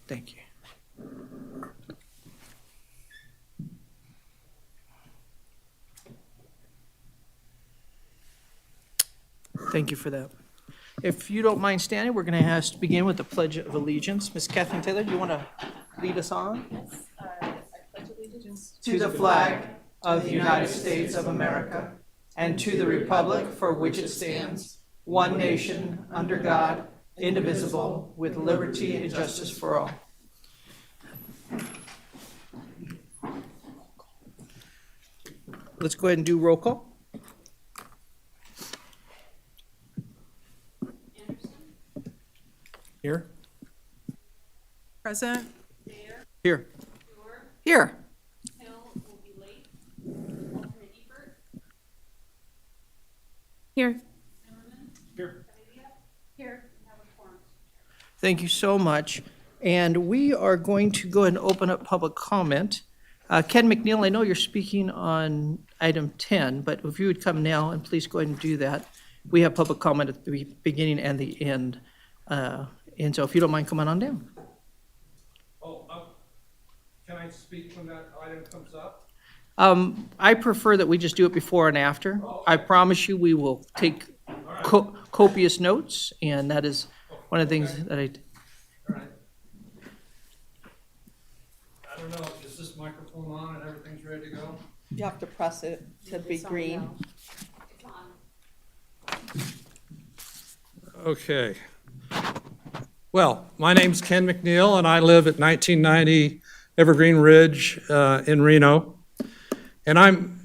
Thank you. Thank you for that. If you don't mind standing, we're going to have to begin with the Pledge of Allegiance. Ms. Kathleen Taylor, do you want to lead us on? Yes, I pledge allegiance To the flag of the United States of America and to the republic for which it stands, one nation, under God, indivisible, with liberty and justice for all. Let's go ahead and do roll call. Here. Present. Here. Here. Hill will be late. Alternate Ebert. Here. Zimmerman. Here. Here. We have a quorum. Thank you so much. And we are going to go ahead and open up public comment. Ken McNeil, I know you're speaking on item 10, but if you would come now and please go ahead and do that. We have public comment at the beginning and the end. And so if you don't mind coming on down. Can I speak when that item comes up? I prefer that we just do it before and after. I promise you, we will take copious notes, and that is one of the things that I... All right. I don't know, is this microphone on and everything's ready to go? You have to press it to be green. It's on. Okay. Well, my name's Ken McNeil, and I live at 1990 Evergreen Ridge in Reno. And I'm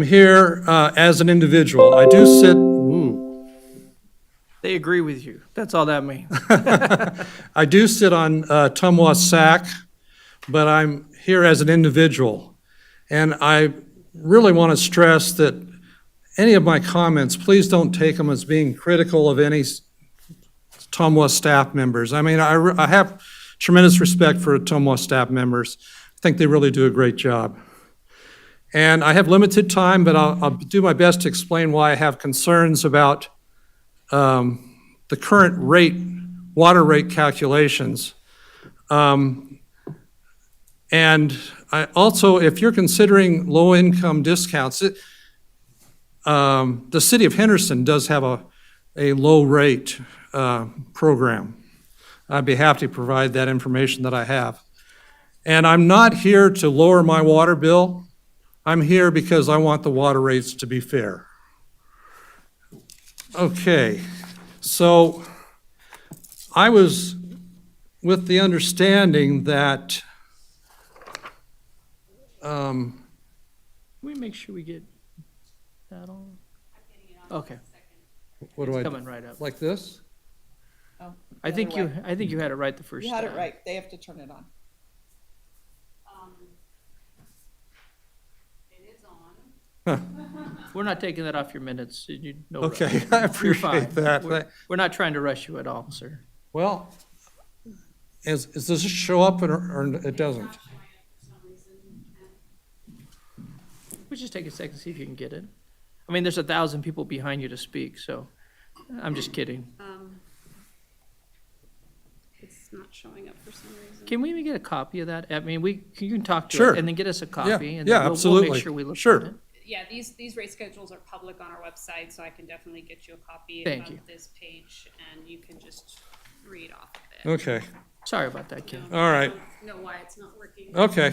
here as an individual. I do sit... They agree with you. That's all that means. I do sit on TMWA SAC, but I'm here as an individual. And I really want to stress that any of my comments, please don't take them as being critical of any TMWA staff members. I mean, I have tremendous respect for TMWA staff members. I think they really do a great job. And I have limited time, but I'll do my best to explain why I have concerns about the current water rate calculations. And I also, if you're considering low-income discounts, the city of Henderson does have a low-rate program. I'd be happy to provide that information that I have. And I'm not here to lower my water bill. I'm here because I want the water rates to be fair. Okay, so I was with the understanding that Can we make sure we get that on? Okay, what do I do? coming right up. Like this? Oh, I the think other you, way. I think you had it right the first You time. had it right. They have to turn it on. It is on. We're not taking that off your minutes. You know. Okay, I You're fine. appreciate that. We're not trying to rush you at all, sir. Well, does this show up or it doesn't? Not showing up for some reason. We'll just take a second, see if you can get it. I mean, there's 1,000 people behind you to speak, so I'm just kidding. It's not showing up for some reason. Can we even get a copy of that? I mean, you can talk to Sure. it and then get us a copy. And yeah, then we'll absolutely. make sure we look Sure. at it. Yeah, these rate schedules are public on our website, so I can definitely get you a copy Thank of you. this page, and you can just read off of it. Okay, Sorry about that, Ken. all right. I don't know why it's not working. Okay.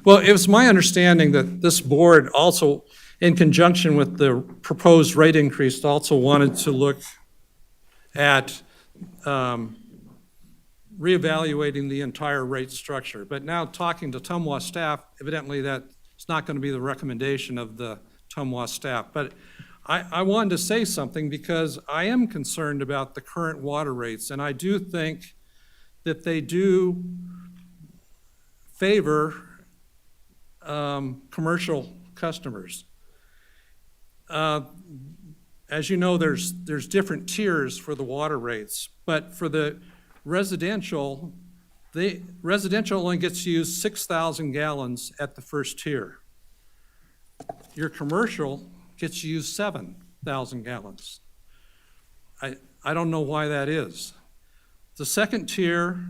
Well, it was my understanding that this board also, in conjunction with the proposed rate increase, also wanted to look at reevaluating the entire rate structure. But now talking to TMWA staff, evidently that's not going to be the recommendation of the TMWA staff. But I wanted to say something because I am concerned about the current water rates, and I do think that they do favor commercial customers. As you know, there's different tiers for the water rates, but for the residential only gets to use 6,000 gallons at the first tier. Your commercial gets to use 7,000 gallons. I don't know why that is. The second tier,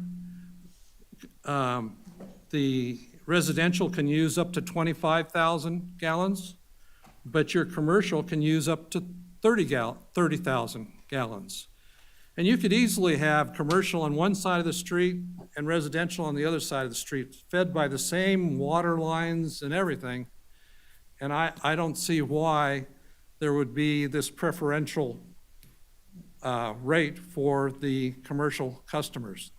the residential can use up to 25,000 gallons, but your commercial can use up to 30,000 gallons. And you could easily have commercial on one side of the street and residential on the other side of the street, fed by the same water lines and everything. And I don't see why there would be this preferential rate for the commercial customers.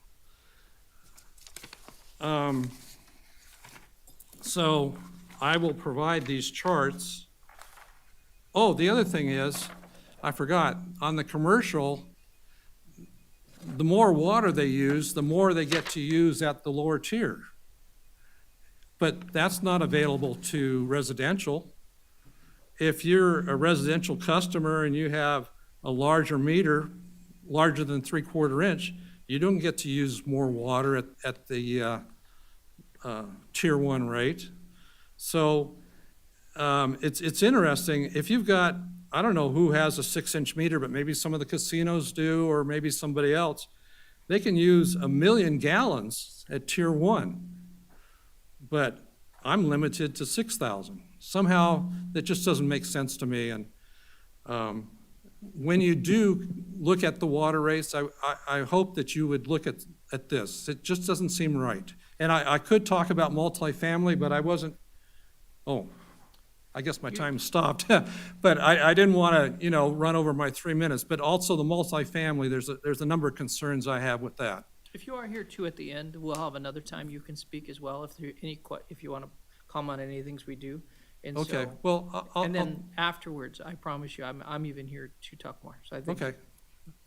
So I will provide these charts. Oh, the other thing is, I forgot, on the commercial, the more water they use, the more they get to use at the lower tier. But that's not available to residential. If you're a residential customer and you have a larger meter, larger than 3/4 inch, you don't get to use more water at the tier 1 rate. So it's interesting. If you've got, I don't know who has a 6-inch meter, but maybe some of the casinos do, or maybe somebody else, they can use 1 million gallons at tier 1. But I'm limited to 6,000. Somehow, that just doesn't make sense to me. And when you do look at the water rates, I hope that you would look at this. It just doesn't seem right. And I could talk about multifamily, but I wasn't, I guess my time stopped. But I didn't want to, run over my 3 minutes. But also the multifamily, there's a number of concerns I have with that. If you are here too at the end, we'll have another time you can speak as well if there if you want to comment on any things we do. And Okay, so, well, and then afterwards, I promise you, I'm even here to talk more. So I think, okay.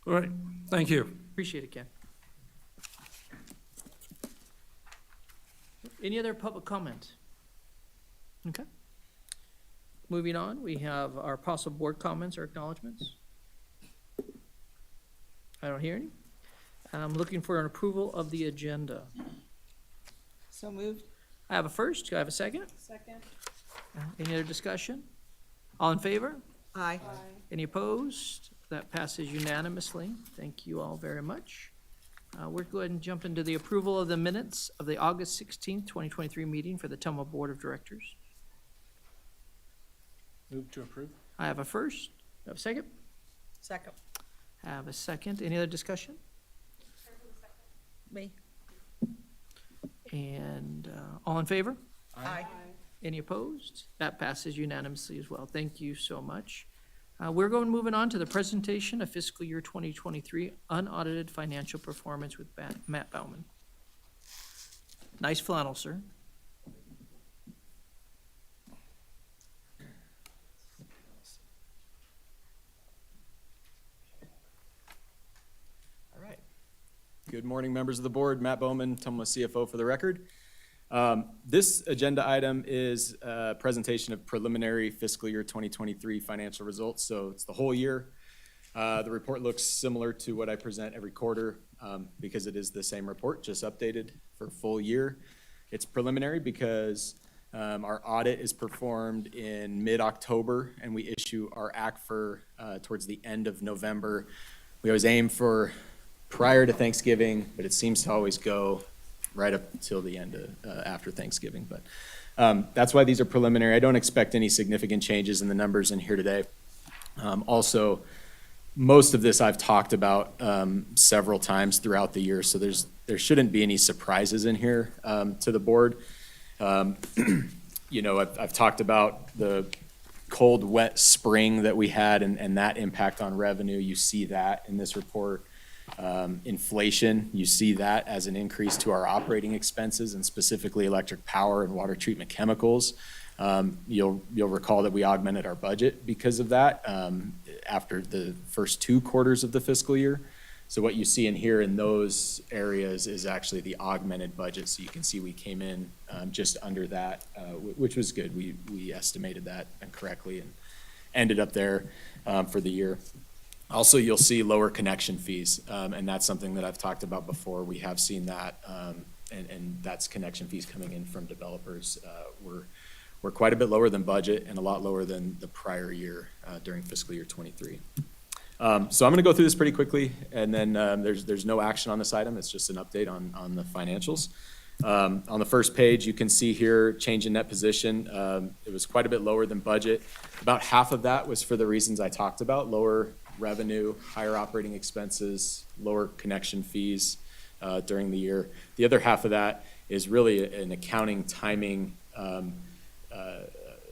All right, thank you. appreciate it, Ken. Any other public comment? Okay. Moving on, we have our possible board comments or acknowledgements. I don't hear any. I'm looking for an approval of the agenda. So moved? I have a first. Do I have a second? Second. Any other discussion? All in favor? Aye. Any opposed? That passes unanimously. Thank you all very much. We're going to jump into the approval of the minutes of the August 16th, 2023 meeting for the TMWA Board of Directors. Move to approve. I have a first. Do I have a second? Second. I have a second. Any other discussion? Me? And all in favor? Aye. Any opposed? That passes unanimously as well. Thank you so much. We're moving on to the presentation of fiscal year 2023 unaudited financial performance with Matt Bauman. Nice flannel, sir. All right. Good morning, members of the board. Matt Bowman, TMWA CFO for the record. This agenda item is a presentation of preliminary fiscal year 2023 financial results, so it's the whole year. The report looks similar to what I present every quarter because it is the same report, just updated for full year. It's preliminary because our audit is performed in mid-October and we issue our ACFR towards the end of November. We always aim for prior to Thanksgiving, but it seems to always go right up till the end of after Thanksgiving. But that's why these are preliminary. I don't expect any significant changes in the numbers in here today. Also, most of this I've talked about several times throughout the year, so there shouldn't be any surprises in here to the board. I've talked about the cold, wet spring that we had and that impact on revenue. You see that in this report. Inflation, you see that as an increase to our operating expenses and specifically electric power and water treatment chemicals. You'll recall that we augmented our budget because of that after the first 2 quarters of the fiscal year. So what you see in here in those areas is actually the augmented budget. So you can see we came in just under that, which was good. We estimated that correctly and ended up there for the year. Also, you'll see lower connection fees, and that's something that I've talked about before. We have seen that, and that's connection fees coming in from developers. We're quite a bit lower than budget and a lot lower than the prior year during fiscal year 23. So I'm going to go through this pretty quickly, and then there's no action on this item. It's just an update on the financials. On the first page, you can see here, change in net position. It was quite a bit lower than budget. About half of that was for the reasons I talked about, lower revenue, higher operating expenses, lower connection fees during the year. The other half of that is really an accounting timing.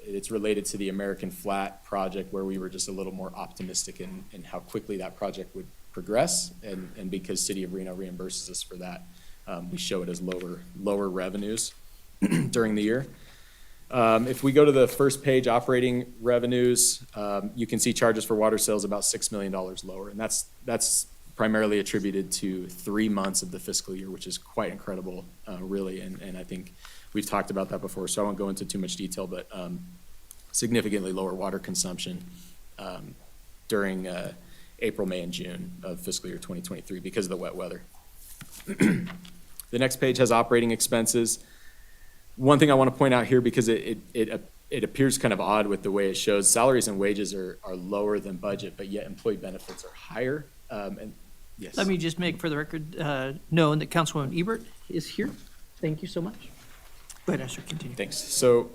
It's related to the American Flat project where we were just a little more optimistic in how quickly that project would progress. And because City of Reno reimburses us for that, we show it as lower revenues during the year. If we go to the first page, operating revenues, you can see charges for water sales about $6 million lower. And that's primarily attributed to 3 months of the fiscal year, which is quite incredible, really. And I think we've talked about that before, so I won't go into too much detail, but significantly lower water consumption during April, May, and June of fiscal year 2023 because of the wet weather. The next page has operating expenses. One thing I want to point out here, because it appears kind of odd with the way it shows, salaries and wages are lower than budget, but yet employee benefits are higher. And yes. Let me just make for the record known that Councilwoman Ebert is here. Thank you so much. Go ahead, Esther, continue. Thanks. So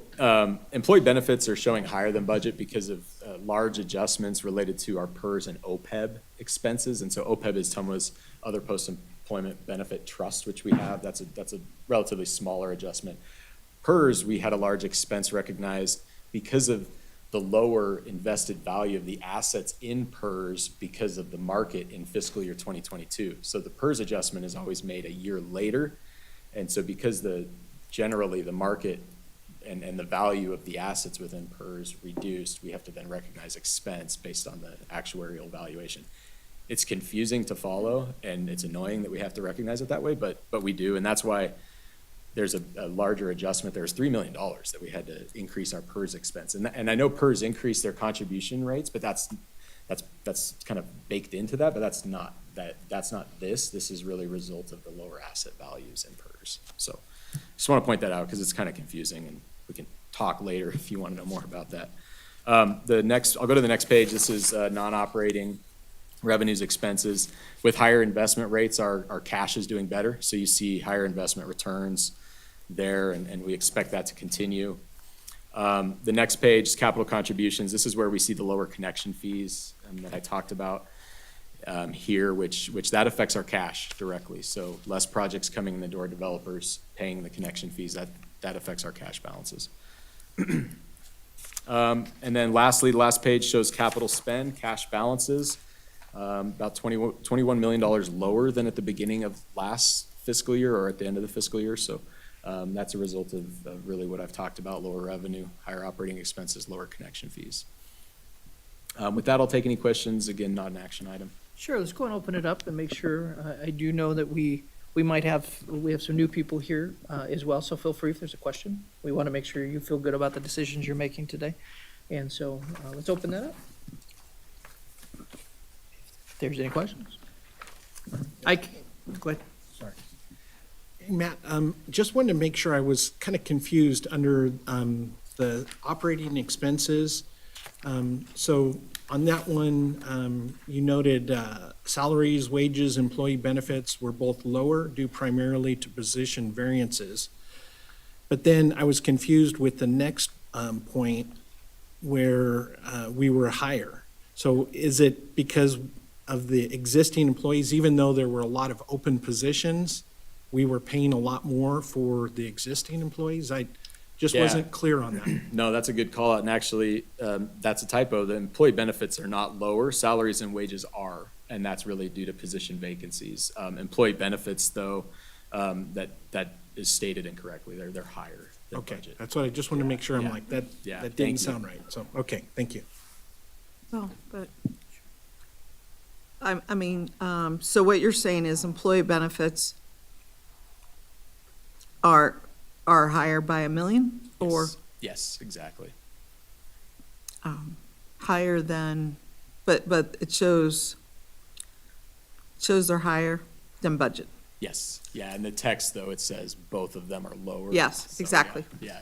employee benefits are showing higher than budget because of large adjustments related to our PERS and OPEB expenses. And so OPEB is TMWA's other post-employment benefit trust, which we have. That's a relatively smaller adjustment. PERS, we had a large expense recognized because of the lower invested value of the assets in PERS because of the market in fiscal year 2022. So the PERS adjustment is always made a year later. And so because generally the market and the value of the assets within PERS reduced, we have to then recognize expense based on the actuarial valuation. It's confusing to follow, and it's annoying that we have to recognize it that way, but we do, and that's why there's a larger adjustment. There's $3 million that we had to increase our PERS expense. And I know PERS increased their contribution rates, but that's kind of baked into that, but that's not this. This is really a result of the lower asset values in PERS. So just want to point that out because it's kind of confusing, and we can talk later if you want to know more about that. I'll go to the next page. This is non-operating revenues, expenses. With higher investment rates, our cash is doing better. So you see higher investment returns there, and we expect that to continue. The next page is capital contributions. This is where we see the lower connection fees that I talked about here, which that affects our cash directly. So less projects coming in the door, developers paying the connection fees, that affects our cash balances. And then lastly, the last page shows capital spend, cash balances, about $21 million lower than at the beginning of last fiscal year or at the end of the fiscal year. So that's a result of really what I've talked about, lower revenue, higher operating expenses, lower connection fees. With that, I'll take any questions. Again, not an action item. Sure, let's go and open it up and make sure. I do know that we have some new people here as well, so feel free if there's a question. We want to make sure you feel good about the decisions you're making today. And so let's open that up. If there's any questions. Go ahead. Sorry. Hey, Matt, just wanted to make sure I was kind of confused under the operating expenses. So on that one, you noted salaries, wages, employee benefits were both lower due primarily to position variances. But then I was confused with the next point where we were higher. So is it because of the existing employees, even though there were a lot of open positions, we were paying a lot more for the existing employees? I just wasn't clear on that. No, that's a good call out. And actually, that's a typo. The employee benefits are not lower. Salaries and wages are, and that's really due to position vacancies. Employee benefits, though, that is stated incorrectly. They're higher than Okay, budget. that's what I just wanted to make sure. I'm Yeah. like, that Yeah, didn't thank you. sound right. So, okay, thank you. Well, but, I mean, so what you're saying is employee benefits are higher by $1 million? Or Yes, exactly. higher than, but it shows they're higher than budget. Yes, yeah, in the text, though, it says both of them are lower. Yes, So, exactly. Yeah,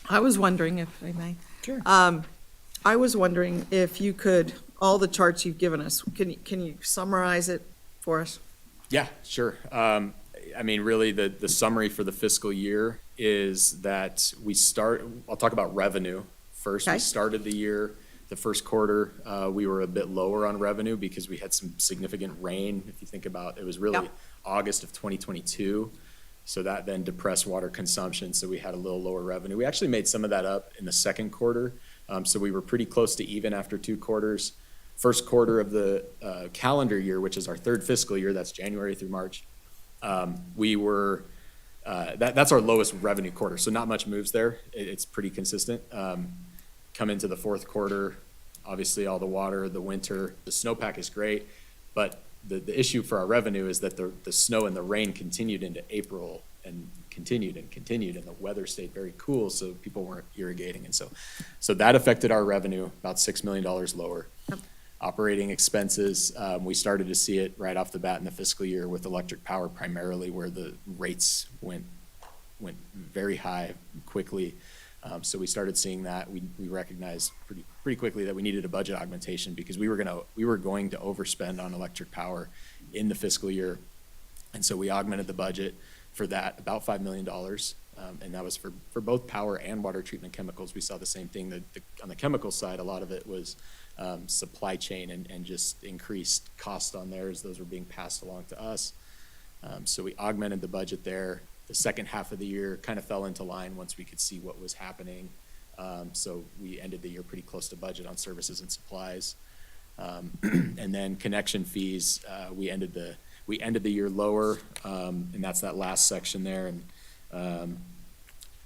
I was wondering if I may. Sure. I was wondering if you could, all the charts you've given us, can you summarize it for us? yeah, sure. I mean, really, the summary for the fiscal year is that I'll talk about revenue first. We Okay. started the year, the first quarter, we were a bit lower on revenue because we had some significant rain. If you think about, it was really Yep. August of 2022. So that then depressed water consumption, so we had a little lower revenue. We actually made some of that up in the second quarter. So we were pretty close to even after 2 quarters. First quarter of the calendar year, which is our third fiscal year, that's January through March, we were, that's our lowest revenue quarter, so not much moves there. It's pretty consistent. Come into the fourth quarter, obviously all the water, the winter, the snowpack is great, but the issue for our revenue is that the snow and the rain continued into April and continued, and the weather stayed very cool, so people weren't irrigating, and so that affected our revenue, about $6 million lower. Operating expenses, we started to see it right off the bat in the fiscal year with electric power primarily, where the rates went very high quickly. So we started seeing that. We recognized pretty quickly that we needed a budget augmentation because we were going to overspend on electric power in the fiscal year. And so we augmented the budget for that, about $5 million. And that was for both power and water treatment chemicals. We saw the same thing. On the chemical side, a lot of it was supply chain and just increased cost on there as those were being passed along to us. So we augmented the budget there. The second half of the year kind of fell into line once we could see what was happening. So we ended the year pretty close to budget on services and supplies. And then connection fees, we ended the year lower, and that's that last section there. And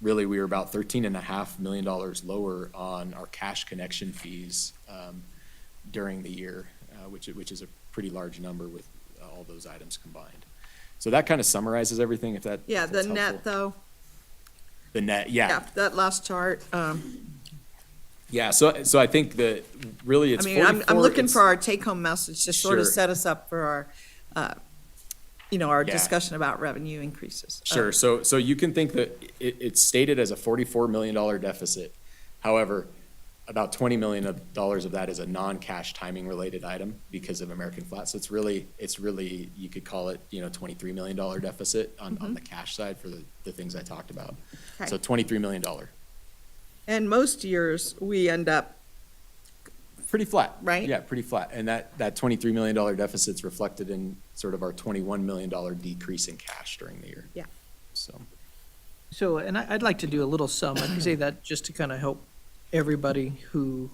really, we were about $13.5 million lower on our cash connection fees during the year, which is a pretty large number with all those items combined. So that kind of summarizes everything, if Yeah, if the that's net, helpful. though, The net, yeah, that last chart. Yeah, so I think that really I it's mean, I'm 44 looking it's- for our take-home message to sort of Sure. set us up for our, our Yeah. discussion about revenue increases. Sure, so you can think that it's stated as a $44 million deficit. However, about $20 million of that is a non-cash timing related item because of American Flat. So it's really, you could call it, $23 million deficit on the cash side for the things I talked about. Okay. So $23 million. And most years, we end up, Pretty flat. Right? Yeah, pretty flat. And that $23 million deficit's reflected in sort of our $21 million decrease in cash during the year. Yeah. So, and I'd like to do a little sum, I can say that just to kind of help everybody who,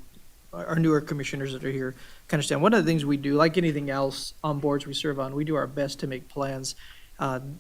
our newer commissioners that are here, kind of understand. One of the things we do, like anything else on boards we serve on, we do our best to make plans.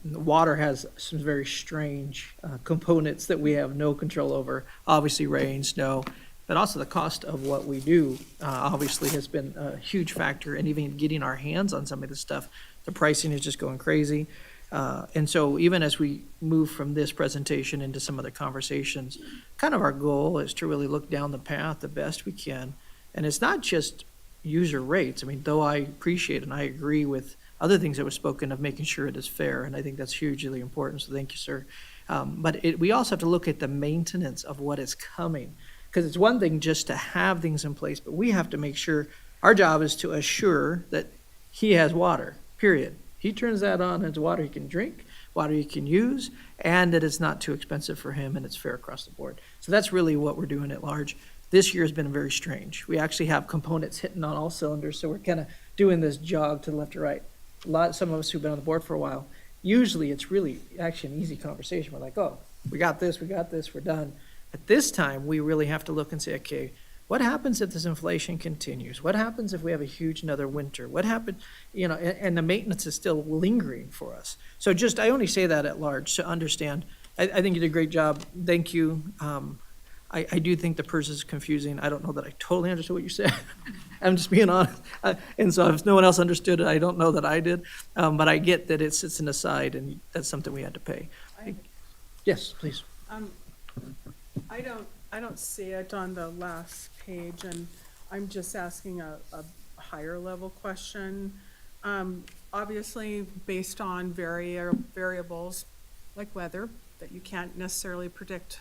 Water has some very strange components that we have no control over, obviously rain, snow, but also the cost of what we do, obviously has been a huge factor, and even getting our hands on some of this stuff, the pricing is just going crazy. And so even as we move from this presentation into some other conversations, kind of our goal is to really look down the path the best we can. And it's not just user rates. I mean, though I appreciate and I agree with other things that were spoken of, making sure it is fair, and I think that's hugely important, so thank you, sir. But we also have to look at the maintenance of what is coming, because it's one thing just to have things in place, but we have to make sure, our job is to assure that he has water, period. He turns that on, it's water he can drink, water he can use, and that it's not too expensive for him and it's fair across the board. So that's really what we're doing at large. This year has been very strange. We actually have components hitting on all cylinders, so we're kind of doing this jog to the left or right. Some of us who've been on the board for a while, usually it's really actually an easy conversation. We're like, oh, we got this, we're done. But this time, we really have to look and say, okay, what happens if this inflation continues? What happens if we have a huge another winter? What happens, and the maintenance is still lingering for us. So I only say that at large to understand. I think you did a great job. Thank you. I do think the PERS is confusing. I don't know that I totally understood what you said. I'm just being honest. And so if no one else understood it, I don't know that I did. But I get that it sits an aside, and that's something we had to pay. Yes, please. I don't see it on the last page, and I'm just asking a higher level question. Obviously, based on variables like weather that you can't necessarily predict,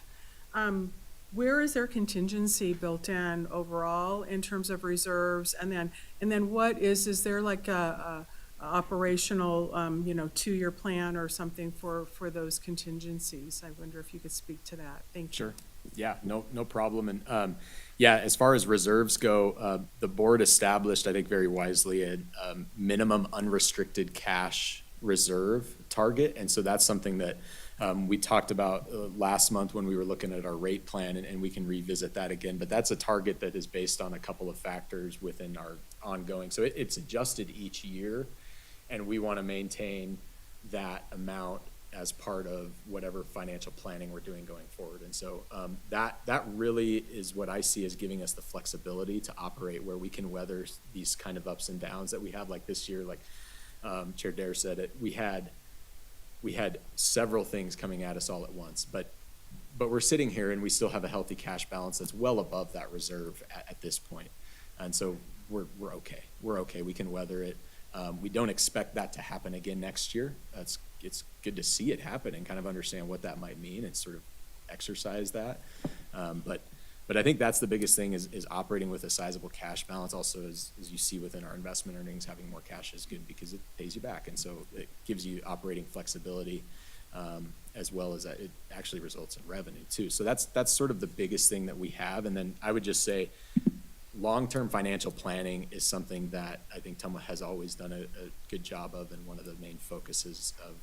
where is there contingency built in overall in terms of reserves? And then what is there like a operational, 2-year plan or something for those contingencies. I wonder if you could speak to that. Thank you. Sure. Yeah, no problem. And, yeah, as far as reserves go, the board established, I think very wisely, a minimum unrestricted cash reserve target. And so that's something that we talked about last month when we were looking at our rate plan, and we can revisit that again. But that's a target that is based on a couple of factors within our ongoing. So it's adjusted each year, and we want to maintain that amount as part of whatever financial planning we're doing going forward. And so that really is what I see as giving us the flexibility to operate where we can weather these kind of ups and downs that we have, like this year, like Chair Dare said, we had several things coming at us all at once, but we're sitting here and we still have a healthy cash balance that's well above that reserve at this point. And so we're okay. We're okay. We can weather it. We don't expect that to happen again next year. It's good to see it happen and kind of understand what that might mean and sort of exercise that. But I think that's the biggest thing is operating with a sizable cash balance. Also, as you see within our investment earnings, having more cash is good because it pays you back. And so it gives you operating flexibility, as well as it actually results in revenue too. So that's sort of the biggest thing that we have. And then I would just say, long-term financial planning is something that I think TMWA has always done a good job of, and one of the main focuses of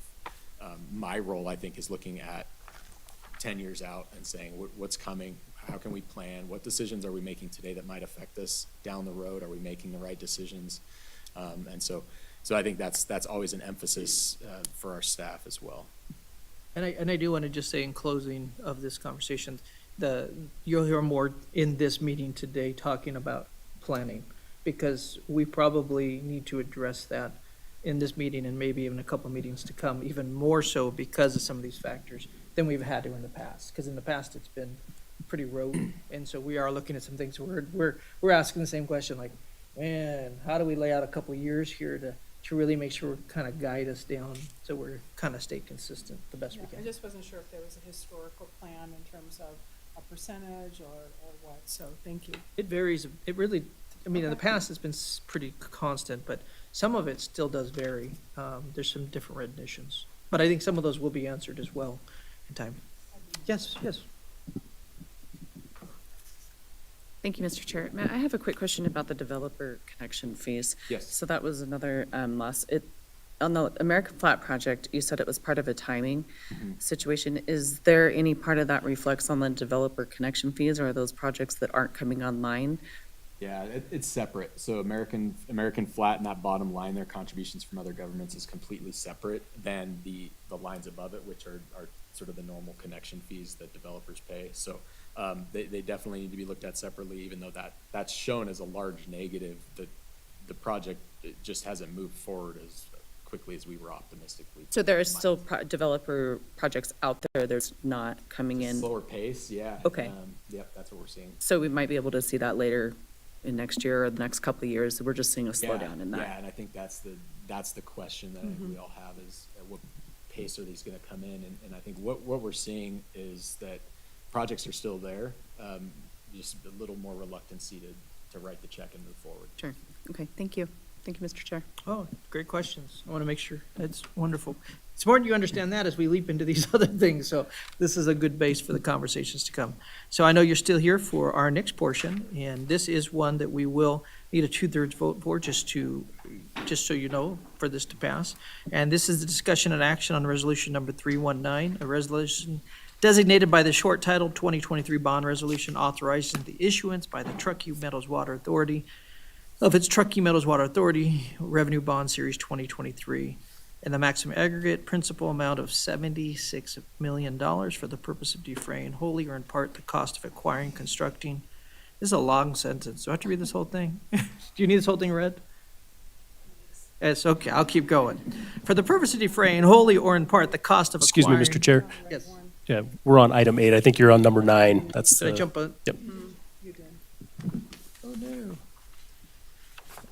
my role, I think, is looking at 10 years out and saying, what's coming? How can we plan? What decisions are we making today that might affect us down the road? Are we making the right decisions? And so I think that's always an emphasis for our staff as well. And I do want to just say in closing of this conversation, you'll hear more in this meeting today talking about planning, because we probably need to address that in this meeting and maybe even a couple meetings to come, even more so because of some of these factors than we've had to in the past. Because in the past, it's been pretty rote, and so we are looking at some things. We're asking the same question, like, man, how do we lay out a couple years here to really make sure we kind of guide us down so we're kind of stay consistent the best we I can. just wasn't sure if there was a historical plan in terms of a percentage or what, so thank you. It varies. It really, I mean, in the past, it's been pretty constant, but some of it still does vary. There's some different renditions, but I think some of those will be answered as well in time. Yes. Thank you, Mr. Chair. Matt, I have a quick question about the developer connection fees. Yes. So that was another loss. On the American Flat project, you said it was part of a timing situation. Is there any part of that reflects on the developer connection fees, or are those projects that aren't coming online? Yeah, it's separate. So American Flat and that bottom line, their contributions from other governments is completely separate than the lines above it, which are sort of the normal connection fees that developers pay. So they definitely need to be looked at separately, even though that's shown as a large negative. The project just hasn't moved forward as quickly as we were optimistically. So there are still developer projects out there, there's not coming in. Slower pace, yeah. Okay. Yep, that's what we're seeing. So we might be able to see that later in next year or the next couple of years. We're just seeing a slowdown in that. Yeah, and I think that's the question that I think we all have is at what pace are these gonna come in? And I think what we're seeing is that projects are still there, just a little more reluctancy to write the check and move forward. Sure. Okay, thank you. Thank you, Mr. Chair. Oh, great questions. I want to make sure. That's wonderful. It's important you understand that as we leap into these other things. So this is a good base for the conversations to come. So I know you're still here for our next portion, and this is one that we will need a 2/3 vote for, just so you know, for this to pass. And this is the discussion and action on resolution number 319, a resolution designated by the short title 2023 bond resolution authorizing the issuance by the Truckee Meadows Water Authority of its Truckee Meadows Water Authority Revenue Bond Series 2023 and the maximum aggregate principal amount of $76 million for the purpose of defraying wholly or in part the cost of acquiring, constructing. This is a long sentence. Do I have to read this whole thing? Do you need this whole thing read? It's okay. I'll keep going. For the purpose of defraying wholly or in part the cost of Excuse me, acquiring. Mr. Chair. Yes. Yeah, we're on item 8. I think you're on number 9. That's Did I jump on? Yep. You did. Oh, no.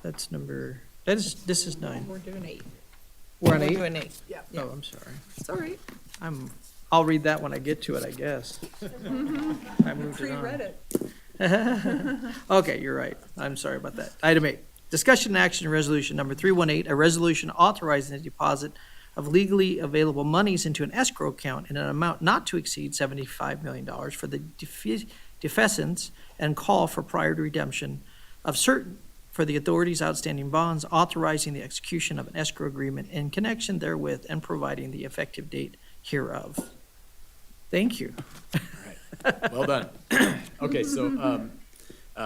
That's this is 9. We're doing 8. We're on We're 8? doing 8, yeah. Oh, I'm sorry. It's all right. I'll read that when I get to it, I guess. I moved it on. Pre-read it. Okay, you're right. I'm sorry about that. Item 8, Discussion and action resolution number 318, a resolution authorizing the deposit of legally available monies into an escrow account in an amount not to exceed $75 million for the defeasance and call for prior redemption of certain for the authority's outstanding bonds, authorizing the execution of an escrow agreement in connection therewith and providing the effective date hereof. Thank you. Well done. Okay, so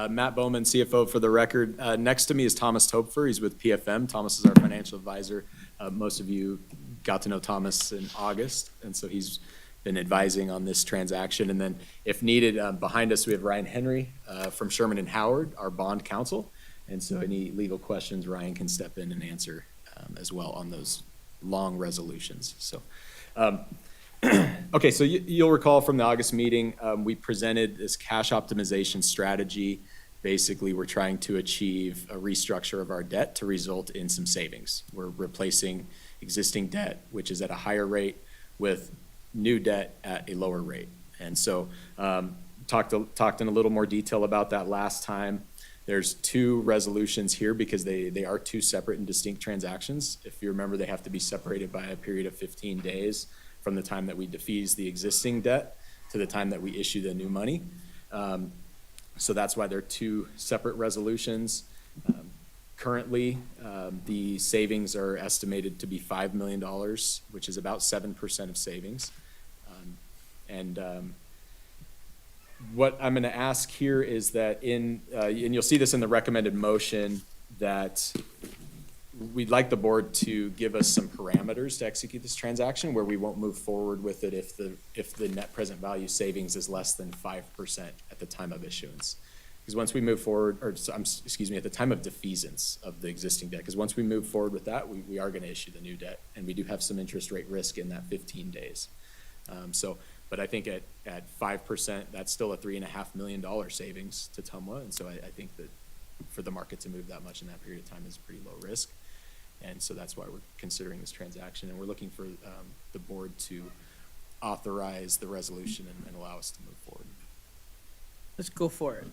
Matt Bowman, CFO for the record. Next to me is Thomas Topfer. He's with PFM. Thomas is our financial advisor. Most of you got to know Thomas in August, and so he's been advising on this transaction. And then if needed, behind us, we have Ryan Henry from Sherman and Howard, our bond counsel. And so any legal questions, Ryan can step in and answer as well on those long resolutions. So, okay, so you'll recall from the August meeting, we presented this cash optimization strategy. Basically, we're trying to achieve a restructure of our debt to result in some savings. We're replacing existing debt, which is at a higher rate, with new debt at a lower rate. And so talked in a little more detail about that last time. There's two resolutions here because they are two separate and distinct transactions. If you remember, they have to be separated by a period of 15 days from the time that we defease the existing debt to the time that we issue the new money. So that's why they're two separate resolutions. Currently, the savings are estimated to be $5 million, which is about 7% of savings. What I'm going to ask here is that and you'll see this in the recommended motion, that we'd like the board to give us some parameters to execute this transaction where we won't move forward with it if the net present value savings is less than 5% at the time of issuance. Because once we move forward, at the time of defeasance of the existing debt, because once we move forward with that, we are going to issue the new debt, and we do have some interest rate risk in that 15 days. But I think at 5%, that's still a $3.5 million savings to TMWA, and so I think that for the market to move that much in that period of time is pretty low risk. And so that's why we're considering this transaction, and we're looking for the board to authorize the resolution and allow us to move forward. Let's go for it.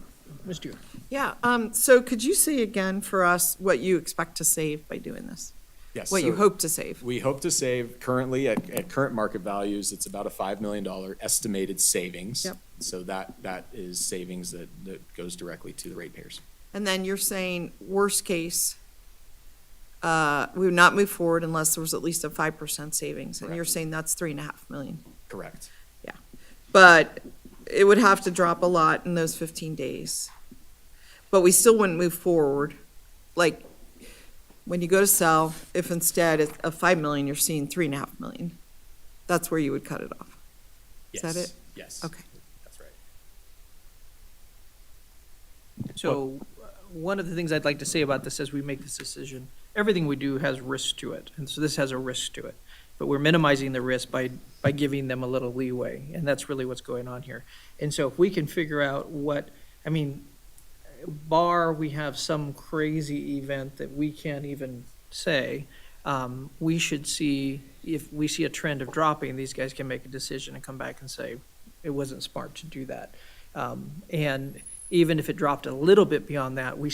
Ms. Dewar. Yeah, so could you say again for us what you expect to save by doing this? Yes. What you so hope to save? We hope to save currently at current market values, it's about a $5 million estimated savings. Yep. So that is savings that goes directly to the ratepayers. And then you're saying, worst case, we would not move forward unless there was at least a 5% savings. And you're Correct. saying that's $3.5 million. Correct. Yeah. But it would have to drop a lot in those 15 days. But we still wouldn't move forward. Like, when you go to sell, if instead of 5 million, you're seeing 3.5 million, that's where you would cut it off. Is that it? Yes. Okay. That's right. So one of the things I'd like to say about this as we make this decision, everything we do has risk to it, and so this has a risk to it. But we're minimizing the risk by giving them a little leeway, and that's really what's going on here. And so if we can figure out bar we have some crazy event that we can't even say, we should see, if we see a trend of dropping, these guys can make a decision and come back and say, it wasn't smart to do that. And even if it dropped a little bit beyond that, we'll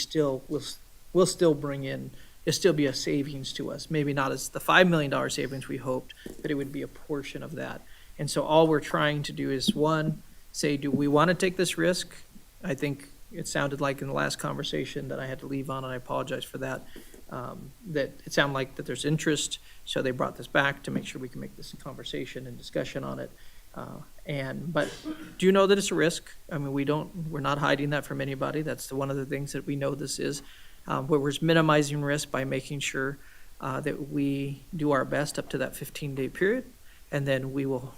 still bring in, it'll still be a savings to us. Maybe not as the $5 million savings we hoped, but it would be a portion of that. And so all we're trying to do is, one, say, do we want to take this risk? I think it sounded like in the last conversation that I had to leave on, and I apologize for that, that it sounded like that there's interest, so they brought this back to make sure we can make this conversation and discussion on it. But do you know that it's a risk? I mean, we're not hiding that from anybody. That's one of the things that we know this is. Where we're minimizing risk by making sure that we do our best up to that 15-day period, and then we will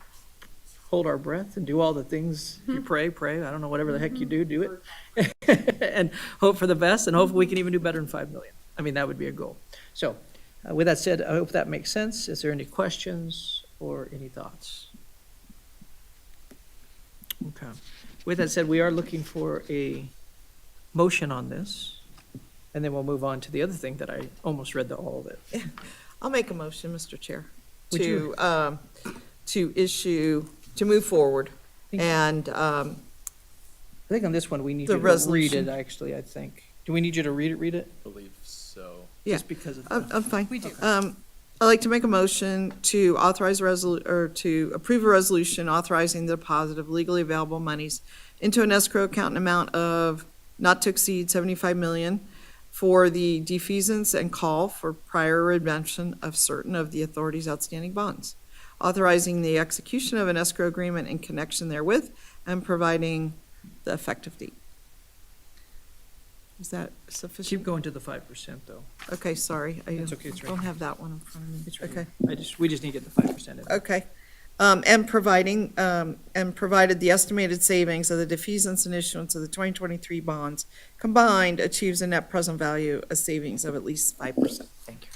hold our breath and do all the things. You pray, I don't know, whatever the heck you do it. And hope for the best, and hopefully we can even do better than 5 million. I mean, that would be a goal. So with that said, I hope that makes sense. Is there any questions or any thoughts? Okay. With that said, we are looking for a motion on this, and then we'll move on to the other thing that I almost read all of it. I'll make a motion, Mr. Chair, Would you? to move forward. Thank you. And I think on this one, we need The you to read resolution. it, actually, I think. Do we need you to read it? Believe so. Yeah. Just because of I'm fine. We do. I'd like to make a motion to authorize or to approve a resolution authorizing the deposit of legally available monies into an escrow account in amount of not to exceed 75 million for the defeasance and call for prior redemption of certain of the authority's outstanding bonds, authorizing the execution of an escrow agreement in connection therewith, and providing the effective date. Is that sufficient? Keep going to the 5% though. Okay, sorry. I It's okay, it's right don't here. have that one in front of me. It's right Okay. we just need to get the 5% in. Okay. And providing, and provided the estimated savings of the defeasance and issuance of the 2023 bonds combined achieves a net present value of savings of at least 5%. Thank you.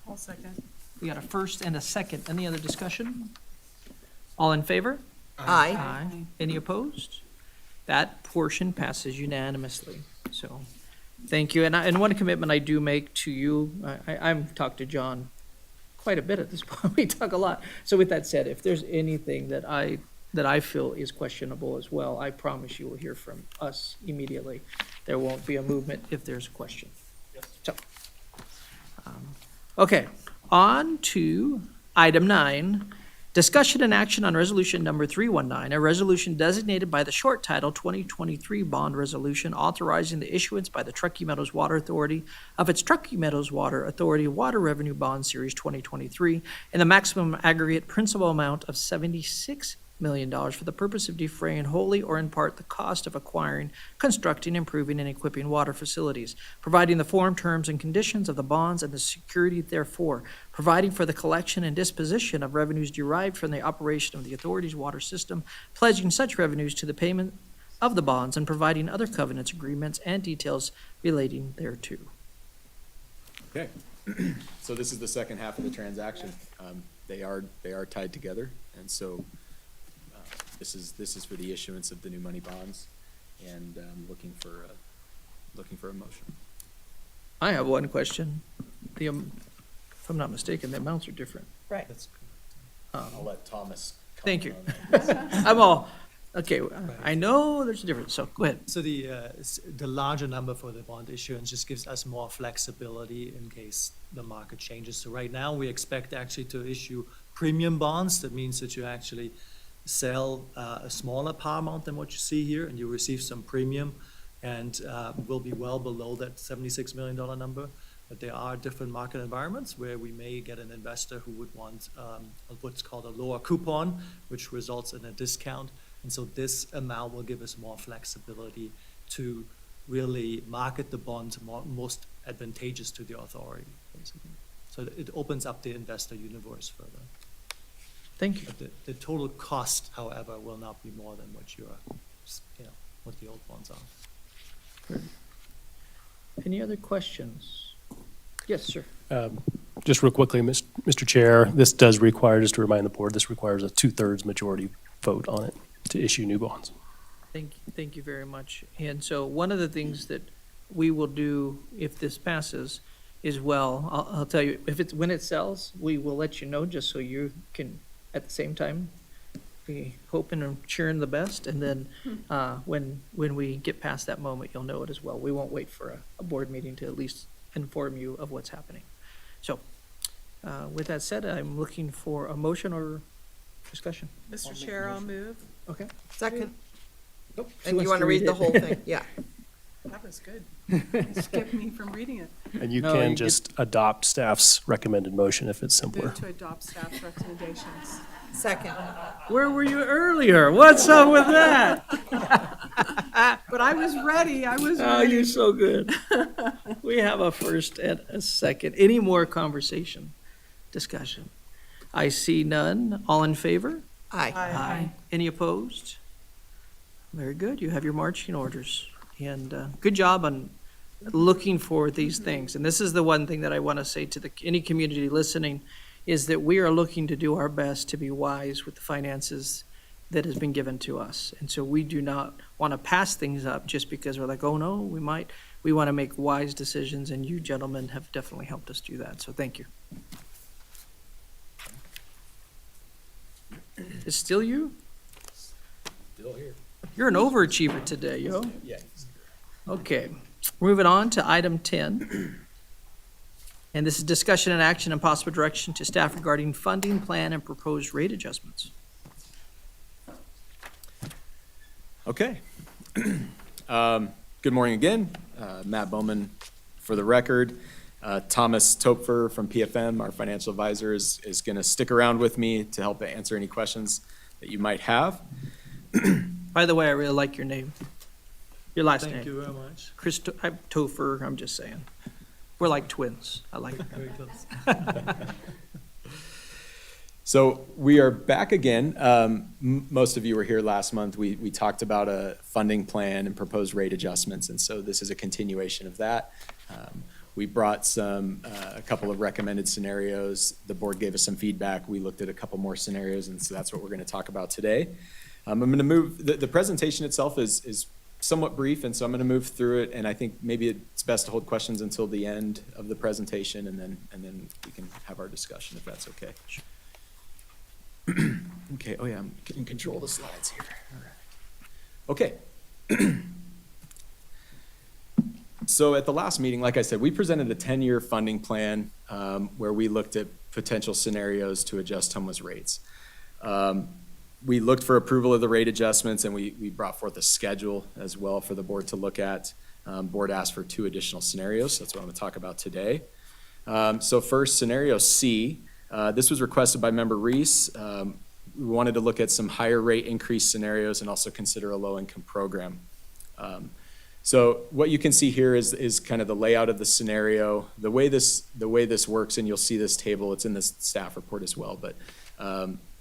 I'll second. We got a first and a second. Any other discussion? All in favor? Aye. Any opposed? That portion passes unanimously. So, thank you. And one commitment I do make to you, I've talked to John quite a bit at this point. We talk a lot. So with that said, if there's anything that I feel is questionable as well, I promise you will hear from us immediately. There won't be a movement if there's a question. So, okay, on to item 9. Discussion and action on resolution number 319, a resolution designated by the short title 2023 bond resolution authorizing the issuance by the Truckee Meadows Water Authority of its Truckee Meadows Water Authority Water Revenue Bond Series 2023 in the maximum aggregate principal amount of $76 million for the purpose of defraying wholly or in part the cost of acquiring, constructing, improving, and equipping water facilities, providing the form, terms, and conditions of the bonds and the security therefore, providing for the collection and disposition of revenues derived from the operation of the authority's water system, pledging such revenues to the payment of the bonds, and providing other covenants, agreements, and details relating thereto. Okay. So this is the second half of the transaction. They are tied together, and so this is for the issuance of the new money bonds, and looking for a motion. I have one question. If I'm not mistaken, the amounts are different. Right. I'll let Thomas Thank you. comment on that. I'm all, okay, I know there's a difference, so go ahead. So the larger number for the bond issuance just gives us more flexibility in case the market changes. So right now, we expect actually to issue premium bonds. That means that you actually sell a smaller par amount than what you see here, and you receive some premium, and will be well below that $76 million number. But there are different market environments where we may get an investor who would want what's called a lower coupon, which results in a discount. And so this amount will give us more flexibility to really market the bonds most advantageous to the authority, basically. So it opens up the investor universe further. Thank you. But the total cost, however, will not be more than what what the old bonds are. Any other questions? Yes, sir. Just real quickly, Mr. Chair, this does require, just to remind the board, this requires a 2/3 majority vote on it to issue new bonds. Thank you very much. And so one of the things that we will do if this passes is, well, I'll tell you, when it sells, we will let you know just so you can, at the same time, be hoping and cheering the best. And then when we get past that moment, you'll know it as well. We won't wait for a board meeting to at least inform you of what's happening. So with that said, I'm looking for a motion or discussion. Mr. Chair, I'll move. Okay. Second. Nope. She And wants you want to read it. the whole thing? Yeah. That was good. Skipped me from reading it. And you No, you can get- just adopt staff's recommended motion if it's simpler. Move to adopt staff's recommendations. Second. Where were you earlier? What's up with that? But I was ready, I was Oh, ready. you're so good. We have a first and a second. Any more conversation, discussion? I see none. All in favor? Aye. Any opposed? Very good. You have your marching orders. And good job on looking for these things. And this is the one thing that I want to say to any community listening, is that we are looking to do our best to be wise with the finances that has been given to us. And so we do not want to pass things up just because we're like, oh no, we might. We want to make wise decisions, and you gentlemen have definitely helped us do that. So thank you. It's still you? Still here. You're an overachiever today, yo. Yeah. Okay. Moving on to item 10. And this is discussion and action and possible direction to staff regarding funding plan and proposed rate adjustments. Okay. Good morning again. Matt Bowman for the record. Thomas Topfer from PFM, our financial advisor, is going to stick around with me to help answer any questions that you might have. By the way, I really like your name. Your last name. Thank you very much. I'm Topher, I'm just saying. We're like twins. I like it. Very close. So we are back again. Most of you were here last month. We talked about a funding plan and proposed rate adjustments, and so this is a continuation of that. We brought a couple of recommended scenarios. The board gave us some feedback. We looked at a couple more scenarios, and so that's what we're going to talk about today. I'm going to move, the presentation itself is somewhat brief, and so I'm going to move through it, and I think maybe it's best to hold questions until the end of the presentation, and then we can have our discussion, if that's okay. Okay, oh yeah, I'm in control of the slides here. All right. Okay. So at the last meeting, like I said, we presented a 10-year funding plan where we looked at potential scenarios to adjust TMWA's rates. We looked for approval of the rate adjustments, and we brought forth a schedule as well for the board to look at. Board asked for 2 additional scenarios. That's what I'm going to talk about today. So first, scenario C. This was requested by member Reese. We wanted to look at some higher rate increase scenarios and also consider a low-income program. So what you can see here is kind of the layout of the scenario. The way this works, and you'll see this table, it's in the staff report as well, but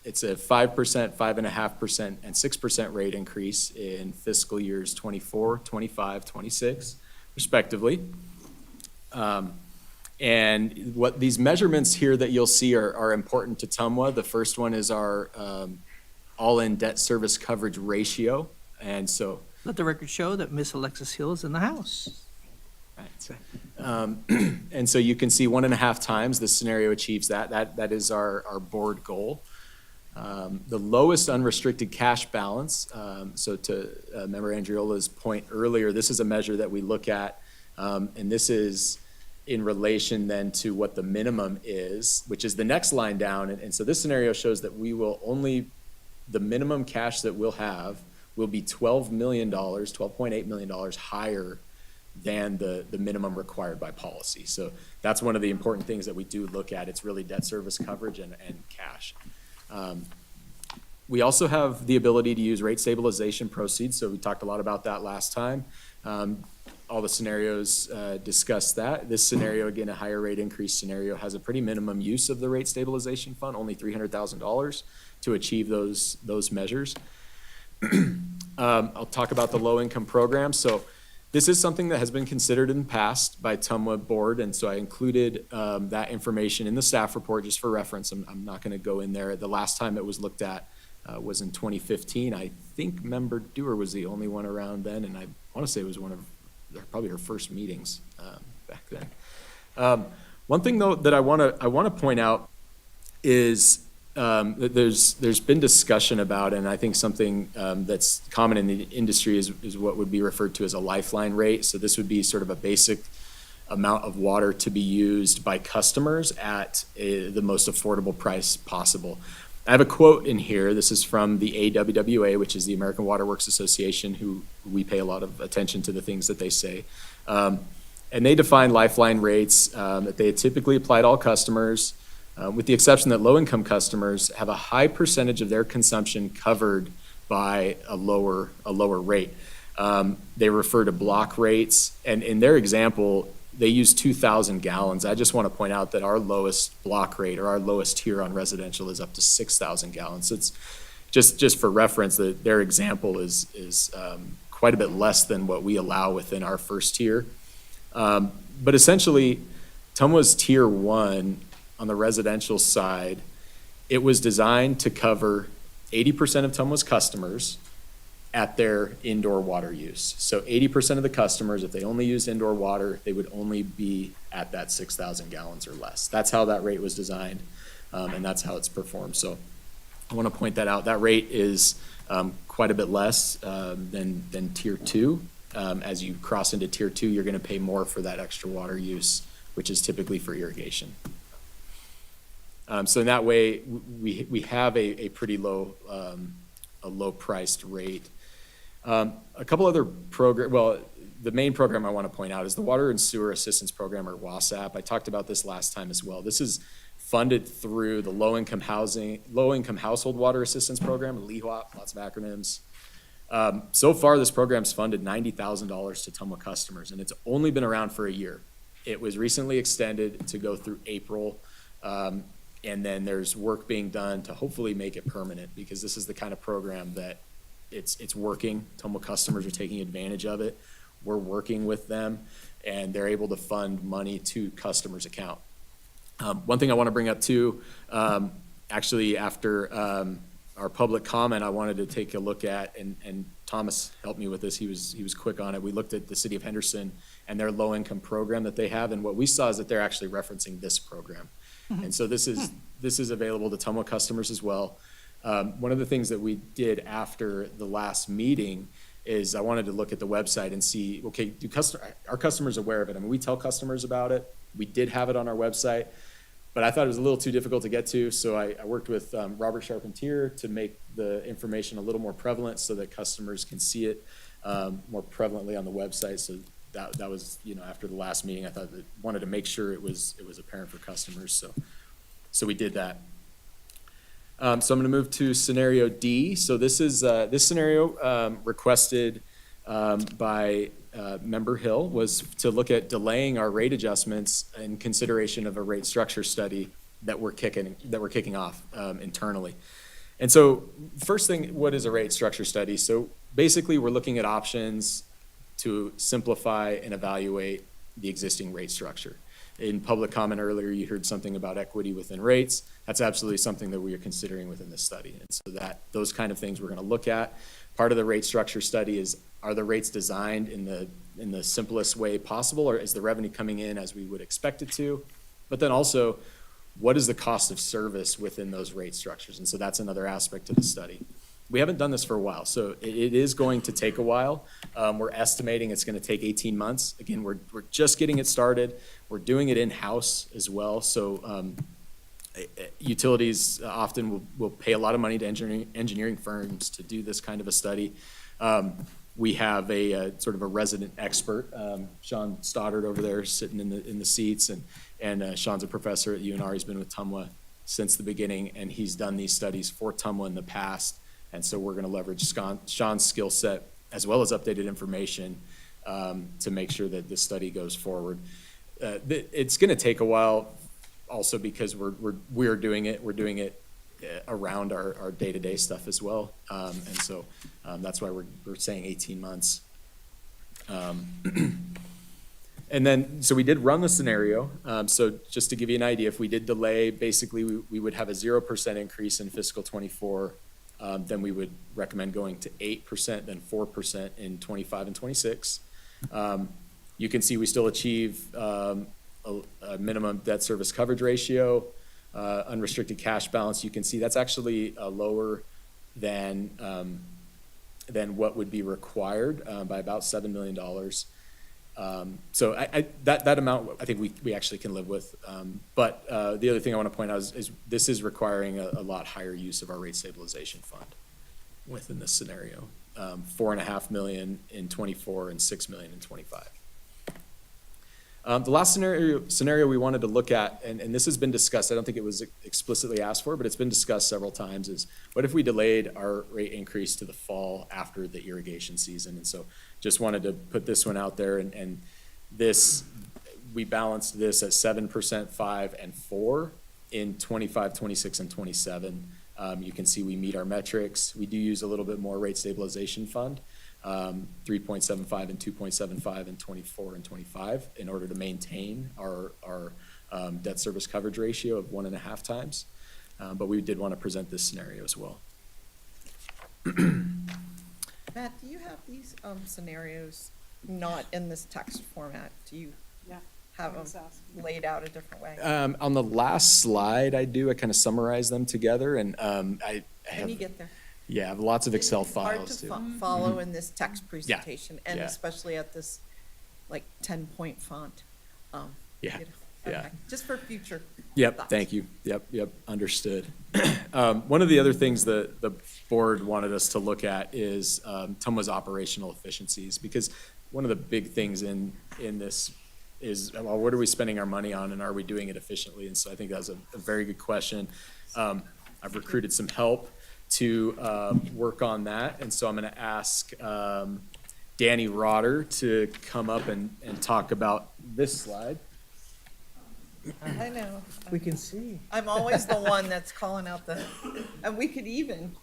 it's a 5%, 5.5%, and 6% rate increase in fiscal years 24, 25, 26, respectively. And what these measurements here that you'll see are important to TMWA. The first one is our all-in debt service coverage ratio. And so, Let the record show that Miss Alexis Hill is in the house. and so you can see 1.5 times this scenario achieves that. That is our board goal. The lowest unrestricted cash balance, so to Member Andriola's point earlier, this is a measure that we look at, and this is in relation then to what the minimum is, which is the next line down. And so this scenario shows that the minimum cash that we'll have will be $12 million, $12.8 million higher than the minimum required by policy. So that's one of the important things that we do look at. It's really debt service coverage and cash. We also have the ability to use rate stabilization proceeds. So we talked a lot about that last time. All the scenarios discuss that. This scenario, again, a higher rate increase scenario, has a pretty minimum use of the rate stabilization fund, only $300,000 to achieve those measures. I'll talk about the low-income program. So this is something that has been considered in the past by TMWA board, and so I included that information in the staff report just for reference. I'm not going to go in there. The last time it was looked at was in 2015. I think Member Dewar was the only one around then, and I want to say it was one of probably her first meetings back then. One thing though that I want to point out is that there's been discussion about, and I think something that's common in the industry is what would be referred to as a lifeline rate. So this would be sort of a basic amount of water to be used by customers at the most affordable price possible. I have a quote in here. This is from the AWWA, which is the American Water Works Association, who we pay a lot of attention to the things that they say. And they define lifeline rates that they typically apply to all customers, with the exception that low-income customers have a high percentage of their consumption covered by a lower rate. They refer to block rates, and in their example, they use 2,000 gallons. I just want to point out that our lowest block rate, or our lowest tier on residential, is up to 6,000 gallons. So it's just for reference that their example is quite a bit less than what we allow within our first tier. But essentially, TMWA's tier 1 on the residential side, it was designed to cover 80% of TMWA's customers at their indoor water use. So 80% of the customers, if they only used indoor water, they would only be at that 6,000 gallons or less. That's how that rate was designed, and that's how it's performed. So I want to point that out. That rate is quite a bit less than tier 2. as you cross into tier 2, you're going to pay more for that extra water use, which is typically for irrigation. So in that way, we have a pretty low, a low-priced rate. A couple other the main program I want to point out is the Water and Sewer Assistance Program, or WASAP. I talked about this last time as well. This is funded through the Low-Income Household Water Assistance Program, LEHWAP, lots of acronyms. So far, this program's funded $90,000 to TMWA customers, and it's only been around for a year. It was recently extended to go through April, and then there's work being done to hopefully make it permanent, because this is the kind of program that it's working. TMWA customers are taking advantage of it. We're working with them, and they're able to fund money to customers' account. One thing I want to bring up too, actually after our public comment, I wanted to take a look at, and Thomas helped me with this, he was quick on it. We looked at the city of Henderson and their low-income program that they have, and what we saw is that they're actually referencing this program. And so this is available to TMWA customers as well. One of the things that we did after the last meeting is I wanted to look at the website and see, okay, are customers aware of it? I mean, we tell customers about it. We did have it on our website, but I thought it was a little too difficult to get to, so I worked with Robert Charpentier to make the information a little more prevalent so that customers can see it more prevalently on the website. So that was, after the last meeting, I wanted to make sure it was apparent for customers. So we did that. So I'm going to move to scenario D. So this scenario requested by Member Hill was to look at delaying our rate adjustments in consideration of a rate structure study that we're kicking off internally. And so first thing, what is a rate structure study? So basically, we're looking at options to simplify and evaluate the existing rate structure. In public comment earlier, you heard something about equity within rates. That's absolutely something that we are considering within this study. And so those kind of things we're going to look at. Part of the rate structure study is, are the rates designed in the simplest way possible, or is the revenue coming in as we would expect it to? But then also, what is the cost of service within those rate structures? And so that's another aspect of the study. We haven't done this for a while, so it is going to take a while. We're estimating it's going to take 18 months. Again, we're just getting it started. We're doing it in-house as well. So utilities often will pay a lot of money to engineering firms to do this kind of a study. We have a sort of a resident expert, Sean Stoddard over there sitting in the seats, and Sean's a professor at UNR. He's been with TMWA since the beginning, and he's done these studies for TMWA in the past. And so we're going to leverage Sean's skill set as well as updated information to make sure that this study goes forward. It's going to take a while also because we're doing it. We're doing it around our day-to-day stuff as well. And so that's why we're saying 18 months. And then, so we did run the scenario. So just to give you an idea, if we did delay, basically we would have a 0% increase in fiscal 24. Then we would recommend going to 8%, then 4% in 25 and 26. You can see we still achieve a minimum debt service coverage ratio, unrestricted cash balance. You can see that's actually lower than what would be required by about $7 million. So that amount I think we actually can live with. But the other thing I want to point out is this is requiring a lot higher use of our rate stabilization fund within this scenario. $4.5 million in 24 and $6 million in 25. The last scenario we wanted to look at, and this has been discussed, I don't think it was explicitly asked for, but it's been discussed several times, is what if we delayed our rate increase to the fall after the irrigation season? And so just wanted to put this one out there, and this, we balanced this at 7%, 5%, and 4% in 25, 26, and 27. You can see we meet our metrics. We do use a little bit more rate stabilization fund, 3.75 and 2.75 in 24 and 25 in order to maintain our debt service coverage ratio of 1.5 times. But we did want to present this scenario as well. Matt, do you have these scenarios not in this text format? Do you Yeah. have them laid out a different way? On the last slide I kind of summarize them together, and I have. When you get there. Yeah, lots of Excel Hard files to too. follow in this text presentation, and yeah. especially at this, like, 10-point font. Yeah, you know, yeah. okay, just for future. Yep, thoughts. thank you. Yep, understood. One of the other things that the board wanted us to look at is TMWA's operational efficiencies, because one of the big things in this is, well, what are we spending our money on, and are we doing it efficiently? And so I think that's a very good question. I've recruited some help to work on that, and so I'm gonna ask Danny Rotter to come up and talk about this slide. I know. We can see. I'm always the one that's calling out and we could even,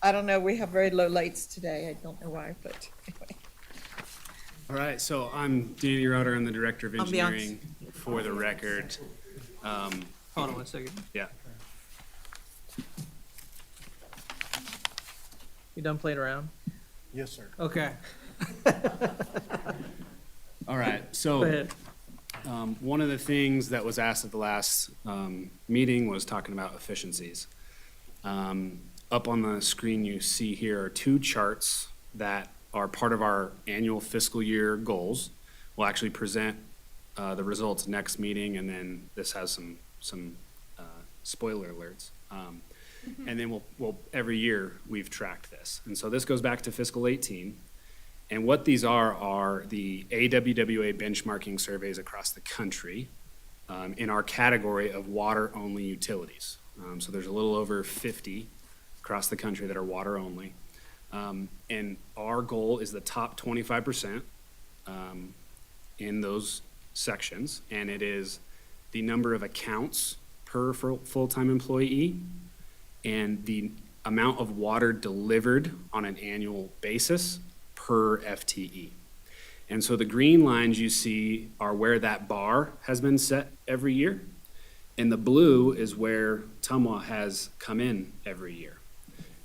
I don't know, we have very low lights today. I don't know why, but anyway. All right, so I'm Danny Rotter. I'm the Director of Ambiance. Engineering for the record. Hold on one second. Yeah. You done playing around? Yes, sir. Okay, All right, go so ahead. one of the things that was asked at the last meeting was talking about efficiencies. Up on the screen you see here are two charts that are part of our annual fiscal year goals. We'll actually present the results next meeting, and then this has some spoiler alerts. And then we'll every year we've tracked this. And so this goes back to fiscal 18. And what these are the AWWA benchmarking surveys across the country in our category of water-only utilities. So there's a little over 50 across the country that are water-only. And our goal is the top 25% in those sections, and it is the number of accounts per full-time employee and the amount of water delivered on an annual basis per FTE. And so the green lines you see are where that bar has been set every year, and the blue is where TMWA has come in every year.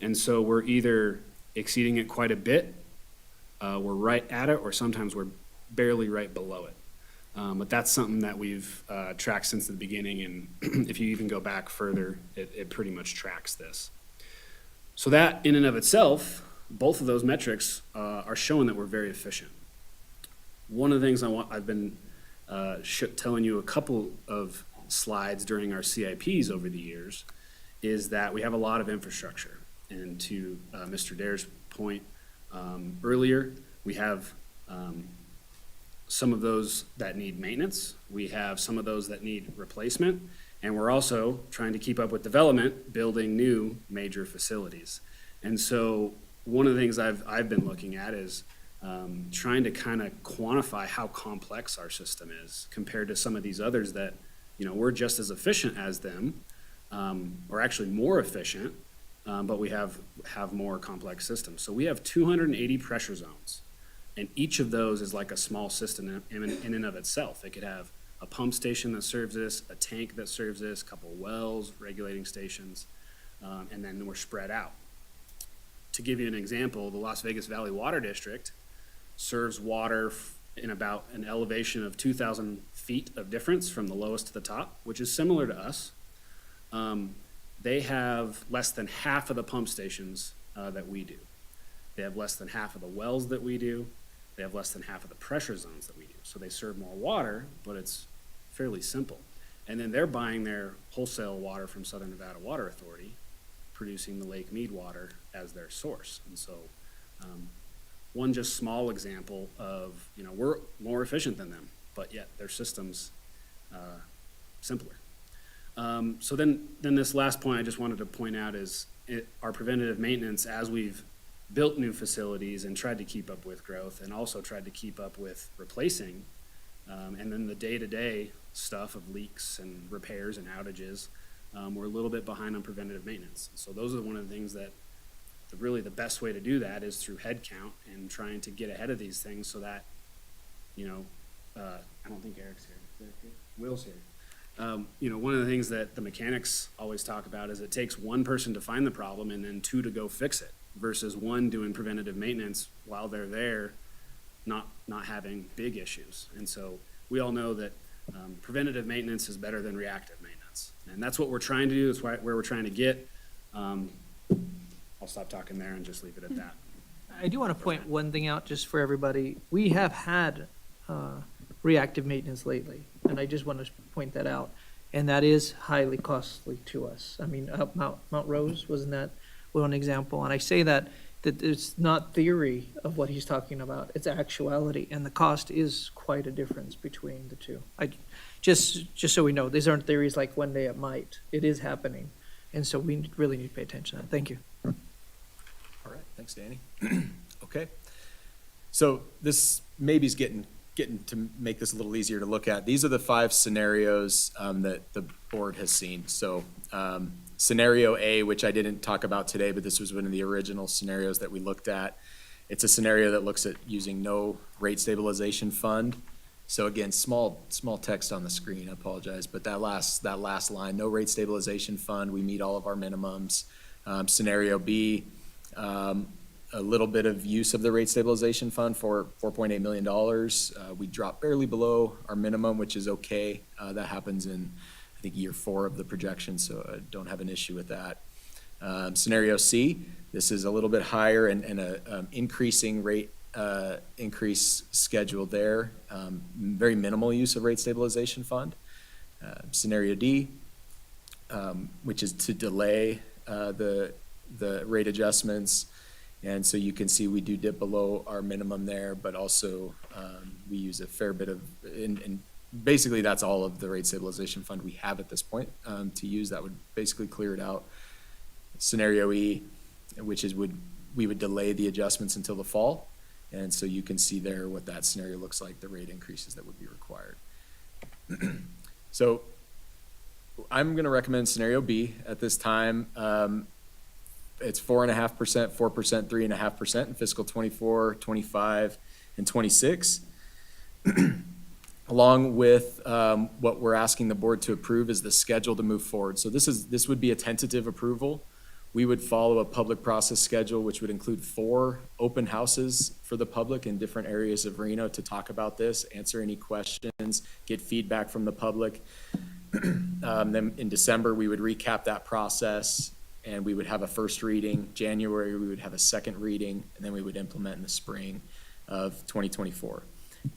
And so we're either exceeding it quite a bit, we're right at it, or sometimes we're barely right below it. But that's something that we've tracked since the beginning, and if you even go back further, it pretty much tracks this. So that, in and of itself, both of those metrics are showing that we're very efficient. One of the things I've been telling you a couple of slides during our CIPs over the years is that we have a lot of infrastructure. And to Mr. Dare's point earlier, we have some of those that need maintenance. We have some of those that need replacement. And we're also trying to keep up with development, building new major facilities. And so one of the things I've been looking at is trying to kind of quantify how complex our system is compared to some of these others that, we're just as efficient as them, or actually more efficient, but we have more complex systems. So we have 280 pressure zones, and each of those is like a small system in and of itself. It could have a pump station that serves this, a tank that serves this, a couple of wells, regulating stations, and then we're spread out. To give you an example, the Las Vegas Valley Water District serves water in about an elevation of 2,000 feet of difference from the lowest to the top, which is similar to us. They have less than half of the pump stations that we do. They have less than half of the wells that we do. They have less than half of the pressure zones that we do. So they serve more water, but it's fairly simple. And then they're buying their wholesale water from Southern Nevada Water Authority, producing the Lake Mead water as their source. And so one just small example of, we're more efficient than them, but yet their system's simpler. So then this last point I just wanted to point out is our preventative maintenance, as we've built new facilities and tried to keep up with growth and also tried to keep up with replacing, and then the day-to-day stuff of leaks and repairs and outages, we're a little bit behind on preventative maintenance. So those are one of the things that really the best way to do that is through head count and trying to get ahead of these things so that, I don't think Eric's here. Is Eric here? Will's here. One of the things that the mechanics always talk about is it takes one person to find the problem and then two to go fix it, versus one doing preventative maintenance while they're there, not having big issues. And so we all know that preventative maintenance is better than reactive maintenance. And that's what we're trying to do. That's where we're trying to get. I'll I'll stop talking there and just leave it at that. I do want to point one thing out just for everybody. We have had reactive maintenance lately, and I just want to point that out. And that is highly costly to us. I mean, up Mount Rose, wasn't that one example? And I say that it's not theory of what he's talking about, it's actuality, and the cost is quite a difference between the two. Just so we know, these aren't theories like one day it might. It is happening, and so we really need to pay attention to that. Thank you. All right, thanks, Danny. Okay. So this maybe is getting to make this a little easier to look at. These are the 5 scenarios that the board has seen. So scenario A, which I didn't talk about today, but this was one of the original scenarios that we looked at. It's a scenario that looks at using no rate stabilization fund. So again, small text on the screen, I apologize, but that last line, no rate stabilization fund, we meet all of our minimums. Scenario B, a little bit of use of the rate stabilization fund for $4.8 million. We drop barely below our minimum, which is okay. That happens in, I think, year 4 of the projection, so I don't have an issue with that. Scenario C, this is a little bit higher and a increasing rate increase schedule there. Very minimal use of rate stabilization fund. Scenario D, which is to delay the rate adjustments. And so you can see we do dip below our minimum there, but also we use a fair bit of, and basically that's all of the rate stabilization fund we have at this point to use. That would basically clear it out. Scenario E, which is we would delay the adjustments until the fall. And so you can see there what that scenario looks like, the rate increases that would be required. So I'm going to recommend scenario B at this time. It's 4.5%, 4%, 3.5% in fiscal 24, 25, and 26. Along with what we're asking the board to approve is the schedule to move forward. So this would be a tentative approval. We would follow a public process schedule, which would include 4 open houses for the public in different areas of Reno to talk about this, answer any questions, get feedback from the public. Then in December, we would recap that process, and we would have a first reading. January, we would have a second reading, and then we would implement in the spring of 2024.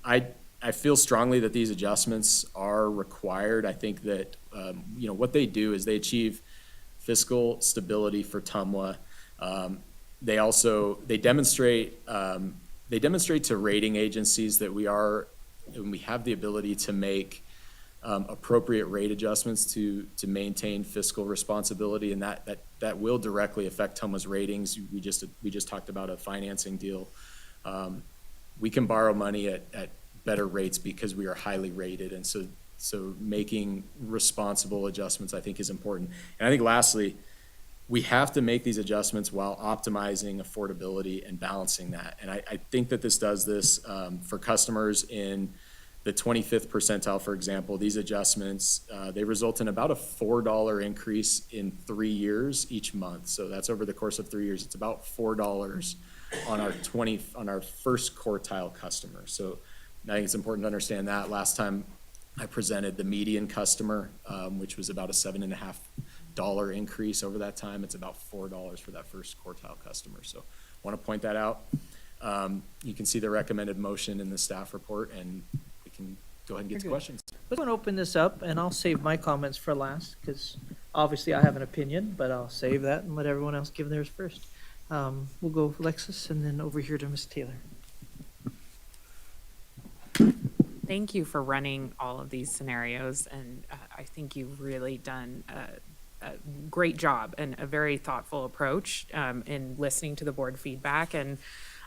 I feel strongly that these adjustments are required. I think that what they do is they achieve fiscal stability for TMWA. They demonstrate to rating agencies that we have the ability to make appropriate rate adjustments to maintain fiscal responsibility, and that will directly affect TMWA's ratings. We just talked about a financing deal. We can borrow money at better rates because we are highly rated, and so making responsible adjustments, I think, is important. And I think lastly, we have to make these adjustments while optimizing affordability and balancing that. And I think that this does this for customers in the 25th percentile, for example. These adjustments, they result in about a $4 increase in 3 years each month. So that's over the course of 3 years. It's about $4 on our first quartile customer. So I think it's important to understand that. Last time I presented the median customer, which was about a $7.50 increase over that time. It's about $4 for that first quartile customer. So I want to point that out. You can see the recommended motion in the staff report, and we can go ahead and get to questions. We're going to open this up, and I'll save my comments for last, because obviously I have an opinion, but I'll save that and let everyone else give theirs first. We'll go with Alexis, and then over here to Ms. Taylor. Thank you for running all of these scenarios, and I think you've really done a great job and a very thoughtful approach in listening to the board feedback. And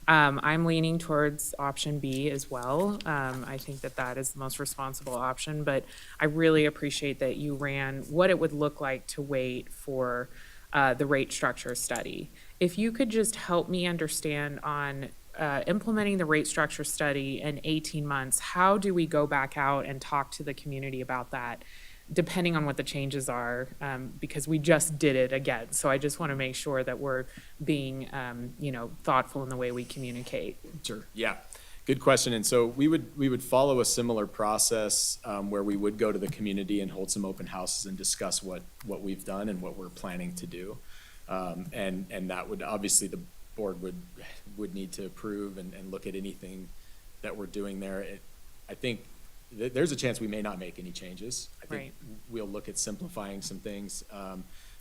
I'm leaning towards option B as well. I think that is the most responsible option, but I really appreciate that you ran what it would look like to wait for the rate structure study. If you could just help me understand on implementing the rate structure study in 18 months, how do we go back out and talk to the community about that, depending on what the changes are, because we just did it again. So I just want to make sure that we're being, thoughtful in the way we communicate. Sure. Yeah. Good question. And so we would follow a similar process where we would go to the community and hold some open houses and discuss what we've done and what we're planning to do. And that would, obviously, the board would need to approve and look at anything that we're doing there. I think there's a chance we may not make any changes. I think Right. we'll look at simplifying some things.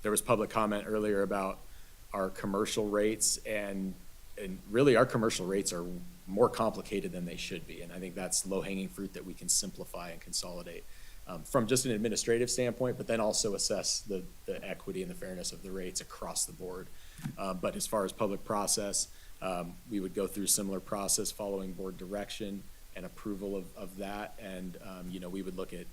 There was public comment earlier about our commercial rates, and really our commercial rates are more complicated than they should be. And I think that's low-hanging fruit that we can simplify and consolidate from just an administrative standpoint, but then also assess the equity and the fairness of the rates across the board. But as far as public process, we would go through similar process following board direction and approval of that. And, we would look at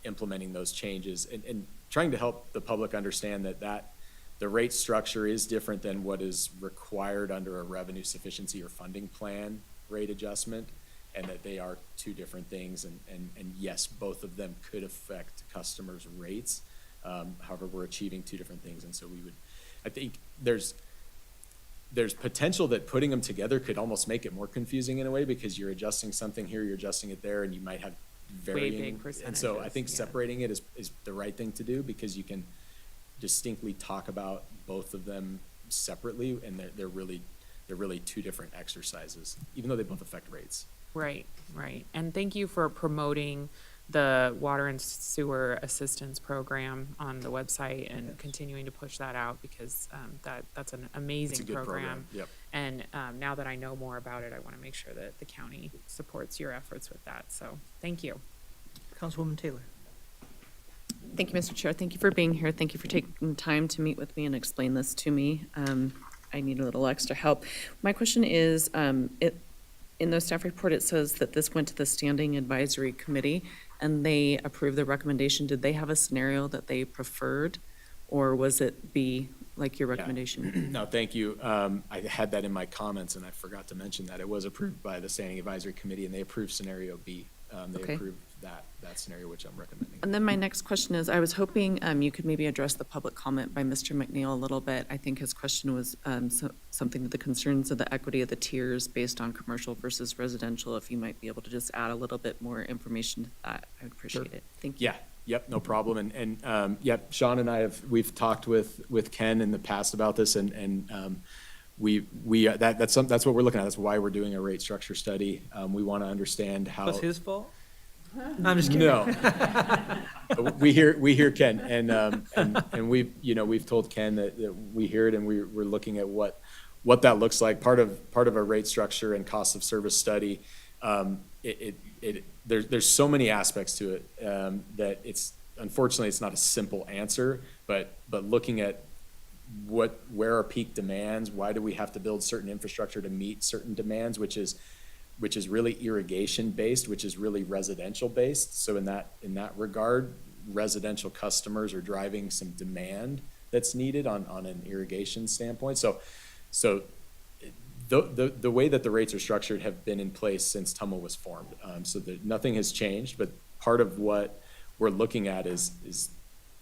implementing those changes and trying to help the public understand that the rate structure is different than what is required under a revenue sufficiency or funding plan rate adjustment, and that they are two different things. And yes, both of them could affect customers' rates. However, we're achieving two different things. And so I think there's potential that putting them together could almost make it more confusing in a way, because you're adjusting something here, you're adjusting it there, and you might have varying. big And so I percentages, think yeah. separating it is the right thing to do, because you can distinctly talk about both of them separately, and they're really two different exercises, even though they both affect rates. Right, right. And thank you for promoting the water and sewer assistance program on the website and continuing to push that out, because that's an It's a amazing good program. Yep. And now that I know more about it, I want to make sure that the county supports your efforts with that. So thank you. Councilwoman Taylor. Thank you, Mr. Chair. Thank you for being here. Thank you for taking time to meet with me and explain this to me. I need a little extra help. My question is, in the staff report, it says that this went to the Standing Advisory Committee and they approved the recommendation. Did they have a scenario that they preferred, or was it B, like your recommendation? No, thank you. I had that in my comments, and I forgot to mention that. It was approved by the Standing Advisory Committee, and they approved scenario B. They Okay. approved that scenario, which I'm recommending. And then my next question is, I was hoping you could maybe address the public comment by Mr. McNeil a little bit. I think his question was something to the concerns of the equity of the tiers based on commercial versus residential. If you might be able to just add a little bit more information to that, I would appreciate it. Thank you. Yeah, yep, no problem. And yep, Sean and I we've talked with Ken in the past about this, and that's what we're looking at. That's why we're doing a rate structure study. We want to understand how. Was his fault? I'm just kidding. No. We hear Ken, and we've told Ken that we hear it, and we're looking at what that looks like. Part of a rate structure and cost of service study, there's so many aspects to it that unfortunately it's not a simple answer, but looking at where are peak demands, why do we have to build certain infrastructure to meet certain demands, which is really irrigation based, which is really residential based. So in that regard, residential customers are driving some demand that's needed on an irrigation standpoint. So the way that the rates are structured have been in place since TMWA was formed. So that nothing has changed, but part of what we're looking at is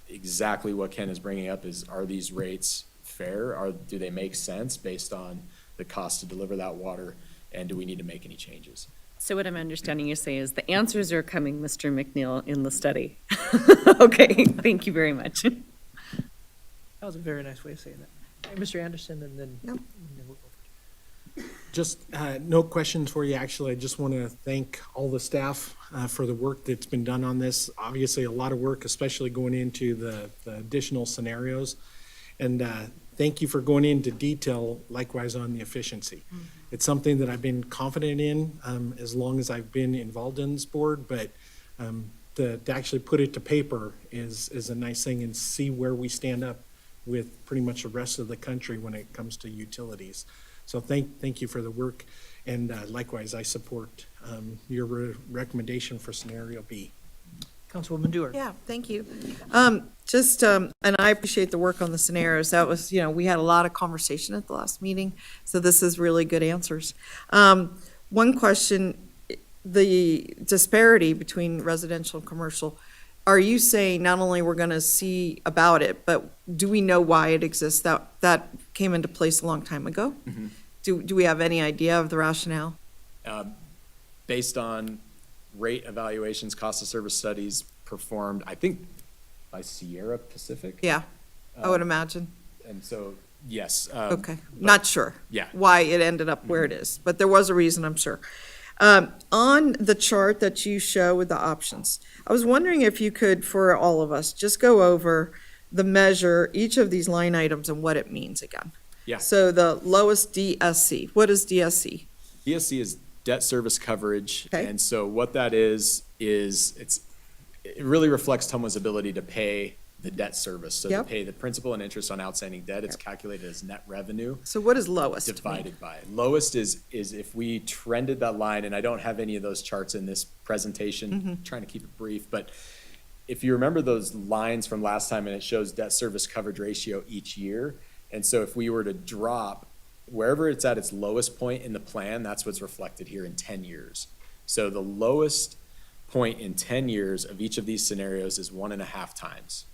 exactly what Ken is bringing up: are these rates fair? Do they make sense based on the cost to deliver that water? And do we need to make any changes? So what I'm understanding you say is the answers are coming, Mr. McNeil, in the study. Okay, thank you very much. That was a very nice way of saying that. Hey, Mr. Anderson, and then. Yep. and then we'll go for Just no questions for you, actually. I just want to thank all the staff for the work that's been done on this. Obviously, a lot of work, especially going into the additional scenarios. And thank you for going into detail, likewise, on the efficiency. It's something that I've been confident in as long as I've been involved in this board, but to actually put it to paper is a nice thing, and see where we stand up with pretty much the rest of the country when it comes to utilities. So thank you for the work, and likewise, I support your recommendation for scenario B. Councilwoman Dewar. Yeah, thank you. And I appreciate the work on the scenarios. That was, we had a lot of conversation at the last meeting, so this is really good answers. One question, the disparity between residential and commercial, are you saying not only we're going to see about it, but do we know why it exists? That came into place a long time ago? Mm-hmm. Do we have any idea of the rationale? Based on rate evaluations, cost of service studies performed, I think, by Sierra Pacific. Yeah, I would imagine. And so Yes. Okay, not sure. yeah. Why it ended up where it is, but there was a reason, I'm sure. On the chart that you show with the options, I was wondering if you could, for all of us, just go over the measure, each of these line items and what it means again. Yeah. So the lowest DSC, what is DSC? DSC is debt service coverage. Okay. And so what that is it really reflects TMWA's ability to pay the debt service. So to Yep. pay the principal and interest on outstanding debt, it's calculated as net revenue So what is lowest? mean? divided by. Lowest is if we trended that line, and I don't have any of those charts in this presentation, trying to keep it brief, but if you remember those lines from last time, and it shows debt service coverage ratio each year, and so if we were to drop wherever it's at its lowest point in the plan, that's what's reflected here in 10 years. So the lowest point in 10 years of each of these scenarios is 1.5 times.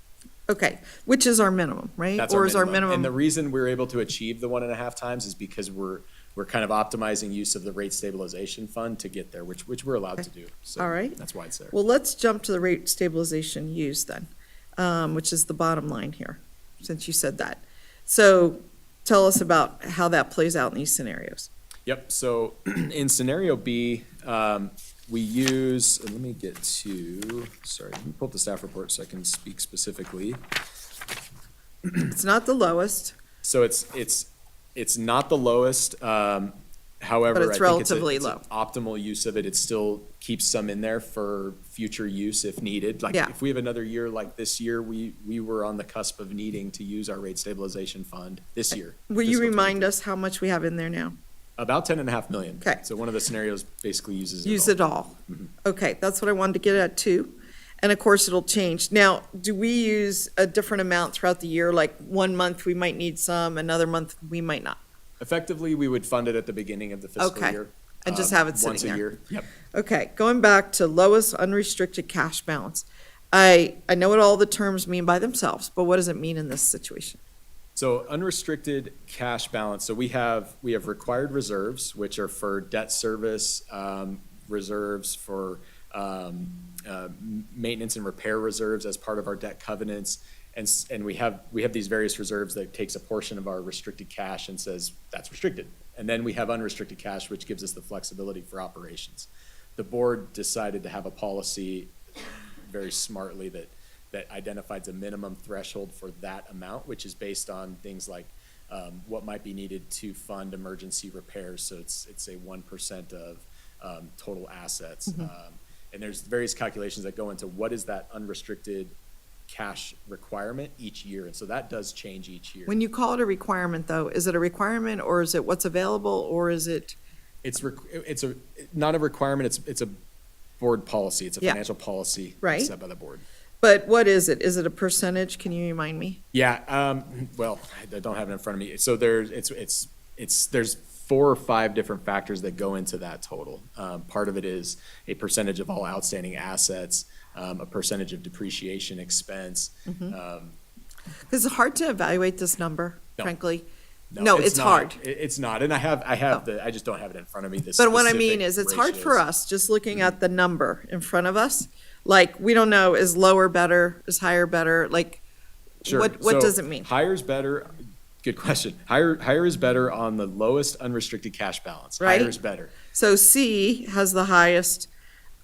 Okay, which is our minimum, right? That's Or is our And the minimum, reason we're able to achieve the 1.5 times is because we're kind of optimizing use of the rate stabilization fund to get there, which we're allowed to do. So All right. that's why it's there. well, let's jump to the rate stabilization used then, which is the bottom line here, since you said that. So tell us about how that plays out in these scenarios. Yep, so in scenario B, we use, let me get to, sorry, let me pull up the staff report so I can speak specifically. It's not the lowest, So it's not the lowest, however, But it's I think relatively it's an low. optimal use of it. It still keeps some in there for future use if needed. Like Yeah. if we have another year like this year, we were on the cusp of needing to use our rate stabilization fund this year. will you fiscal remind 23. us how much we have in there now? About 10.5 million. Okay. So one of the scenarios basically uses it Use all. it all. Okay, that's what I wanted to get at too. And of course, it'll change. Now, do we use a different amount throughout the year? Like 1 month, we might need some, another month, we might not. Effectively, we would fund it at the beginning of the fiscal Okay. year. And just have it Once sitting a there. year. Yep. Okay, going back to lowest unrestricted cash balance. I know what all the terms mean by themselves, but what does it mean in this situation? So unrestricted cash balance, so we have required reserves, which are for debt service, reserves for maintenance and repair reserves as part of our debt covenants. And we have these various reserves that takes a portion of our restricted cash and says, that's restricted. And then we have unrestricted cash, which gives us the flexibility for operations. The board decided to have a policy very smartly that identifies a minimum threshold for that amount, which is based on things like what might be needed to fund emergency repairs. So it's say 1% of total assets. And there's various calculations that go into what is that unrestricted cash requirement each year. And so that does change each year. When you call it a requirement, though, is it a requirement or is it what's available or is it? It's not a requirement, it's a board policy. It's a Yeah. financial policy Right. set by the board. But what is it? Is it a percentage? Can you remind me? Yeah, well, I don't have it in front of me. So there's 4 or 5 different factors that go into that total. Part of it is a percentage of all outstanding assets, a percentage of depreciation expense. Because it's hard to evaluate this number, No. frankly. No, it's not. hard. It's not, and I have I just don't have it in front of me, the But what I mean specific is, it's hard for ratios. us, just looking at the number in front of us. Like, we don't know, is lower better, is higher better? Like, Sure. what So does it mean? Higher is better, good question. Higher is better on the lowest unrestricted cash balance. Right. Higher is better. So C has the highest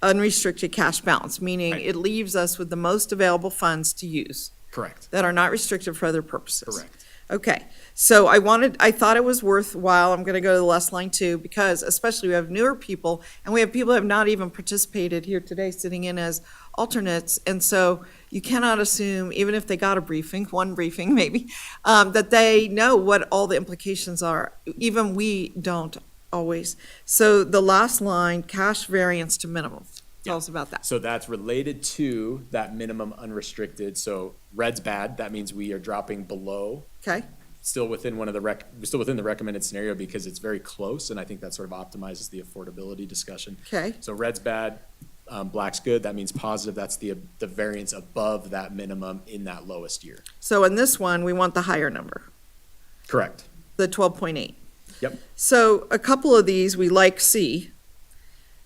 unrestricted cash balance, meaning Right. it leaves us with the most available funds to use Correct. that are not restricted for other purposes. Correct. Okay, so I thought it was worthwhile, I'm gonna go to the last line too, because especially we have newer people, and we have people who have not even participated here today, sitting in as alternates, and so you cannot assume, even if they got a briefing, one briefing maybe, that they know what all the implications are. Even we don't always. So the last line, cash variance to minimum, tell us about that. So that's related to that minimum unrestricted. So red's bad. That means we are dropping below, Okay, still within still within the recommended scenario because it's very close, and I think that sort of optimizes the affordability discussion. okay, So red's bad, black's good. That means positive. That's the variance above that minimum in that lowest year. so in this one, we want the higher number, Correct. the 12.8. Yep. So a couple of these, we like C.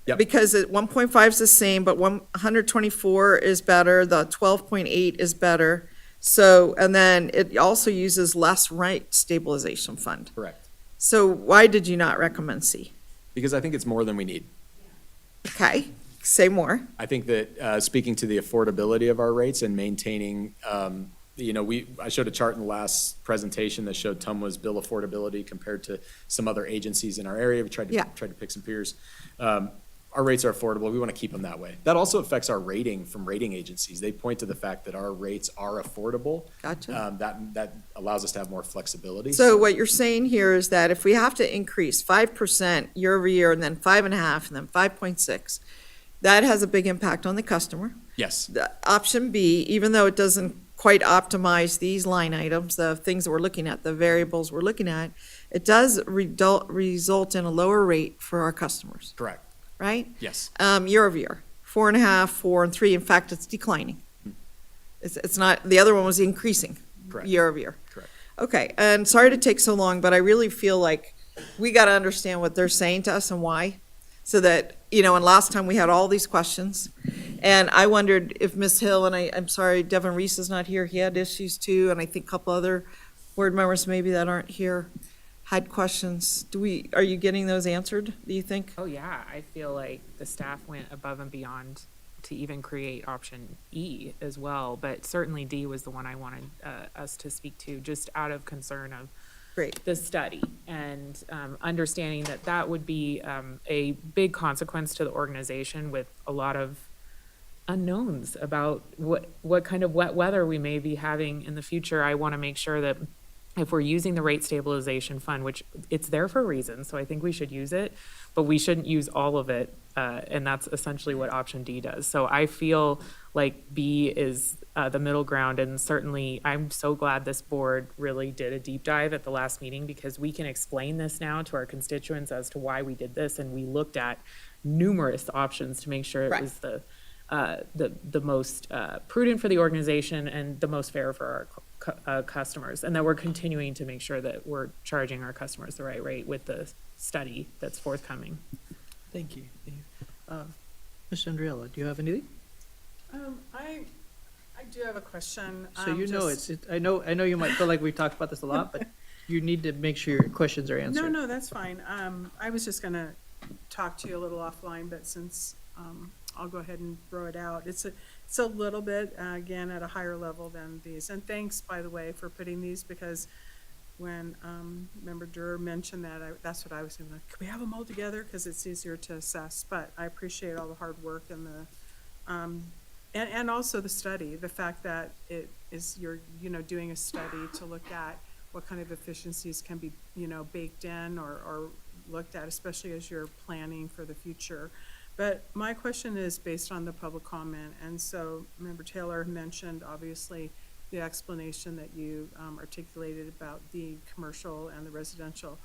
Yep. Because 1.5 is the same, but 124 is better, the 12.8 is better. So, and then it also uses less rate stabilization fund. Correct. So why did you not recommend C? Because I think it's more than we need. Okay, say more. I think that, speaking to the affordability of our rates and maintaining, I showed a chart in the last presentation that showed TMWA's bill affordability compared to some other agencies in our area. We tried Yeah. to pick some peers. Our rates are affordable. We want to keep them that way. That also affects our rating from rating agencies. They point to the fact that our rates are affordable. Gotcha. That allows us to have more flexibility. So what you're saying here is that if we have to increase 5% year over year, and then 5.5, and then 5.6, that has a big impact on the customer. Yes, The option B, even though it doesn't quite optimize these line items, the things that we're looking at, the variables we're looking at, it does result in a lower rate for our customers, correct. right? Yes. Year over year, 4.5, 4, and 3. In fact, it's declining. It's not, the other one was increasing Correct. year over year. Correct. Okay, and sorry to take so long, but I really feel like we got to understand what they're saying to us and why. So that, and last time we had all these questions. And I wondered if Ms. Hill, and I'm sorry, Devin Reese is not here, he had issues too, and I think a couple other board members maybe that aren't here had questions. Are you getting those answered, do you think? Oh, yeah, I feel like the staff went above and beyond to even create option E as well, but certainly D was the one I wanted us to speak to, just out of concern of Great. the study and understanding that that would be a big consequence to the organization with a lot of unknowns about what kind of wet weather we may be having in the future. I want to make sure that if we're using the rate stabilization fund, which it's there for a reason, so I think we should use it, but we shouldn't use all of it, and that's essentially what option D does. So I feel like B is the middle ground, and certainly I'm so glad this board really did a deep dive at the last meeting, because we can explain this now to our constituents as to why we did this, and we looked at numerous options to make sure it was the most prudent for the organization and the most fair for our customers, and that we're continuing to make sure that we're charging our customers the right rate with the study that's forthcoming. Thank you. Ms. Andriella, do you have anything? I do have a question. So I know you might feel like we've talked about this a lot, but you need to make sure your questions are answered. No, that's fine. I was just gonna talk to you a little offline, but since, I'll go ahead and throw it out. It's a little bit, again, at a higher level than these. And thanks, by the way, for putting these, because when, Member Durr mentioned that, that's what I was thinking, could we have them all together? Because it's easier to assess, but I appreciate all the hard work and and also the study, the fact that it is, you're, doing a study to look at what kind of efficiencies can be, baked in or looked at, especially as you're planning for the future. But my question is based on the public comment, and so Member Taylor mentioned, obviously, the explanation that you articulated about the commercial and the residential.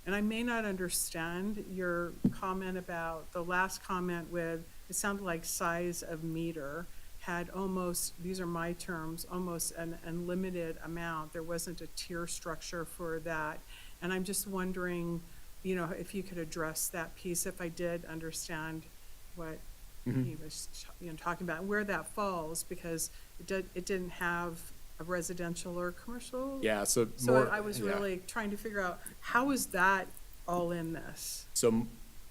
And I may not understand your comment about the last comment with, it sounded like size of meter had almost, these are my terms, almost an unlimited amount. There wasn't a tier structure for that. And I'm just wondering, if you could address that piece, if I did understand what he was talking about, and where that falls, because it didn't have a residential or commercial. Yeah, so I was really trying to figure out, how is that all in this? So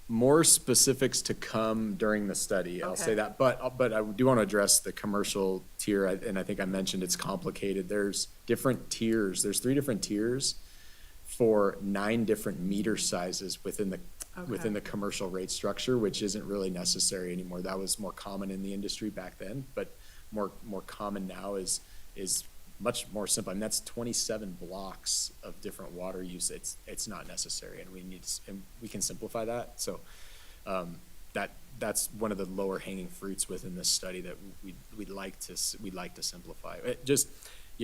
more specifics to come during the study, I'll say Okay. that. But I do want to address the commercial tier, and I think I mentioned it's complicated. There's different tiers. There's 3 different tiers for 9 different meter sizes within the commercial rate structure, which isn't really necessary anymore. That was more common in the industry back then, but more common now is much more simple. I mean, that's 27 blocks of different water use. It's not necessary, and we can simplify that. So that's one of the lower hanging fruits within this study that we'd like to simplify.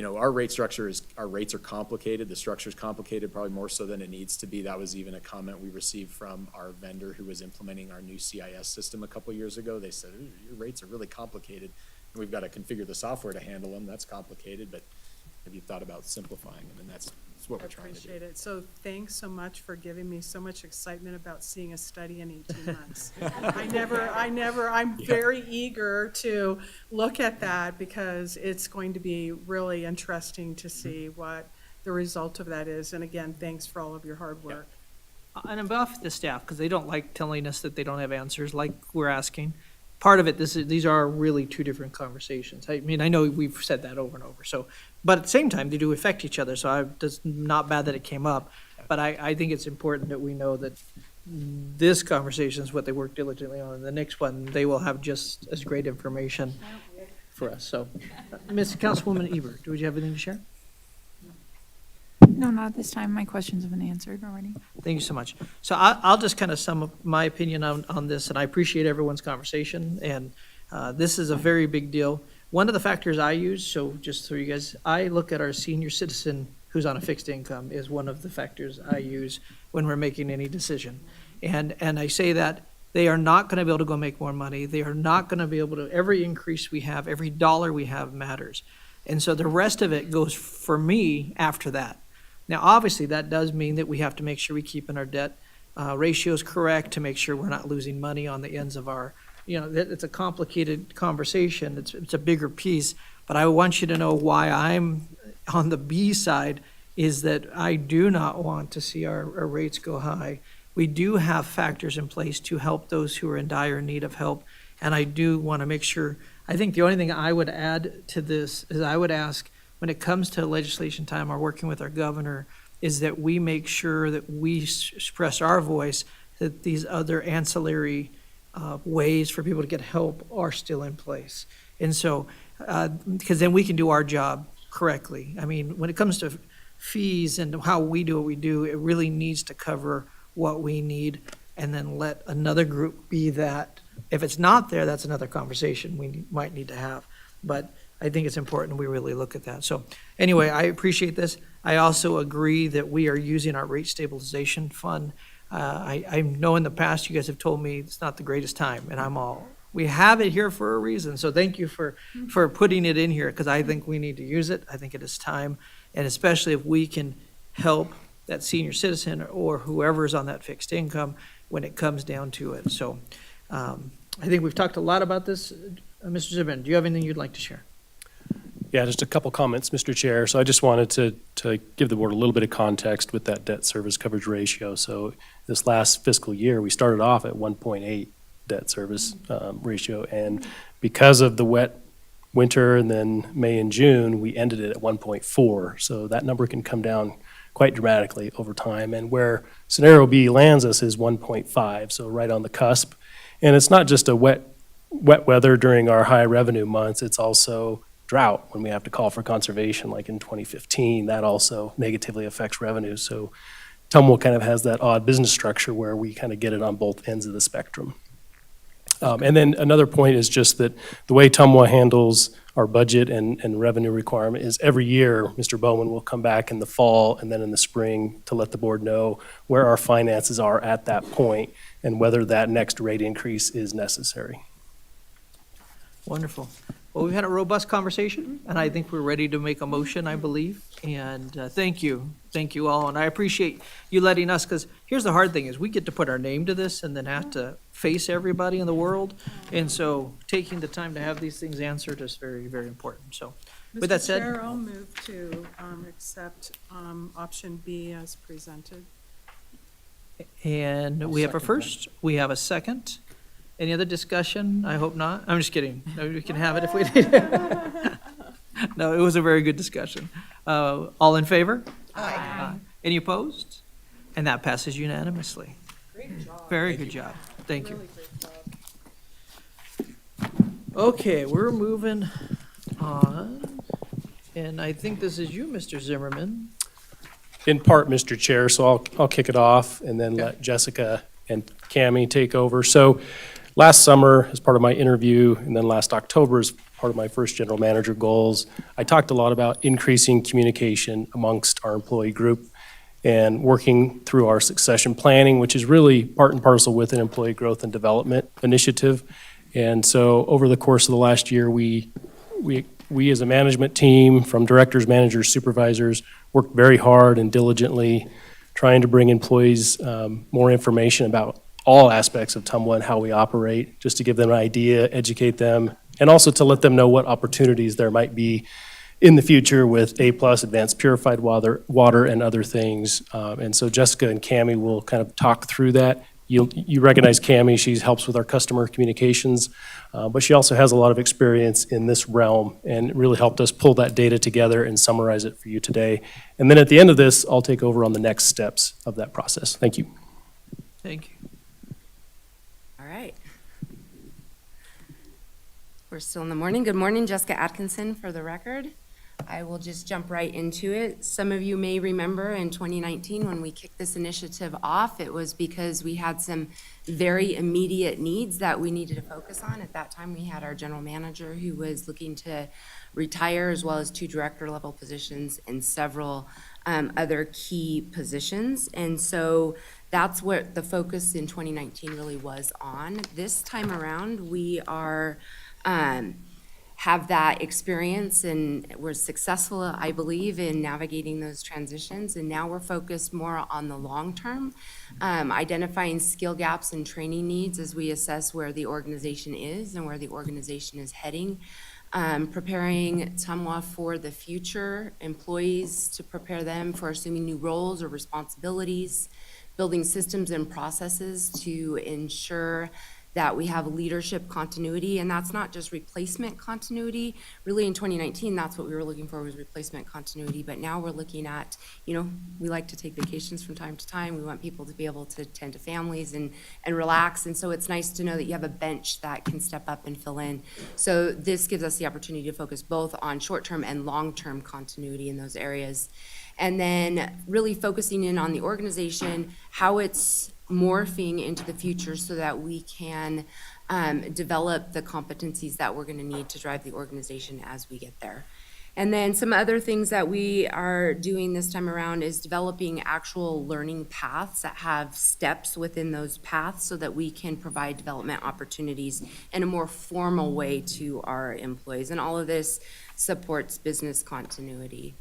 Our rates are complicated. The structure is complicated, probably more so than it needs to be. That was even a comment we received from our vendor who was implementing our new CIS system a couple years ago. They said, your rates are really complicated, and we've got to configure the software to handle them. That's complicated, but have you thought about simplifying them? And that's That's what I we're trying to do. appreciate it. So thanks so much for giving me so much excitement about seeing a study in 18 months. I'm very eager to look at that because it's going to be really interesting to see what the result of that is. And again, thanks for all of your hard work. And on behalf of the staff, because they don't like telling us that they don't have answers like we're asking, part of it, these are really two different conversations. I mean, I know we've said that over and over, so, but at the same time, they do affect each other, so it's not bad that it came up. But I think it's important that we know that this conversation is what they work diligently on, and the next one, they will have just as great information for us, so. Ms. Councilwoman Ebert, do you have anything to share? No, not this time. My questions have been answered already. Thank you so much. So I'll just kind of sum up my opinion on this, and I appreciate everyone's conversation, and this is a very big deal. One of the factors I use, so just so you guys, I look at our senior citizen who's on a fixed income is one of the factors I use when we're making any decision. And I say that they are not going to be able to go make more money. They are not going to be able to, every increase we have, every dollar we have matters. And so the rest of it goes for me after that. Now, obviously, that does mean that we have to make sure we keep in our debt ratios correct to make sure we're not losing money on the ends of our, it's a complicated conversation. It's a bigger piece. But I want you to know why I'm on the B side is that I do not want to see our rates go high. We do have factors in place to help those who are in dire need of help. And I do want to make sure, I think the only thing I would add to this is I would ask, when it comes to legislation time or working with our governor, is that we make sure that we express our voice, that these other ancillary ways for people to get help are still in place. And so, because then we can do our job correctly. I mean, when it comes to fees and how we do what we do, it really needs to cover what we need and then let another group be that. If it's not there, that's another conversation we might need to have. But I think it's important we really look at that. So anyway, I appreciate this. I also agree that we are using our rate stabilization fund. I know in the past you guys have told me it's not the greatest time, and we have it here for a reason. So thank you for putting it in here, because I think we need to use it. I think it is time, and especially if we can help that senior citizen or whoever is on that fixed income when it comes down to it. So I think we've talked a lot about this. Mr. Zimmerman, do you have anything you'd like to share? Yeah, just a couple comments, Mr. Chair. So I just wanted to give the board a little bit of context with that debt service coverage ratio. So this last fiscal year, we started off at 1.8 debt service ratio. And because of the wet winter and then May and June, we ended it at 1.4. So that number can come down quite dramatically over time. And where scenario B lands us is 1.5, so right on the cusp. And it's not just a wet weather during our high revenue months, it's also drought when we have to call for conservation like in 2015. That also negatively affects revenue. So TMWA kind of has that odd business structure where we kind of get it on both ends of the spectrum. And then another point is just that the way TMWA handles our budget and revenue requirement is every year, Mr. Bowman will come back in the fall and then in the spring to let the board know where our finances are at that point and whether that next rate increase is necessary. Wonderful. Well, we've had a robust conversation, and I think we're ready to make a motion, I believe. And thank you. Thank you all. And I appreciate you letting us, because here's the hard thing is we get to put our name to this and then have to face everybody in the world. And so taking the time to have these things answered is very, very important. So with that said. Mr. Chair, I'll move to accept option B as presented. And we have a first, we have a second. Any other discussion? I hope not. I'm just kidding. No, we can have it if we need. No, it was a very good discussion. All in favor? Aye. Any opposed? And that passes unanimously. Great job. Very good job. Thank you. Really great job. Okay, we're moving on. And I think this is you, Mr. Zimmerman. In part, Mr. Chair, so I'll kick it off and then let Jessica and Cammie take over. So last summer, as part of my interview, and then last October, as part of my first general manager goals, I talked a lot about increasing communication amongst our employee group and working through our succession planning, which is really part and parcel with an employee growth and development initiative. And so over the course of the last year, we as a management team, from directors, managers, supervisors, worked very hard and diligently trying to bring employees more information about all aspects of TMWA and how we operate, just to give them an idea, educate them, and also to let them know what opportunities there might be in the future with A+ advanced purified water and other things. And so Jessica and Cammie will kind of talk through that. You recognize Cammie, she helps with our customer communications, but she also has a lot of experience in this realm and really helped us pull that data together and summarize it for you today. And then at the end of this, I'll take over on the next steps of that process. Thank you. Thank you. All right. We're still in the morning. Good morning, Jessica Atkinson for the record. I will just jump right into it. Some of you may remember in 2019 when we kicked this initiative off, it was because we had some very immediate needs that we needed to focus on. At that time, we had our general manager who was looking to retire, as well as 2 director level positions and several other key positions. And so that's what the focus in 2019 really was on. This time around, we are have that experience and we're successful, I believe, in navigating those transitions. And now we're focused more on the long term, identifying skill gaps and training needs as we assess where the organization is and where the organization is heading. Preparing TMWA for the future, employees to prepare them for assuming new roles or responsibilities, building systems and processes to ensure that we have leadership continuity, and that's not just replacement continuity. Really in 2019, that's what we were looking for, was replacement continuity, but now we're looking at, we like to take vacations from time to time. We want people to be able to tend to families and relax, and so it's nice to know that you have a bench that can step up and fill in. So this gives us the opportunity to focus both on short-term and long-term continuity in those areas. And then really focusing in on the organization, how it's morphing into the future so that we can develop the competencies that we're going to need to drive the organization as we get there. And then some other things that we are doing this time around is developing actual learning paths that have steps within those paths so that we can provide development opportunities in a more formal way to our employees. And all of this supports business continuity.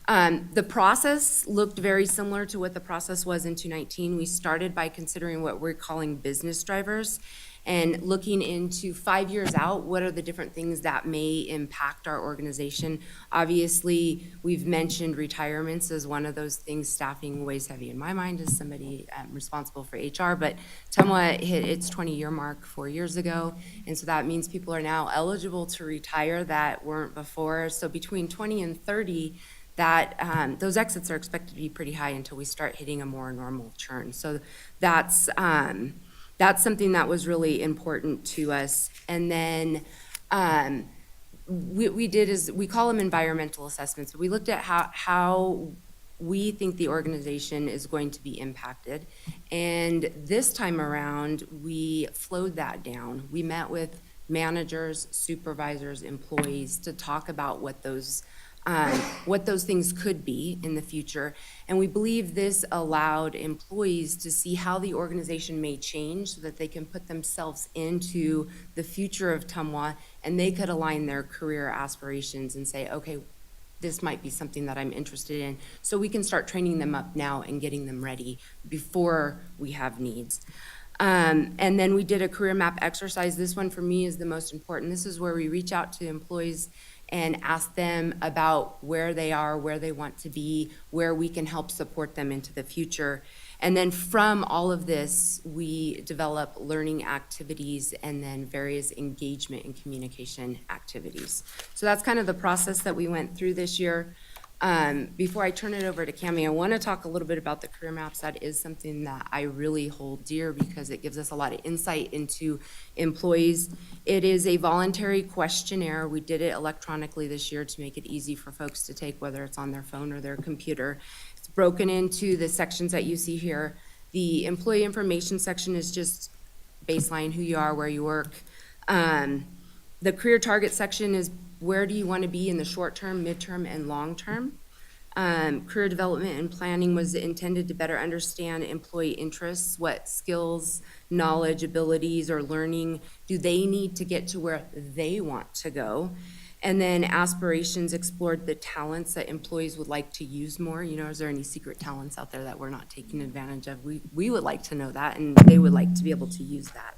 The process looked very similar to what the process was in 2019. We started by considering what we're calling business drivers and looking into 5 years out, what are the different things that may impact our organization. Obviously, we've mentioned retirements as one of those things. Staffing weighs heavy in my mind as somebody responsible for HR, but TMWA hit its 20-year mark 4 years ago, and so that means people are now eligible to retire that weren't before. So between 20 and 30, that those exits are expected to be pretty high until we start hitting a more normal churn. So that's something that was really important to us. And then we did is we call them environmental assessments. We looked at how we think the organization is going to be impacted. And this time around, we flowed that down. We met with managers, supervisors, employees to talk about what those things could be in the future. And we believe this allowed employees to see how the organization may change so that they can put themselves into the future of TMWA and they could align their career aspirations and say, okay, this might be something that I'm interested in. So we can start training them up now and getting them ready before we have needs. And then we did a career map exercise. This one for me is the most important. This is where we reach out to employees and ask them about where they are, where they want to be, where we can help support them into the future. And then from all of this, we develop learning activities and then various engagement and communication activities. So that's kind of the process that we went through this year. Before I turn it over to Cammie, I want to talk a little bit about the career maps. That is something that I really hold dear because it gives us a lot of insight into employees. It is a voluntary questionnaire. We did it electronically this year to make it easy for folks to take, whether it's on their phone or their computer. It's broken into the sections that you see here. The employee information section is just baseline, who you are, where you work. The career target section is where do you want to be in the short term, midterm, and long term. Career development and planning was intended to better understand employee interests, what skills, knowledge, abilities, or learning do they need to get to where they want to go. And then aspirations explored the talents that employees would like to use more. You know, is there any secret talents out there that we're not taking advantage of? We would like to know that, and they would like to be able to use that.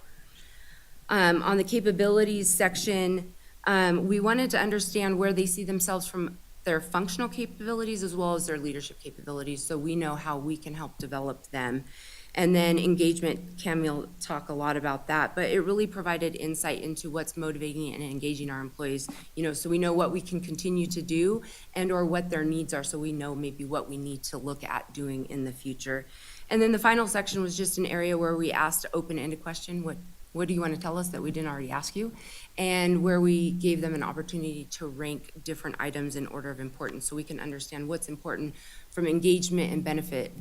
On the capabilities section, we wanted to understand where they see themselves from their functional capabilities as well as their leadership capabilities, so we know how we can help develop them. And then engagement, Cam will talk a lot about that, but it really provided insight into what's motivating and engaging our employees, you know, so we know what we can continue to do and or what their needs are, so we know maybe what we need to look at doing in the future. And then the final section was just an area where we asked an open-ended question, what do you want to tell us that we didn't already ask you? And where we gave them an opportunity to rank different items in order of importance so we can understand what's important from engagement and benefit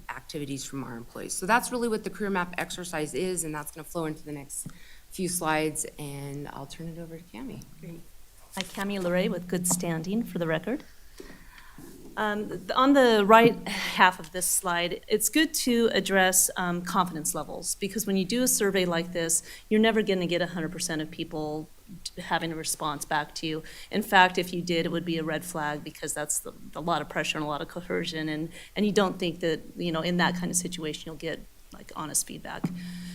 activities from our employees. So that's really what the career map exercise is, and that's going to flow into the next few slides, and I'll turn it over to Cammie. Hi, Cammie Leray with Good Standing, for the record. On the right half of this slide, it's good to address confidence levels, because when you do a survey like this, you're never going to get 100% of people having a response back to you. In fact, if you did, it would be a red flag, because that's a lot of pressure and a lot of coercion, and you don't think that, you know, in that kind of situation you'll get like honest feedback.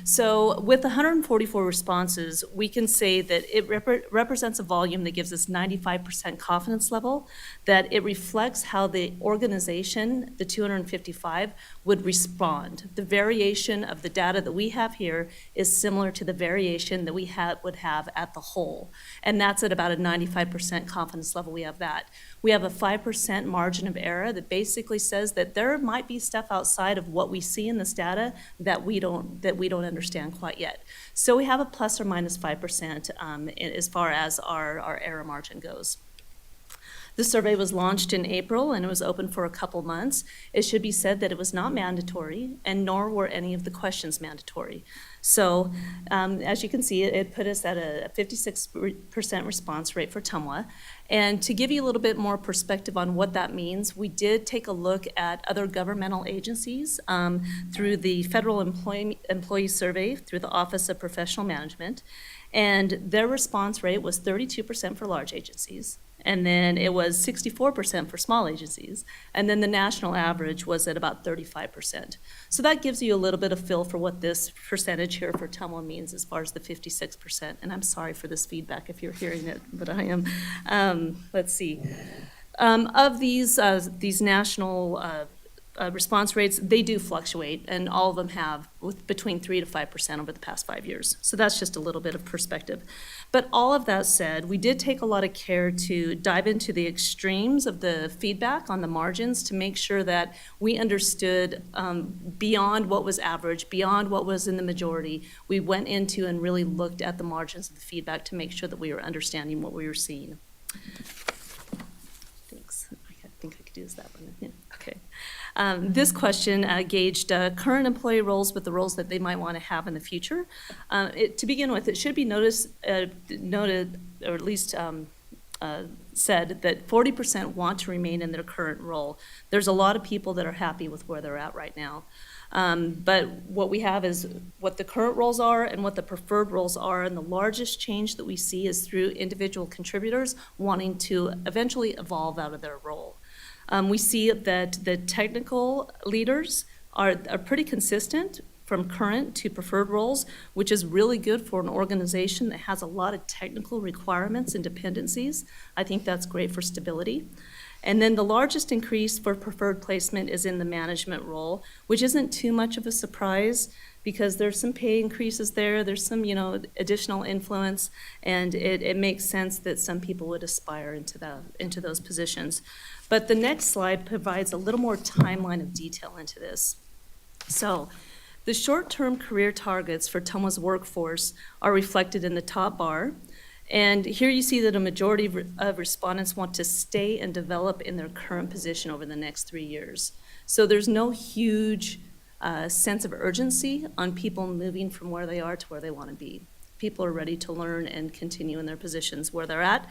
So with 144 responses, we can say that it represents a volume that gives us 95% confidence level, that it reflects how the organization, the 255, would respond. The variation of the data that we have here is similar to the variation that we would have at the whole. And that's at about a 95% confidence level. We have that. We have a 5% margin of error that basically says that there might be stuff outside of what we see in this data that we don't understand quite yet. So we have a plus or minus 5% as far as our error margin goes. The survey was launched in April, and it was open for a couple months. It should be said that it was not mandatory, and nor were any of the questions mandatory. So as you can see, it put us at a 56% response rate for TMWA. And to give you a little bit more perspective on what that means, we did take a look at other governmental agencies through the Federal Employee Survey, through the Office of Professional Management, and their response rate was 32% for large agencies. And then it was 64% for small agencies. And then the national average was at about 35%. So that gives you a little bit of feel for what this percentage here for TMWA means as far as the 56%. And I'm sorry for this feedback if you're hearing it, but I am. Let's see. Of these national response rates, they do fluctuate, and all of them have with between 3 to 5% over the past 5 years. So that's just a little bit of perspective. But all of that said, we did take a lot of care to dive into the extremes of the feedback on the margins to make sure that we understood beyond what was average, beyond what was in the majority. We went into and really looked at the margins of the feedback to make sure that we were understanding what we were seeing. Thanks. I think I could use that one. Yeah. Okay. This question gauged current employee roles with the roles that they might want to have in the future. To begin with, it should be noted, or at least said, that 40% want to remain in their current role. There's a lot of people that are happy with where they're at right now. But what we have is what the current roles are and what the preferred roles are, and the largest change that we see is through individual contributors wanting to eventually evolve out of their role. We see that the technical leaders are pretty consistent from current to preferred roles, which is really good for an organization that has a lot of technical requirements and dependencies. I think that's great for stability. And then the largest increase for preferred placement is in the management role, which isn't too much of a surprise because there's some pay increases there, there's some, additional influence, and it makes sense that some people would aspire into those positions. But the next slide provides a little more timeline of detail into this. So the short-term career targets for TMWA's workforce are reflected in the top bar. And here you see that a majority of respondents want to stay and develop in their current position over the next 3 years. So there's no huge sense of urgency on people moving from where they are to where they want to be. People are ready to learn and continue in their positions where they're at.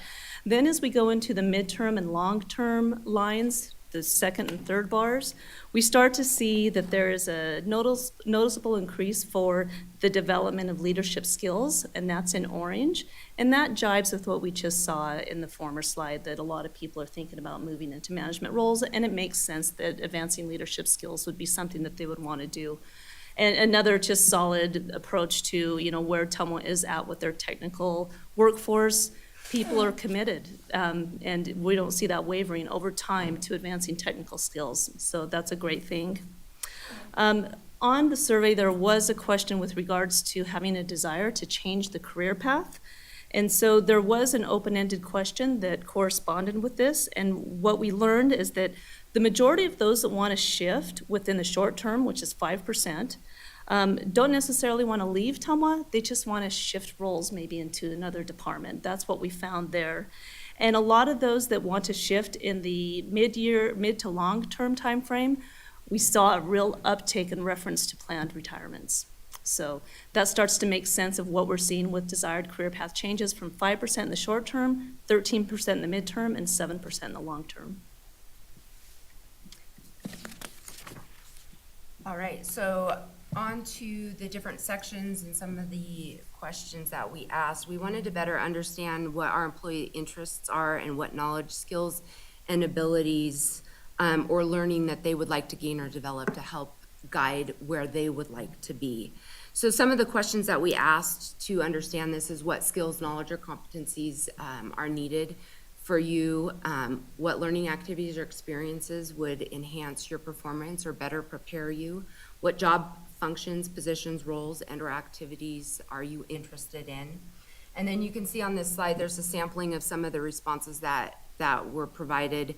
Then as we go into the midterm and long-term lines, the second and third bars, we start to see that there is a noticeable increase for the development of leadership skills, and that's in orange. And that jives with what we just saw in the former slide, that a lot of people are thinking about moving into management roles, and it makes sense that advancing leadership skills would be something that they would want to do. And another just solid approach to, where TMWA is at with their technical workforce. People are committed, and we don't see that wavering over time to advancing technical skills. So that's a great thing. On the survey, there was a question with regards to having a desire to change the career path. And so there was an open-ended question that corresponded with this. And what we learned is that the majority of those that want to shift within the short term, which is 5%, don't necessarily want to leave TMWA, they just want to shift roles maybe into another department. That's what we found there. And a lot of those that want to shift in the mid to long-term timeframe, we saw a real uptake in reference to planned retirements. So that starts to make sense of what we're seeing with desired career path changes from 5% in the short term, 13% in the midterm, and 7% in the long term. All right, so on to the different sections and some of the questions that we asked. We wanted to better understand what our employee interests are and what knowledge, skills, and abilities or learning that they would like to gain or develop to help guide where they would like to be. So some of the questions that we asked to understand this is what skills, knowledge, or competencies are needed for you, what learning activities or experiences would enhance your performance or better prepare you, what job functions, positions, roles, and or activities are you interested in. And then you can see on this slide, there's a sampling of some of the responses that were provided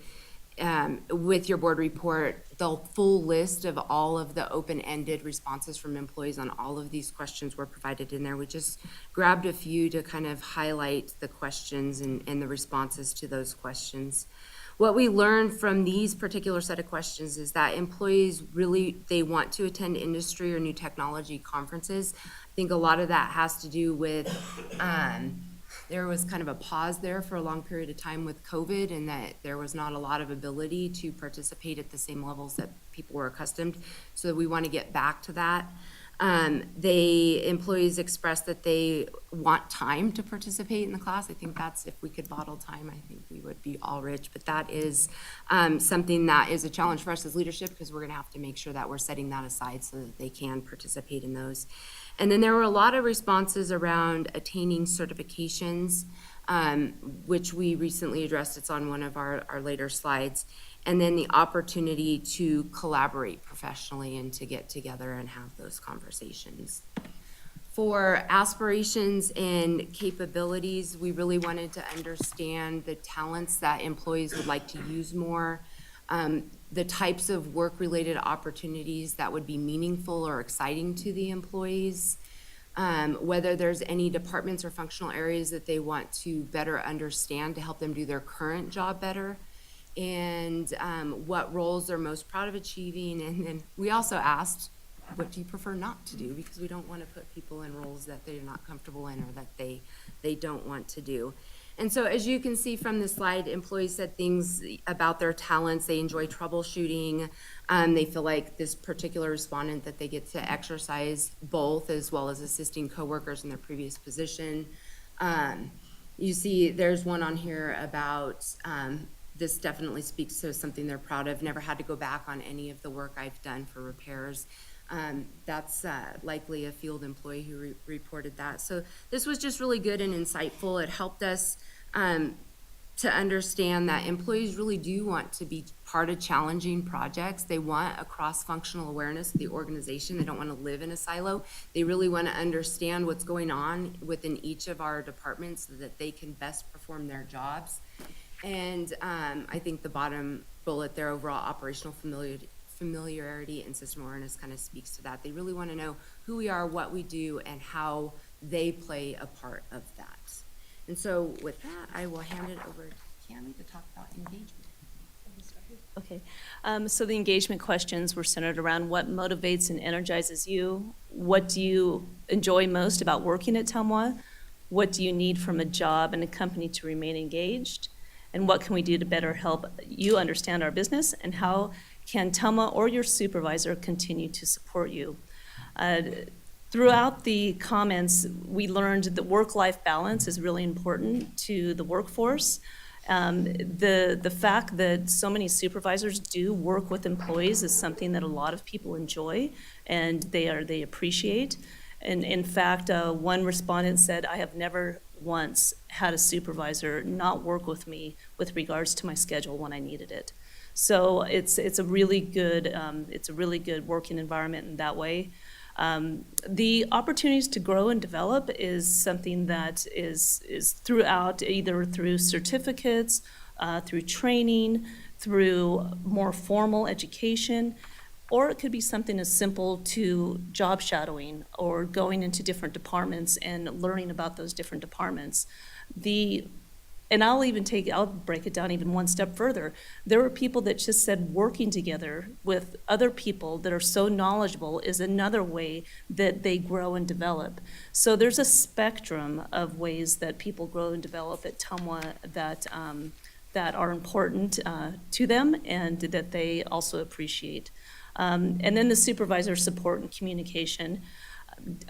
with your board report. The full list of all of the open-ended responses from employees on all of these questions were provided in there. We just grabbed a few to kind of highlight the questions and the responses to those questions. What we learned from these particular set of questions is that employees really, they want to attend industry or new technology conferences. I think a lot of that has to do with there was kind of a pause there for a long period of time with COVID, and that there was not a lot of ability to participate at the same levels that people were accustomed. So we want to get back to that. Employees expressed that they want time to participate in the class. I think that's, if we could bottle time, I think we would be all rich. But that is something that is a challenge for us as leadership, because we're going to have to make sure that we're setting that aside so that they can participate in those. And then there were a lot of responses around attaining certifications, which we recently addressed. It's on one of our later slides. And then the opportunity to collaborate professionally and to get together and have those conversations. For aspirations and capabilities, we really wanted to understand the talents that employees would like to use more, the types of work-related opportunities that would be meaningful or exciting to the employees, whether there's any departments or functional areas that they want to better understand to help them do their current job better, and what roles they're most proud of achieving. And then we also asked, what do you prefer not to do? Because we don't want to put people in roles that they're not comfortable in or that they don't want to do. And so as you can see from the slide, employees said things about their talents. They enjoy troubleshooting. They feel like this particular respondent that they get to exercise both, as well as assisting coworkers in their previous position. You see there's one on here about this definitely speaks to something they're proud of. Never had to go back on any of the work I've done for repairs. That's likely a field employee who reported that. So this was just really good and insightful. It helped us to understand that employees really do want to be part of challenging projects. They want a cross-functional awareness of the organization. They don't want to live in a silo. They really want to understand what's going on within each of our departments so that they can best perform their jobs. And I think the bottom bullet there, overall operational familiarity and system awareness, kind of speaks to that. They really want to know who we are, what we do, and how they play a part of that. And so with that, I will hand it over to Cammie to talk about engagement. Okay, so the engagement questions were centered around what motivates and energizes you, what do you enjoy most about working at TMWA, what do you need from a job and a company to remain engaged, And what can we do to better help you understand our business? And how can TMWA or your supervisor continue to support you? Throughout the comments, we learned that work-life balance is really important to the workforce. The fact that so many supervisors do work with employees is something that a lot of people enjoy and they appreciate. And in fact, one respondent said, "I have never once had a supervisor not work with me with regards to my schedule when I needed it." So it's a really good working environment in that way. The opportunities to grow and develop is something that is throughout, either through certificates, through training, through more formal education, or it could be something as simple to job shadowing or going into different departments and learning about those different departments. And I'll break it down even one step further. There were people that just said working together with other people that are so knowledgeable is another way that they grow and develop. So there's a spectrum of ways that people grow and develop at TMWA that are important to them and that they also appreciate. And then the supervisor support and communication.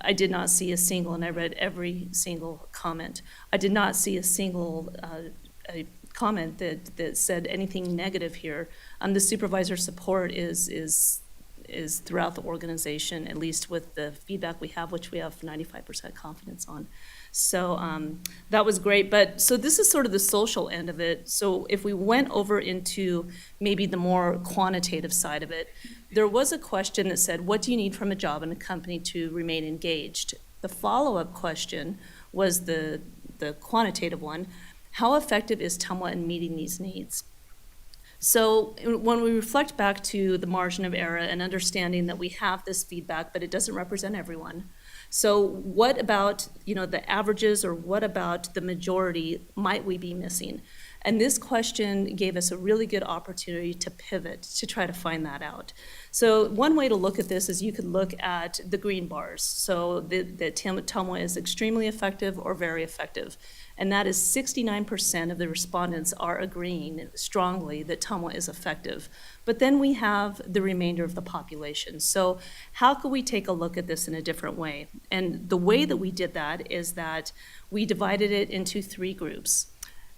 I did not see a single, and I read every single comment. I did not see a single a comment that said anything negative here. The supervisor support is throughout the organization, at least with the feedback we have, which we have 95% confidence on. So that was great. But so this is sort of the social end of it. So if we went over into maybe the more quantitative side of it, there was a question that said, what do you need from a job and a company to remain engaged? The follow-up question was the quantitative one. How effective is TMWA in meeting these needs? So when we reflect back to the margin of error and understanding that we have this feedback, but it doesn't represent everyone. So what about, the averages, or what about the majority might we be missing? And this question gave us a really good opportunity to pivot to try to find that out. So one way to look at this is you could look at the green bars. So the TMWA is extremely effective or very effective. And that is 69% of the respondents are agreeing strongly that TMWA is effective. But then we have the remainder of the population. So how could we take a look at this in a different way? And the way that we did that is that we divided it into 3 groups.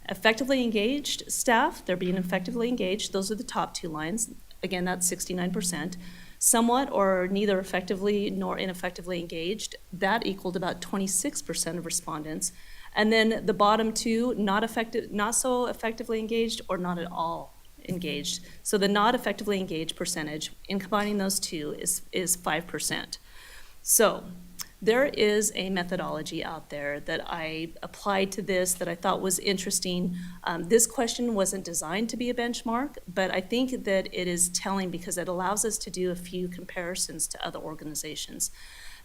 Effectively engaged staff, they're being effectively engaged. Those are the top 2 lines. Again, that's 69%. Somewhat or neither effectively nor ineffectively engaged, that equaled about 26% of respondents. And then the bottom 2, not so effectively engaged or not at all engaged. So the not effectively engaged percentage, in combining those 2, is 5%. So there is a methodology out there that I applied to this that I thought was interesting. This question wasn't designed to be a benchmark, but I think that it is telling because it allows us to do a few comparisons to other organizations.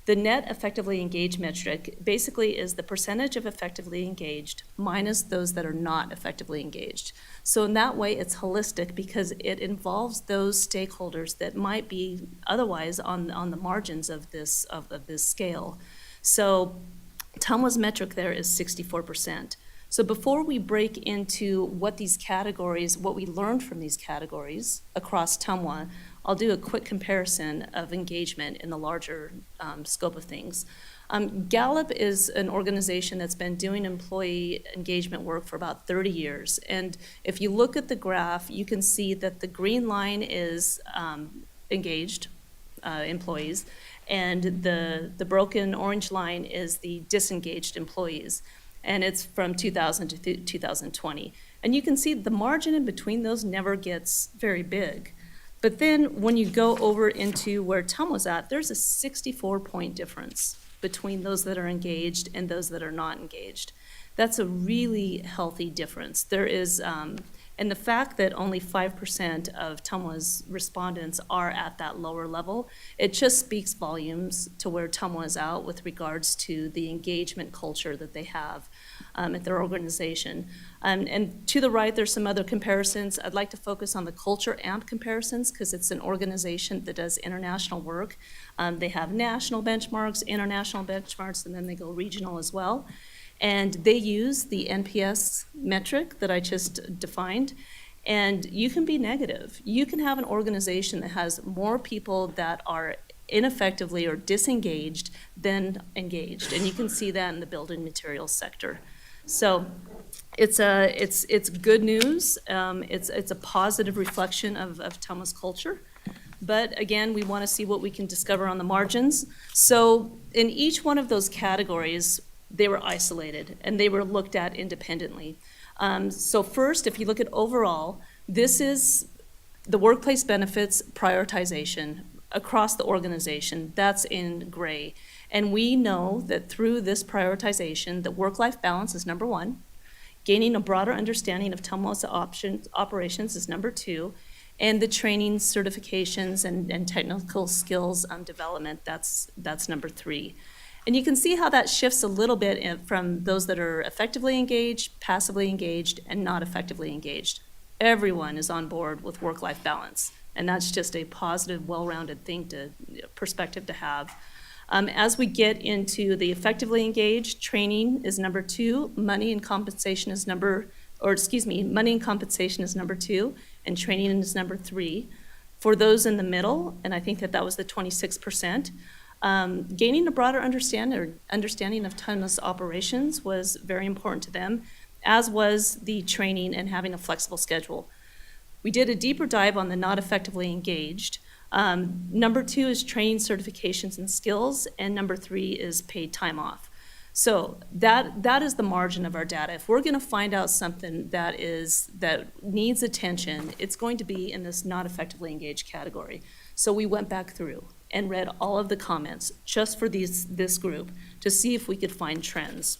The net effectively engaged metric basically is the percentage of effectively engaged minus those that are not effectively engaged. So in that way, it's holistic because it involves those stakeholders that might be otherwise on the margins of this scale. So TMWA's metric there is 64%. So before we break into what we learned from these categories across TMWA, I'll do a quick comparison of engagement in the larger scope of things. Gallup is an organization that's been doing employee engagement work for about 30 years. And if you look at the graph, you can see that the green line is engaged employees, and the broken orange line is the disengaged employees. And it's from 2000 to 2020. And you can see the margin in between those never gets very big. But then when you go over into where TMWA's at, there's a 64-point difference between those that are engaged and those that are not engaged. That's a really healthy difference. There is, and the fact that only 5% of TMWA's respondents are at that lower level, it just speaks volumes to where TMWA is out with regards to the engagement culture that they have at their organization. And to the right, there's some other comparisons. I'd like to focus on the culture AMP comparisons because it's an organization that does international work. They have national benchmarks, international benchmarks, and then they go regional as well. And they use the NPS metric that I just defined. And you can be negative. You can have an organization that has more people that are ineffectively or disengaged than engaged. And you can see that in the building materials sector. So it's good news. It's a positive reflection of TMWA's culture. But again, we want to see what we can discover on the margins. So in each one of those categories, they were isolated and they were looked at independently. So first, if you look at overall, this is the workplace benefits prioritization across the organization. That's in gray. And we know that through this prioritization, that work-life balance is number one. Gaining a broader understanding of TMWA's operations is number two. And the training, certifications, and technical skills development, that's number three. And you can see how that shifts a little bit from those that are effectively engaged, passively engaged, and not effectively engaged. Everyone is on board with work-life balance, and that's just a positive, well-rounded perspective to have. As we get into the effectively engaged, training is number two, money and compensation is number two, and training is number three. For those in the middle, and I think that was the 26%, gaining a broader understanding of TMWA's operations was very important to them, as was the training and having a flexible schedule. We did a deeper dive on the not effectively engaged. Number two is training, certifications, and skills, and number three is paid time off. So that is the margin of our data. If we're going to find out something that needs attention, it's going to be in this not effectively engaged category. So we went back through and read all of the comments just for this group to see if we could find trends.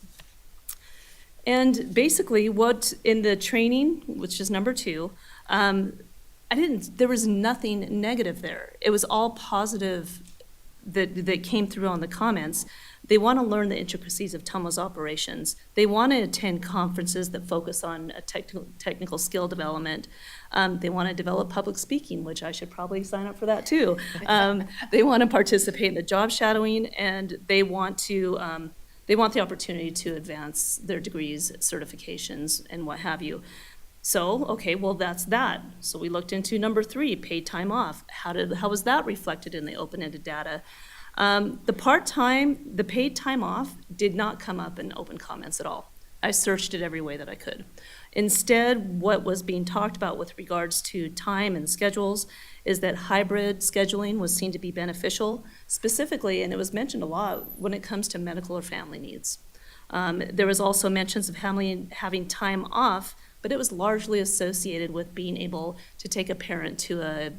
And basically, what in the training, which is number two, there was nothing negative there. It was all positive that came through on the comments. They want to learn the intricacies of TMWA's operations. They want to attend conferences that focus on technical skill development. They want to develop public speaking, which I should probably sign up for that too. They want to participate in the job shadowing, and they want the opportunity to advance their degrees, certifications, and what have you. So, okay, well, that's that. So we looked into number three, paid time off. How was that reflected in the open-ended data? The paid time off did not come up in open comments at all. I searched it every way that I could. Instead, what was being talked about with regards to time and schedules is that hybrid scheduling was seen to be beneficial, specifically, and it was mentioned a lot when it comes to medical or family needs. There was also mentions of having time off, but it was largely associated with being able to take a parent to a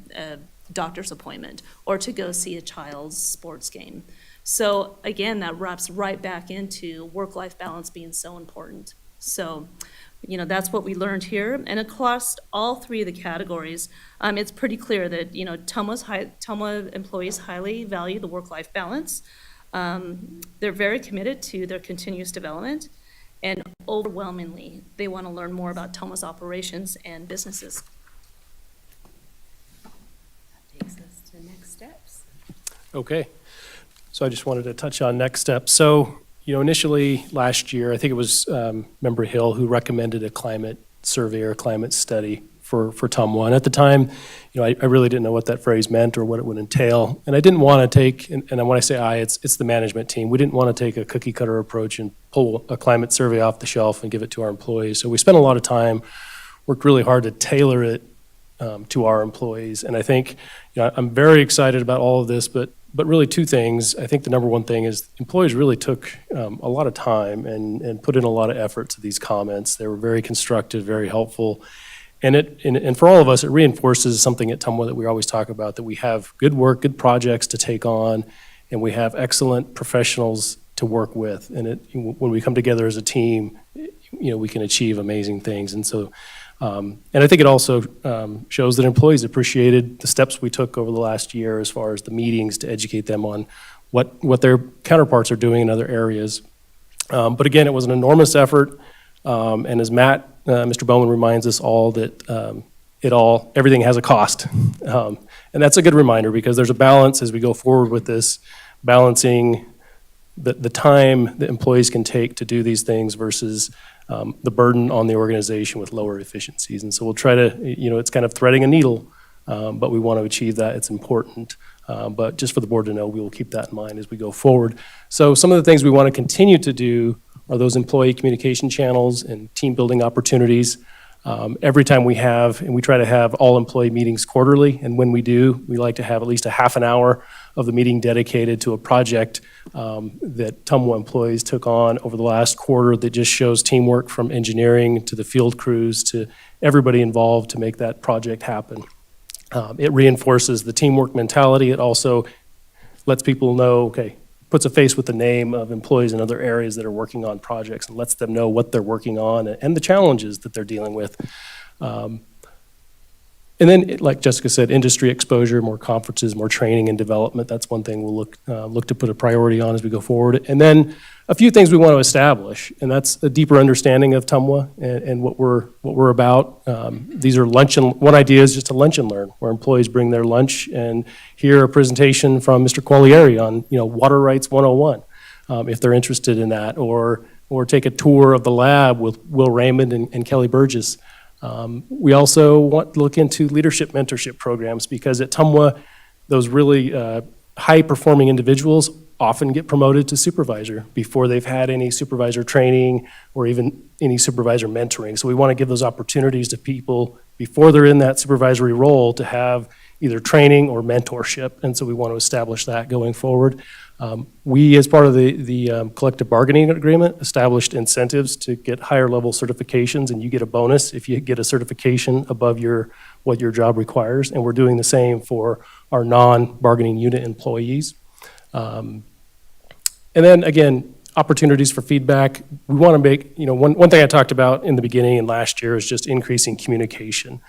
doctor's appointment or to go see a child's sports game. So again, that wraps right back into work-life balance being so important. So, that's what we learned here. And across all three of the categories, it's pretty clear that, TMWA employees highly value the work-life balance. They're very committed to their continuous development, and overwhelmingly, they want to learn more about TMWA's operations and businesses. That takes us to next steps. Okay, so I just wanted to touch on next steps. So, initially last year, I think it was Member Hill who recommended a climate survey or climate study for TMWA. And at the time, I really didn't know what that phrase meant or what it would entail. And I didn't want to take, and when I say it's the management team, we didn't want to take a cookie cutter approach and pull a climate survey off the shelf and give it to our employees. So we spent a lot of time, worked really hard to tailor it to our employees. And I think, I'm very excited about all of this, but really two things. I think the number one thing is employees really took a lot of time and put in a lot of effort to these comments. They were very constructive, very helpful. And for all of us, it reinforces something at TMWA that we always talk about, that we have good work, good projects to take on, and we have excellent professionals to work with. And when we come together as a team, we can achieve amazing things. And so, and I think it also shows that employees appreciated the steps we took over the last year as far as the meetings to educate them on what their counterparts are doing in other areas. But again, it was an enormous effort. And as Mr. Bowman reminds us all that everything has a cost. And that's a good reminder, because there's a balance as we go forward with this, balancing the time that employees can take to do these things versus the burden on the organization with lower efficiencies. And so we'll try to, it's kind of threading a needle, but we want to achieve that. It's important. But just for the board to know, we will keep that in mind as we go forward. So some of the things we want to continue to do are those employee communication channels and team building opportunities. Every time we have, and we try to have all employee meetings quarterly, and when we do, we like to have at least a half an hour of the meeting dedicated to a project that TMWA employees took on over the last quarter that just shows teamwork from engineering to the field crews to everybody involved to make that project happen. It reinforces the teamwork mentality. It also lets people know, okay, puts a face with the name of employees in other areas that are working on projects and lets them know what they're working on and the challenges that they're dealing with. And then, like Jessica said, industry exposure, more conferences, more training and development. That's one thing we'll look to put a priority on as we go forward. And then a few things we want to establish, and that's a deeper understanding of TMWA and what we're about. These are one idea is just a lunch and learn, where employees bring their lunch and hear a presentation from Mr. Qualieri on, Water Rights 101, if they're interested in that, or take a tour of the lab with Will Raymond and Kelly Burgess. We also want to look into leadership mentorship programs because at TMWA, those really high-performing individuals often get promoted to supervisor before they've had any supervisor training or even any supervisor mentoring. So we want to give those opportunities to people before they're in that supervisory role to have either training or mentorship. And so we want to establish that going forward. We, as part of the collective bargaining agreement, established incentives to get higher level certifications, and you get a bonus if you get a certification above what your job requires. And we're doing the same for our non-bargaining unit employees. And then again, opportunities for feedback. We want to make, one thing I talked about in the beginning and last year is just increasing communication.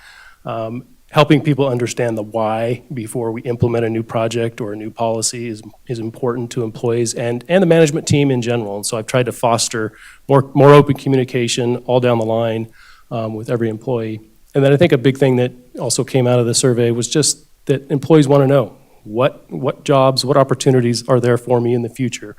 Helping people understand the why before we implement a new project or a new policy is important to employees and the management team in general. And so I've tried to foster more open communication all down the line with every employee. And then I think a big thing that also came out of the survey was just that employees want to know what jobs, what opportunities are there for me in the future.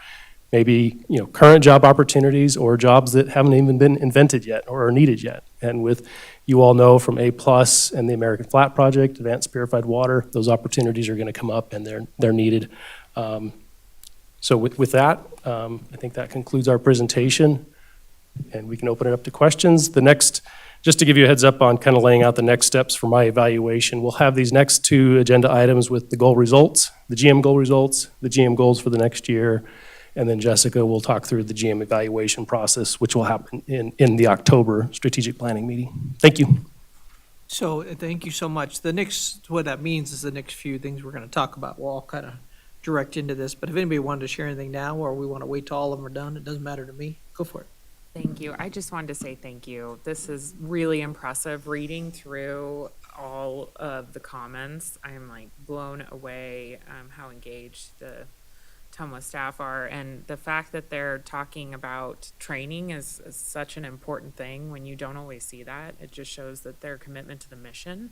Maybe current job opportunities or jobs that haven't even been invented yet or are needed yet. And with you all know from A+ and the American Flat Project, Advanced Purified Water, those opportunities are going to come up and they're needed. So with that, I think that concludes our presentation, and we can open it up to questions. Just to give you a heads up on kind of laying out the next steps for my evaluation, we'll have these next two agenda items with the goal results, the GM goal results, the GM goals for the next year, and then Jessica will talk through the GM evaluation process, which will happen in the October strategic planning meeting. Thank you. So thank you so much. What that means is the next few things we're going to talk about will all kind of direct into this. But if anybody wanted to share anything now, or we want to wait till all of them are done, it doesn't matter to me. Go for it. Thank you. I just wanted to say thank you. This is really impressive. Reading through all of the comments, I'm like blown away how engaged the TMWA staff are, and the fact that they're talking about training is such an important thing when you don't always see that. It just shows that their commitment to the mission,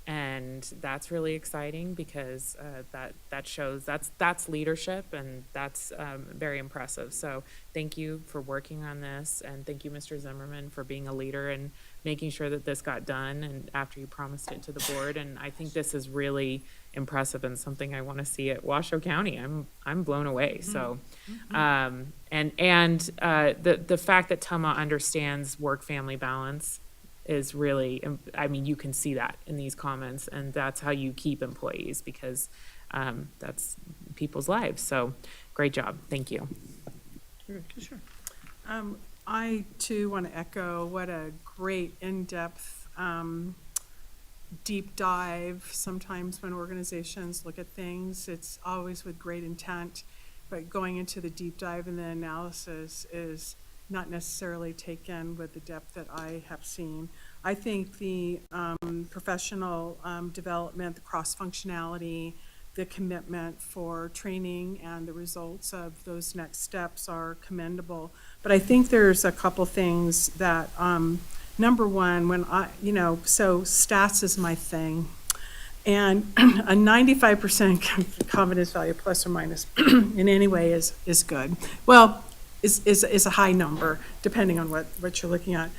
and that's really exciting because that shows that's leadership, and that's very impressive. So thank you for working on this, and thank you, Mr. Zimmerman, for being a leader and making sure that this got done and after you promised it to the board. And I think this is really impressive and something I want to see at Washoe County. I'm blown away. So, the fact that TMWA understands work-family balance is really, I mean, you can see that in these comments, and that's how you keep employees because that's people's lives. So, great job. Thank you. Sure. I too want to echo what a great in-depth deep dive. Sometimes when organizations look at things, it's always with great intent, but going into the deep dive and the analysis is not necessarily taken with the depth that I have seen. I think the professional development, the cross-functionality, the commitment for training and the results of those next steps are commendable. But I think there's a couple things that, number one, so stats is my thing. And a 95% confidence value, plus or minus, in any way is good. Well, is a high number, depending on what you're looking at.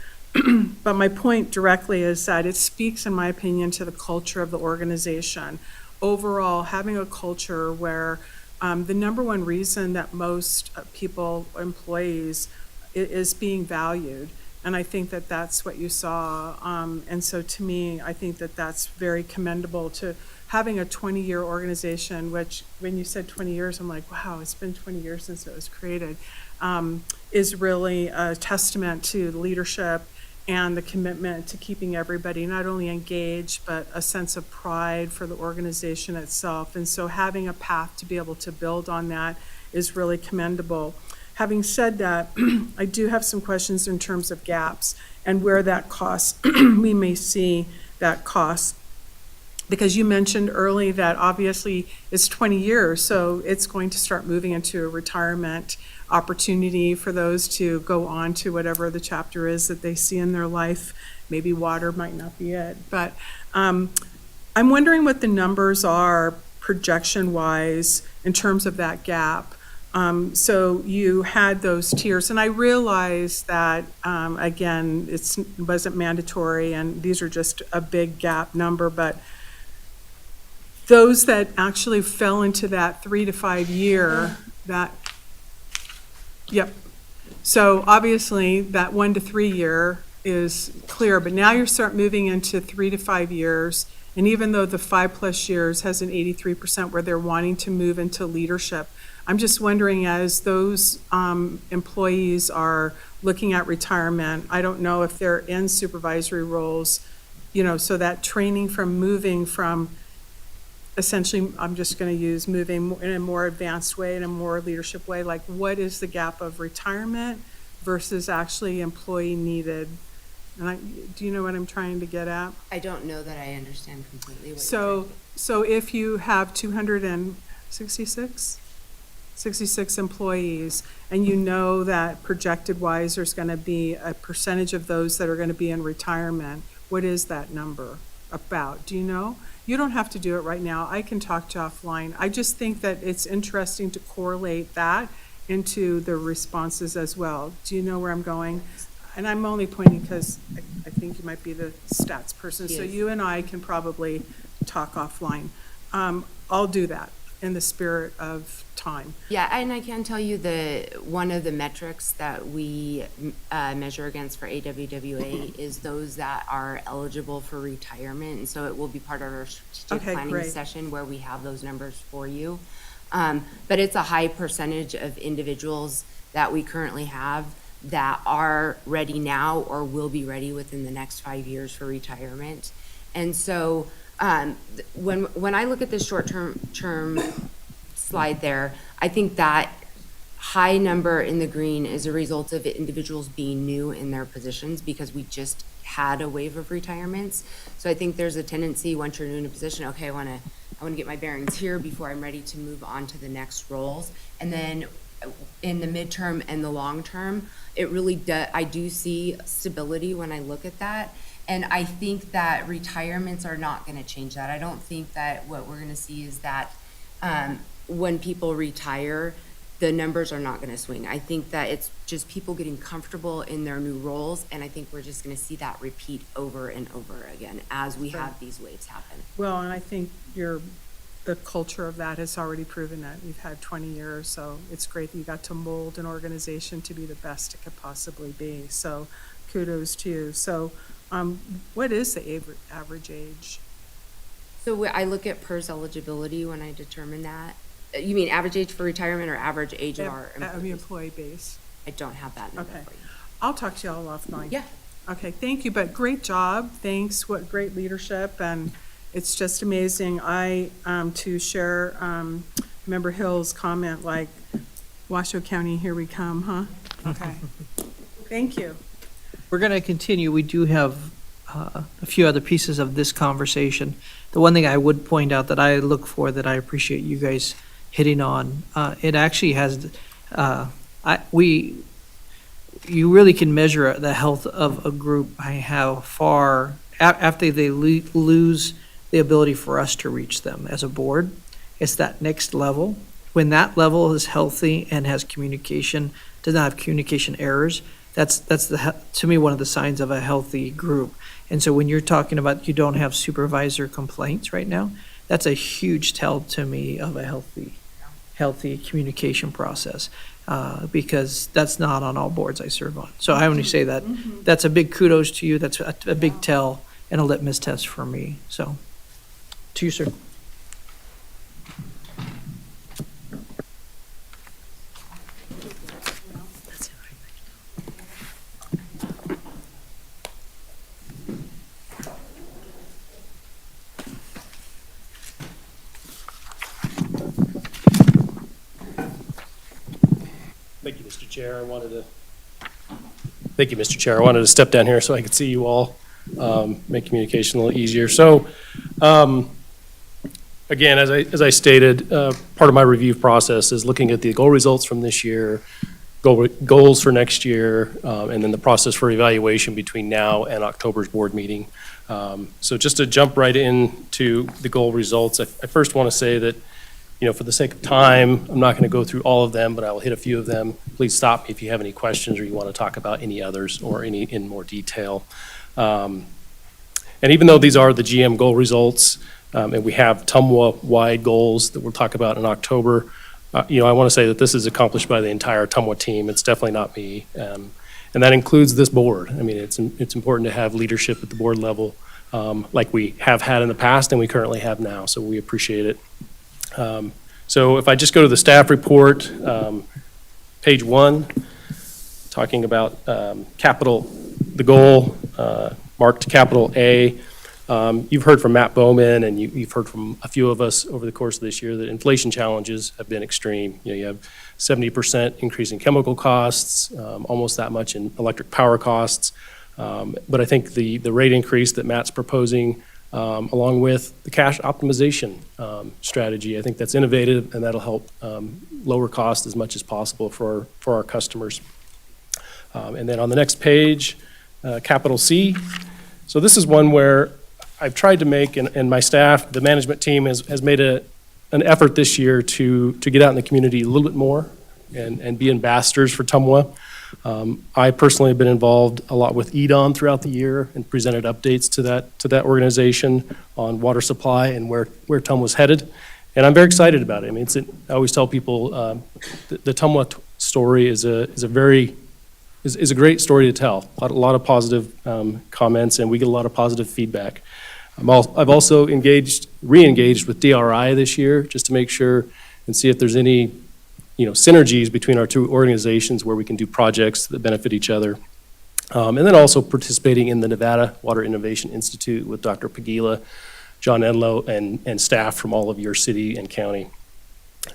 But my point directly is that it speaks, in my opinion, to the culture of the organization. Overall, having a culture where the number one reason that most people, employees, is being valued. And I think that that's what you saw. And so to me, I think that that's very commendable to having a 20-year organization, which when you said 20 years, I'm like, wow, it's been 20 years since it was created, is really a testament to the leadership and the commitment to keeping everybody not only engaged, but a sense of pride for the organization itself. And so having a path to be able to build on that is really commendable. Having said that, I do have some questions in terms of gaps and where that cost, we may see that cost. Because you mentioned early that obviously it's 20 years, so it's going to start moving into a retirement opportunity for those to go on to whatever the chapter is that they see in their life. Maybe water might not be it. But I'm wondering what the numbers are projection-wise in terms of that gap. So you had those tiers, and I realize that, again, it wasn't mandatory, and these are just a big gap number, but those that actually fell into that 3 to 5 year, yep. So obviously, that 1 to 3 year is clear, but now you start moving into 3 to 5 years, and even though the 5+ years has an 83% where they're wanting to move into leadership, I'm just wondering, as those employees are looking at retirement, I don't know if they're in supervisory roles, so that training from moving from, essentially, I'm just going to use moving in a more advanced way, in a more leadership way, like what is the gap of retirement versus actually employee needed? And do you know what I'm trying to get at? I don't know that I understand completely what you're So if you have 266 employees, and you know that projected-wise there's going to be a percentage of those that are going to be in retirement, what is that number about? Do you know? You don't have to do it right now. I can talk to you offline. I just think that it's interesting to correlate that into the responses as well. Do you know where I'm going? And I'm only pointing because I think you might be the stats person, so Yes. you and I can probably talk offline. I'll do that in the spirit of time. Yeah, and I can tell you one of the metrics that we measure against for AWWA is those that are eligible for retirement, and so it will be part of our strategic planning great. session where we have those numbers for you. But it's a high percentage of individuals that we currently have that are ready now or will be ready within the next 5 years for retirement. And so when I look at the short-term slide there, I think that high number in the green is a result of individuals being new in their positions because we just had a wave of retirements. So I think there's a tendency once you're new in a position, okay, I want to get my bearings here before I'm ready to move on to the next roles. And then in the midterm and the long term, it really I do see stability when I look at that. And I think that retirements are not going to change that. I don't think that what we're going to see is that when people retire, the numbers are not going to swing. I think that it's just people getting comfortable in their new roles, and I think we're just going to see that repeat over and over again as we have these waves happen. Well, and I think the culture of that has already proven that. You've had 20 years, so it's great that you got to mold an organization to be the best it could possibly be. So kudos to you. So what is the average age? So I look at PERS eligibility when I determine that. You mean average age for retirement or average age of our employees? Of the employee base. I don't have that number Okay. for you. I'll talk to y'all offline. Yeah. Okay, thank you, but great job. Thanks, what great leadership, and it's just amazing. To share Member Hill's comment, like, Washoe County, here we come, huh? Okay. Thank you. We're going to continue. We do have a few other pieces of this conversation. The one thing I would point out that I look for, that I appreciate you guys hitting on, it actually has, you really can measure the health of a group by how far, after they lose, the ability for us to reach them as a board. It's that next level. When that level is healthy and has communication, does not have communication errors, that's to me, one of the signs of a healthy group. And so when you're talking about you don't have supervisor complaints right now, that's a huge tell to me of a healthy communication process, because that's not on all boards I serve on. So I only say that, that's a big kudos to you, that's a big tell and a litmus test for me, so, to you, sir. Thank you, Mr. Chair. Thank you, Mr. Chair. I wanted to step down here so I could see you all, make communication a little easier. So, again, as I stated, part of my review process is looking at the goal results from this year, goals for next year, and then the process for evaluation between now and October's board meeting. So just to jump right into the goal results, I first want to say that, for the sake of time, I'm not going to go through all of them, but I will hit a few of them. Please stop me if you have any questions or you want to talk about any others or any in more detail. And even though these are the GM goal results, and we have TMWA-wide goals that we'll talk about in October, I want to say that this is accomplished by the entire TMWA team. It's definitely not me. And that includes this board. I mean, it's important to have leadership at the board level, like we have had in the past and we currently have now, so we appreciate it. So if I just go to the staff report, page 1, talking about the goal, marked capital A. You've heard from Matt Bowman and you've heard from a few of us over the course of this year that inflation challenges have been extreme. You have 70% increase in chemical costs, almost that much in electric power costs. But I think the rate increase that Matt's proposing, along with the cash optimization strategy, I think that's innovative and that'll help lower costs as much as possible for our customers. And then on the next page, capital C. So this is one where I've tried to make, and my staff, the management team has made an effort this year to get out in the community a little bit more and be ambassadors for TMWA. I personally have been involved a lot with EDON throughout the year and presented updates to that organization on water supply and where TMWA's headed. And I'm very excited about it. I mean, I always tell people the TMWA story is a great story to tell. A lot of positive comments, and we get a lot of positive feedback. I've also re-engaged with DRI this year just to make sure and see if there's any synergies between our two organizations where we can do projects that benefit each other. And then also participating in the Nevada Water Innovation Institute with Dr. Pagila, John Enlow, and staff from all of your city and county.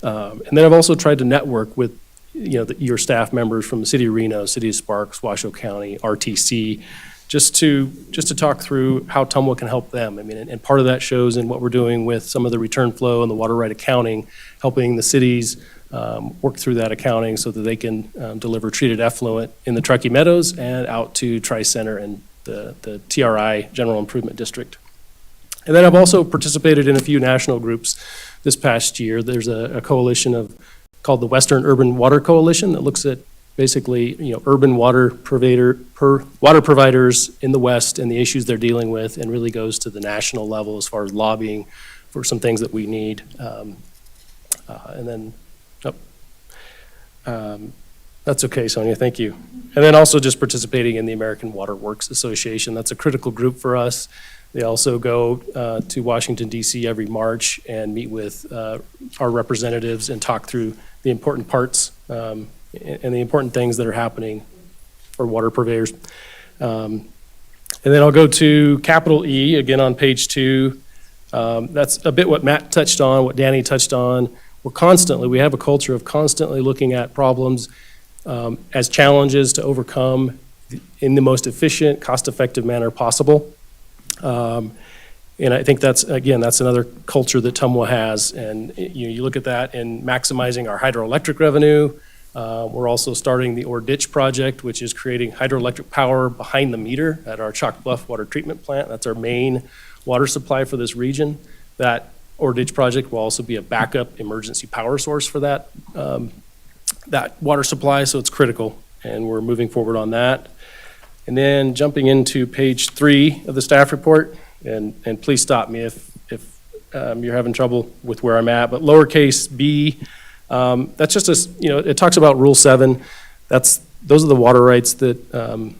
And then I've also tried to network with your staff members from the City of Reno, City of Sparks, Washoe County, RTC, just to talk through how TMWA can help them. I mean, and part of that shows in what we're doing with some of the return flow and the water right accounting, helping the cities work through that accounting so that they can deliver treated effluent in the Truckee Meadows and out to Tri-Center and the TRI General Improvement District. And then I've also participated in a few national groups this past year. There's a coalition called the Western Urban Water Coalition that looks at basically, urban water providers in the West and the issues they're dealing with, and really goes to the national level as far as lobbying for some things that we need. And then, that's okay, Sonia, thank you. And then also just participating in the American Water Works Association. That's a critical group for us. They also go to Washington, D.C. every March and meet with our representatives and talk through the important parts and the important things that are happening for water purveyors. And then I'll go to capital E, again on page 2. That's a bit what Matt touched on, what Danny touched on. We have a culture of constantly looking at problems as challenges to overcome in the most efficient, cost-effective manner possible. And I think that's another culture that TMWA has. And you look at that in maximizing our hydroelectric revenue. We're also starting the Ore Ditch project, which is creating hydroelectric power behind the meter at our Chalk Bluff Water Treatment Plant. That's our main water supply for this region. That Ore Ditch project will also be a backup emergency power source for that, that water supply, so it's critical, and we're moving forward on that. And then jumping into page 3 of the staff report, and please stop me if you're having trouble with where I'm at, but lowercase b, that's just it talks about Rule 7. Those are the water rights that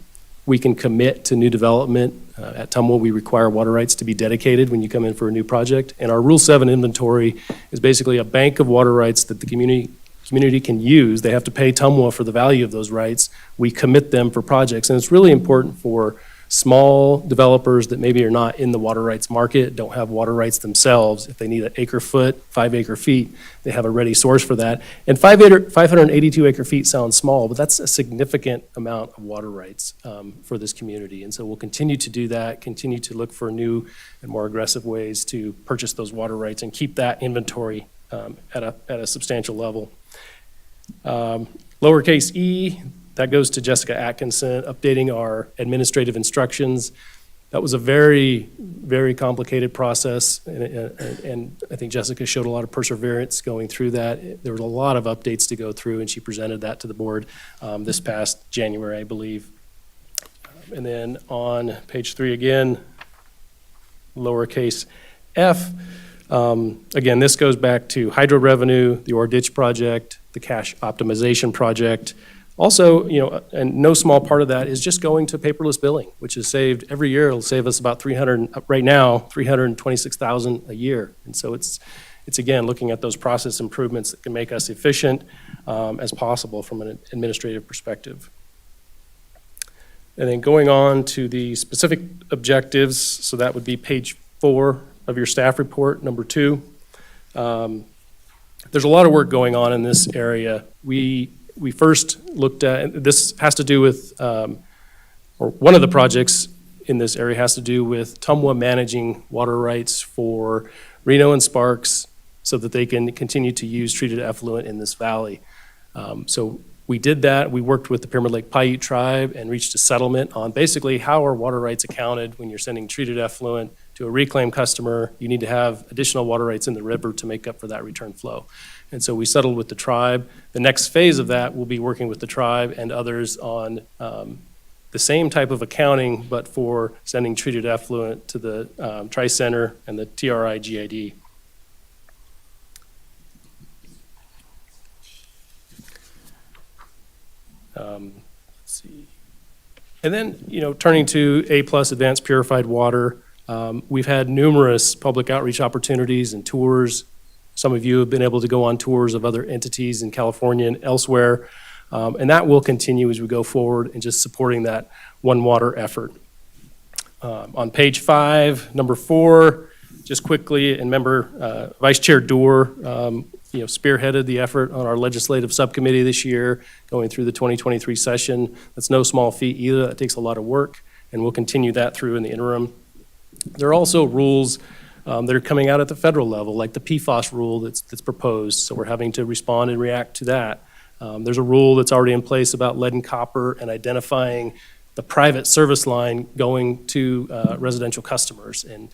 we can commit to new development. At TMWA, we require water rights to be dedicated when you come in for a new project. And our Rule 7 inventory is basically a bank of water rights that the community can use. They have to pay TMWA for the value of those rights. We commit them for projects, and it's really important for small developers that maybe are not in the water rights market, don't have water rights themselves. If they need an acre foot, 5 acre feet, they have a ready source for that. And 582 acre feet sounds small, but that's a significant amount of water rights for this community. And so we'll continue to do that, continue to look for new and more aggressive ways to purchase those water rights and keep that inventory at a substantial level. Lowercase e, that goes to Jessica Atkinson, updating our administrative instructions. That was a very, very complicated process, and I think Jessica showed a lot of perseverance going through that. There was a lot of updates to go through, and she presented that to the board this past January, I believe. And then on page 3 again, lowercase f, again, this goes back to hydro revenue, the Ore Ditch project, the cash optimization project. Also, and no small part of that is just going to paperless billing, which is saved every year. It'll save us about right now, $326,000 a year. And so it's again, looking at those process improvements that can make us efficient as possible from an administrative perspective. And then going on to the specific objectives, so that would be page 4 of your staff report, number 2. There's a lot of work going on in this area. We first looked at, this has to do with, or one of the projects in this area has to do with TMWA managing water rights for Reno and Sparks so that they can continue to use treated effluent in this valley. So we did that. We worked with the Pyramid Lake Paiute tribe and reached a settlement on basically how are water rights accounted when you're sending treated effluent to a reclaimed customer. You need to have additional water rights in the river to make up for that return flow. And so we settled with the tribe. The next phase of that will be working with the tribe and others on the same type of accounting, but for sending treated effluent to the Tri-Center and the TRI-GID. Let's see. And then, turning to A+ advanced purified water, we've had numerous public outreach opportunities and tours. Some of you have been able to go on tours of other entities in California and elsewhere, and that will continue as we go forward in just supporting that One Water effort. On page 5, number 4, just quickly, and member Vice Chair Doerr, spearheaded the effort on our legislative subcommittee this year, going through the 2023 session. That's no small feat either. That takes a lot of work, and we'll continue that through in the interim. There are also rules that are coming out at the federal level, like the PFAS rule that's proposed, so we're having to respond and react to that. There's a rule that's already in place about lead and copper and identifying the private service line going to residential customers. And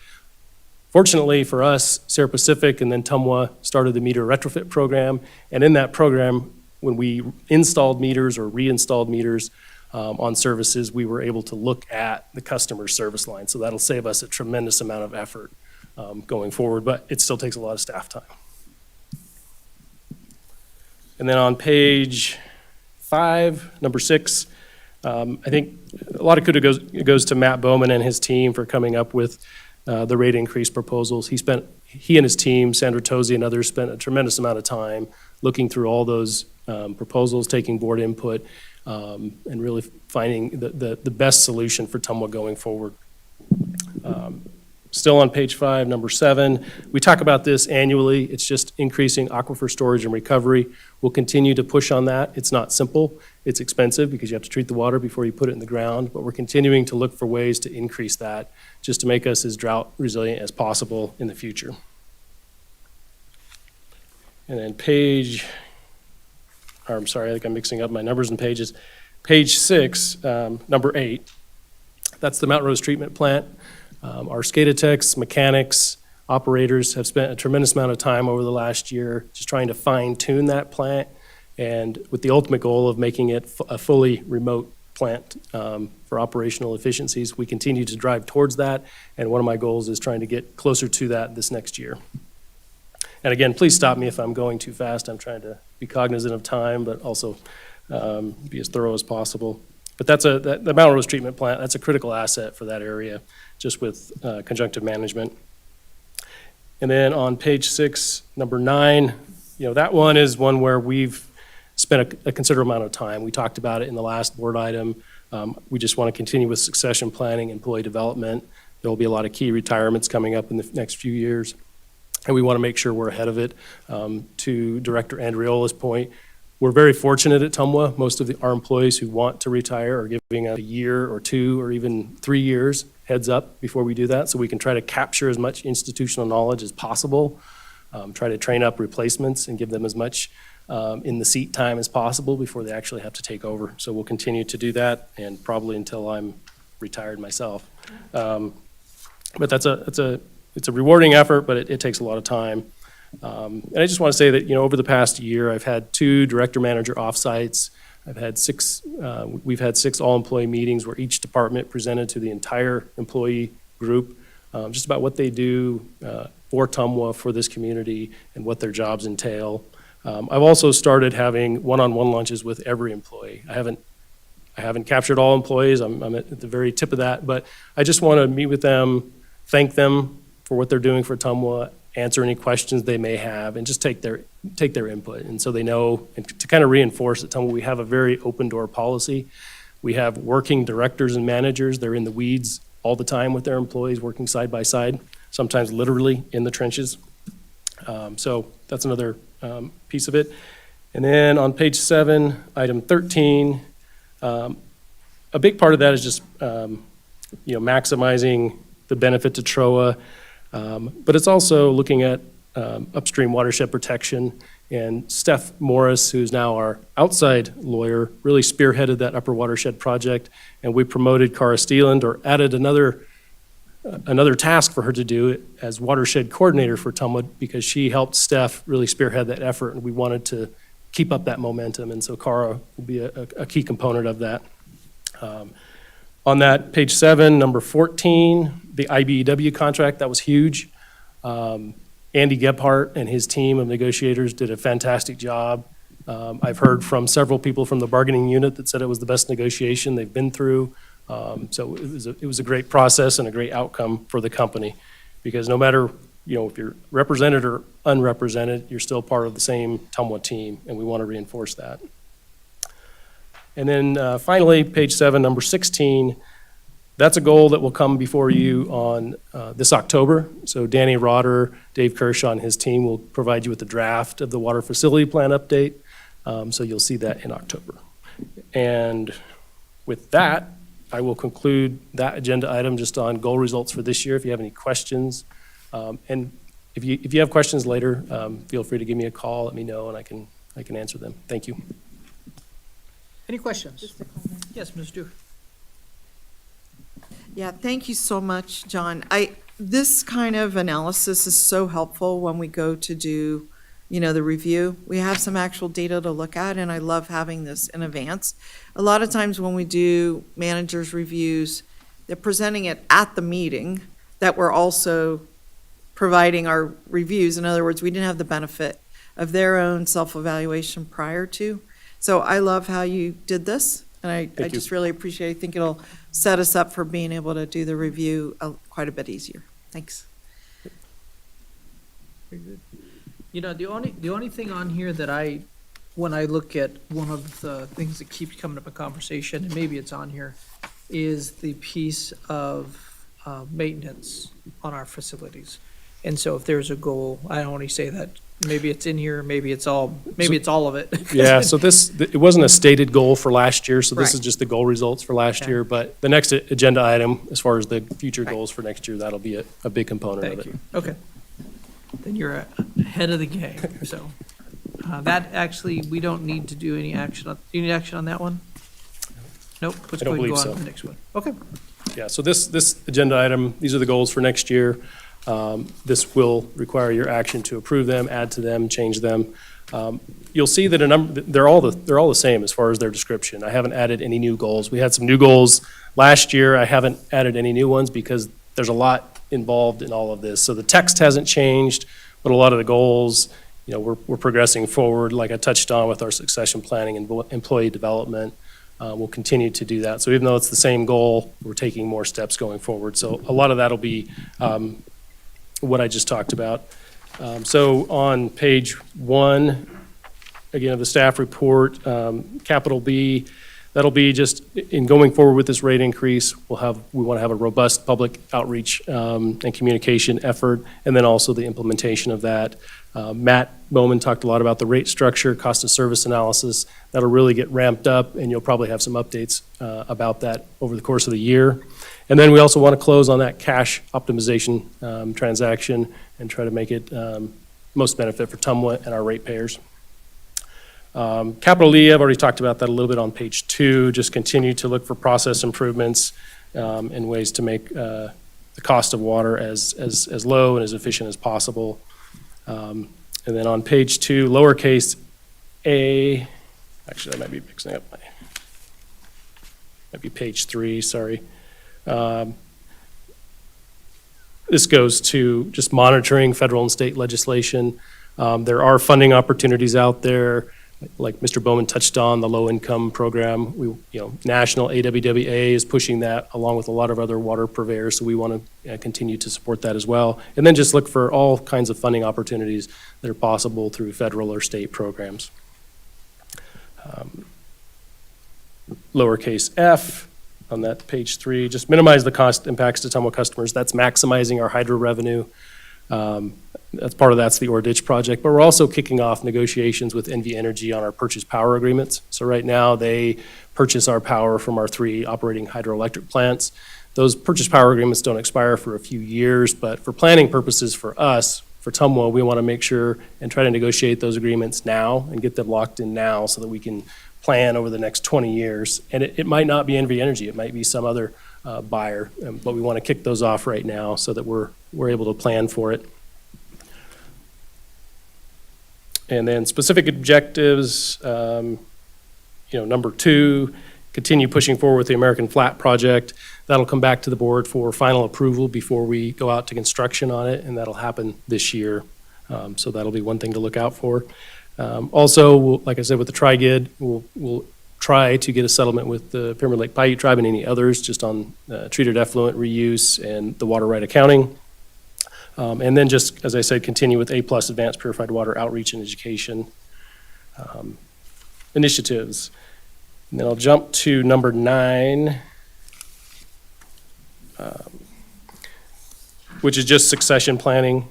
fortunately for us, Sierra Pacific and then TMWA started the meter retrofit program, and in that program, when we installed meters or reinstalled meters on services, we were able to look at the customer service line. So that'll save us a tremendous amount of effort going forward, but it still takes a lot of staff time. And then on page 5, number 6, I think a lot of kudos goes to Matt Bowman and his team for coming up with the rate increase proposals. He and his team, Sandra Tosi and others, spent a tremendous amount of time looking through all those proposals, taking board input, and really finding the best solution for TMWA going forward. Still on page 5, number 7, we talk about this annually. It's just increasing aquifer storage and recovery. We'll continue to push on that. It's not simple. It's expensive because you have to treat the water before you put it in the ground, but we're continuing to look for ways to increase that just to make us as drought resilient as possible in the future. And then I think I'm mixing up my numbers and pages. Page 6, number 8, that's the Mountain Rose Treatment Plant. Our SCADA techs, mechanics, operators have spent a tremendous amount of time over the last year just trying to fine tune that plant, and with the ultimate goal of making it a fully remote plant for operational efficiencies. We continue to drive towards that, and one of my goals is trying to get closer to that this next year. And again, please stop me if I'm going too fast. I'm trying to be cognizant of time, but also be as thorough as possible. But the Mountain Rose treatment plant, that's a critical asset for that area, just with conjunctive management. And then on page 6, number 9, that one is one where we've spent a considerable amount of time. We talked about it in the last board item. We just want to continue with succession planning, employee development. There will be a lot of key retirements coming up in the next few years, and we want to make sure we're ahead of it. To Director Andriola's point, we're very fortunate at TMWA. Most of our employees who want to retire are giving a year or 2 or even 3 years heads up before we do that, so we can try to capture as much institutional knowledge as possible, try to train up replacements and give them as much in the seat time as possible before they actually have to take over. So we'll continue to do that, and probably until I'm retired myself. But it's a rewarding effort, but it takes a lot of time. And I just want to say that, over the past year, I've had 2 director-manager offsites. We've had 6 all-employee meetings where each department presented to the entire employee group just about what they do for TMWA, for this community, and what their jobs entail. I've also started having one-on-one lunches with every employee. I haven't captured all employees. I'm at the very tip of that, but I just want to meet with them, thank them for what they're doing for TMWA, answer any questions they may have, and just take their input. And so they know, and to kind of reinforce at TMWA, we have a very open door policy. We have working directors and managers. They're in the weeds all the time with their employees, working side by side, sometimes literally in the trenches. So that's another piece of it. And then on page 7, item 13, a big part of that is just maximizing the benefit to TROA, but it's also looking at upstream watershed protection. And Steph Morris, who's now our outside lawyer, really spearheaded that upper watershed project, and we promoted Cara Steeland, or added another task for her to do as watershed coordinator for TMWA, because she helped Steph really spearhead that effort, and we wanted to keep up that momentum, and so Cara will be a key component of that. On that, page 7, number 14, the IBEW contract, that was huge. Andy Gebhardt and his team of negotiators did a fantastic job. I've heard from several people from the bargaining unit that said it was the best negotiation they've been through. So it was a great process and a great outcome for the company, because no matter, if you're represented or unrepresented, you're still part of the same TMWA team, and we want to reinforce that. And then finally, page 7, number 16, that's a goal that will come before you on this October. So Danny Rotter, Dave Kershaw, and his team will provide you with the draft of the water facility plan update. So you'll see that in October. And with that, I will conclude that agenda item just on goal results for this year. If you have any questions, and if you have questions later, feel free to give me a call, let me know, and I can answer them. Thank you. Any questions? Yes, Ms. Dewar. Yeah, thank you so much, John. This kind of analysis is so helpful when we go to do, the review. We have some actual data to look at, and I love having this in advance. A lot of times when we do managers' reviews, they're presenting it at the meeting that we're also providing our reviews. In other words, we didn't have the benefit of their own self-evaluation prior to. So I love how you did this, and I just really appreciate it. I think it'll set us up for being able to do the review quite a bit easier. Thanks. Very good. The only thing on here that when I look at one of the things that keeps coming up in conversation, and maybe it's on here, is the piece of maintenance on our facilities. And so if there's a goal, I only say that, maybe it's in here, maybe it's all of it. Yeah, so it wasn't a stated goal for last year, so this is Right. just the goal results for last Okay. year. But the next agenda item, as far as the future goals for next year, that'll be a big component of Thank it. you. Okay. Then you're ahead of the game, so. That actually, we don't need to do any action. Do you need action on that one? Nope. Let's I go don't ahead and go believe on so. to the next one. Okay. Yeah, so this agenda item, these are the goals for next year. This will require your action to approve them, add to them, change them. You'll see that they're all the same as far as their description. I haven't added any new goals. We had some new goals last year. I haven't added any new ones because there's a lot involved in all of this. So the text hasn't changed, but a lot of the goals, we're progressing forward, like I touched on with our succession planning and employee development. We'll continue to do that. So even though it's the same goal, we're taking more steps going forward. So a lot of that'll be what I just talked about. So on page 1, again, of the staff report, capital B, that'll be just in going forward with this rate increase, we want to have a robust public outreach and communication effort, and then also the implementation of that. Matt Bowman talked a lot about the rate structure, cost of service analysis. That'll really get ramped up, and you'll probably have some updates about that over the course of the year. And then we also want to close on that cash optimization transaction and try to make it most benefit for TMWA and our ratepayers. Capital E, I've already talked about that a little bit on page 2. Just continue to look for process improvements and ways to make the cost of water as low and as efficient as possible. And then on page 2, lowercase a, actually I might be mixing up might be page 3, sorry. This goes to just monitoring federal and state legislation. There are funding opportunities out there, like Mr. Bowman touched on, the low-income program. National AWWA is pushing that along with a lot of other water purveyors, so we want to continue to support that as well. And then just look for all kinds of funding opportunities that are possible through federal or state programs. Lowercase f on that page 3, just minimize the cost impacts to TMWA customers. That's maximizing our hydro revenue. That's part of that's the Ore Ditch project, but we're also kicking off negotiations with NV Energy on our purchase power agreements. So right now they purchase our power from our 3 operating hydroelectric plants. Those purchase power agreements don't expire for a few years, but for planning purposes for us, for TMWA, we want to make sure and try to negotiate those agreements now and get them locked in now so that we can plan over the next 20 years. And it might not be NV Energy, it might be some other buyer, but we want to kick those off right now so that we're able to plan for it. And then specific objectives, number 2, continue pushing forward with the American Flat project. That'll come back to the board for final approval before we go out to construction on it, and that'll happen this year. So that'll be one thing to look out for. Also, like I said, with the Tri-Gid, we'll try to get a settlement with the Pyramid Lake Paiute Tribe and any others just on treated effluent reuse and the water right accounting. And then just, as I said, continue with A+ advanced purified water outreach and education initiatives. And then I'll jump to number 9, which is just succession planning.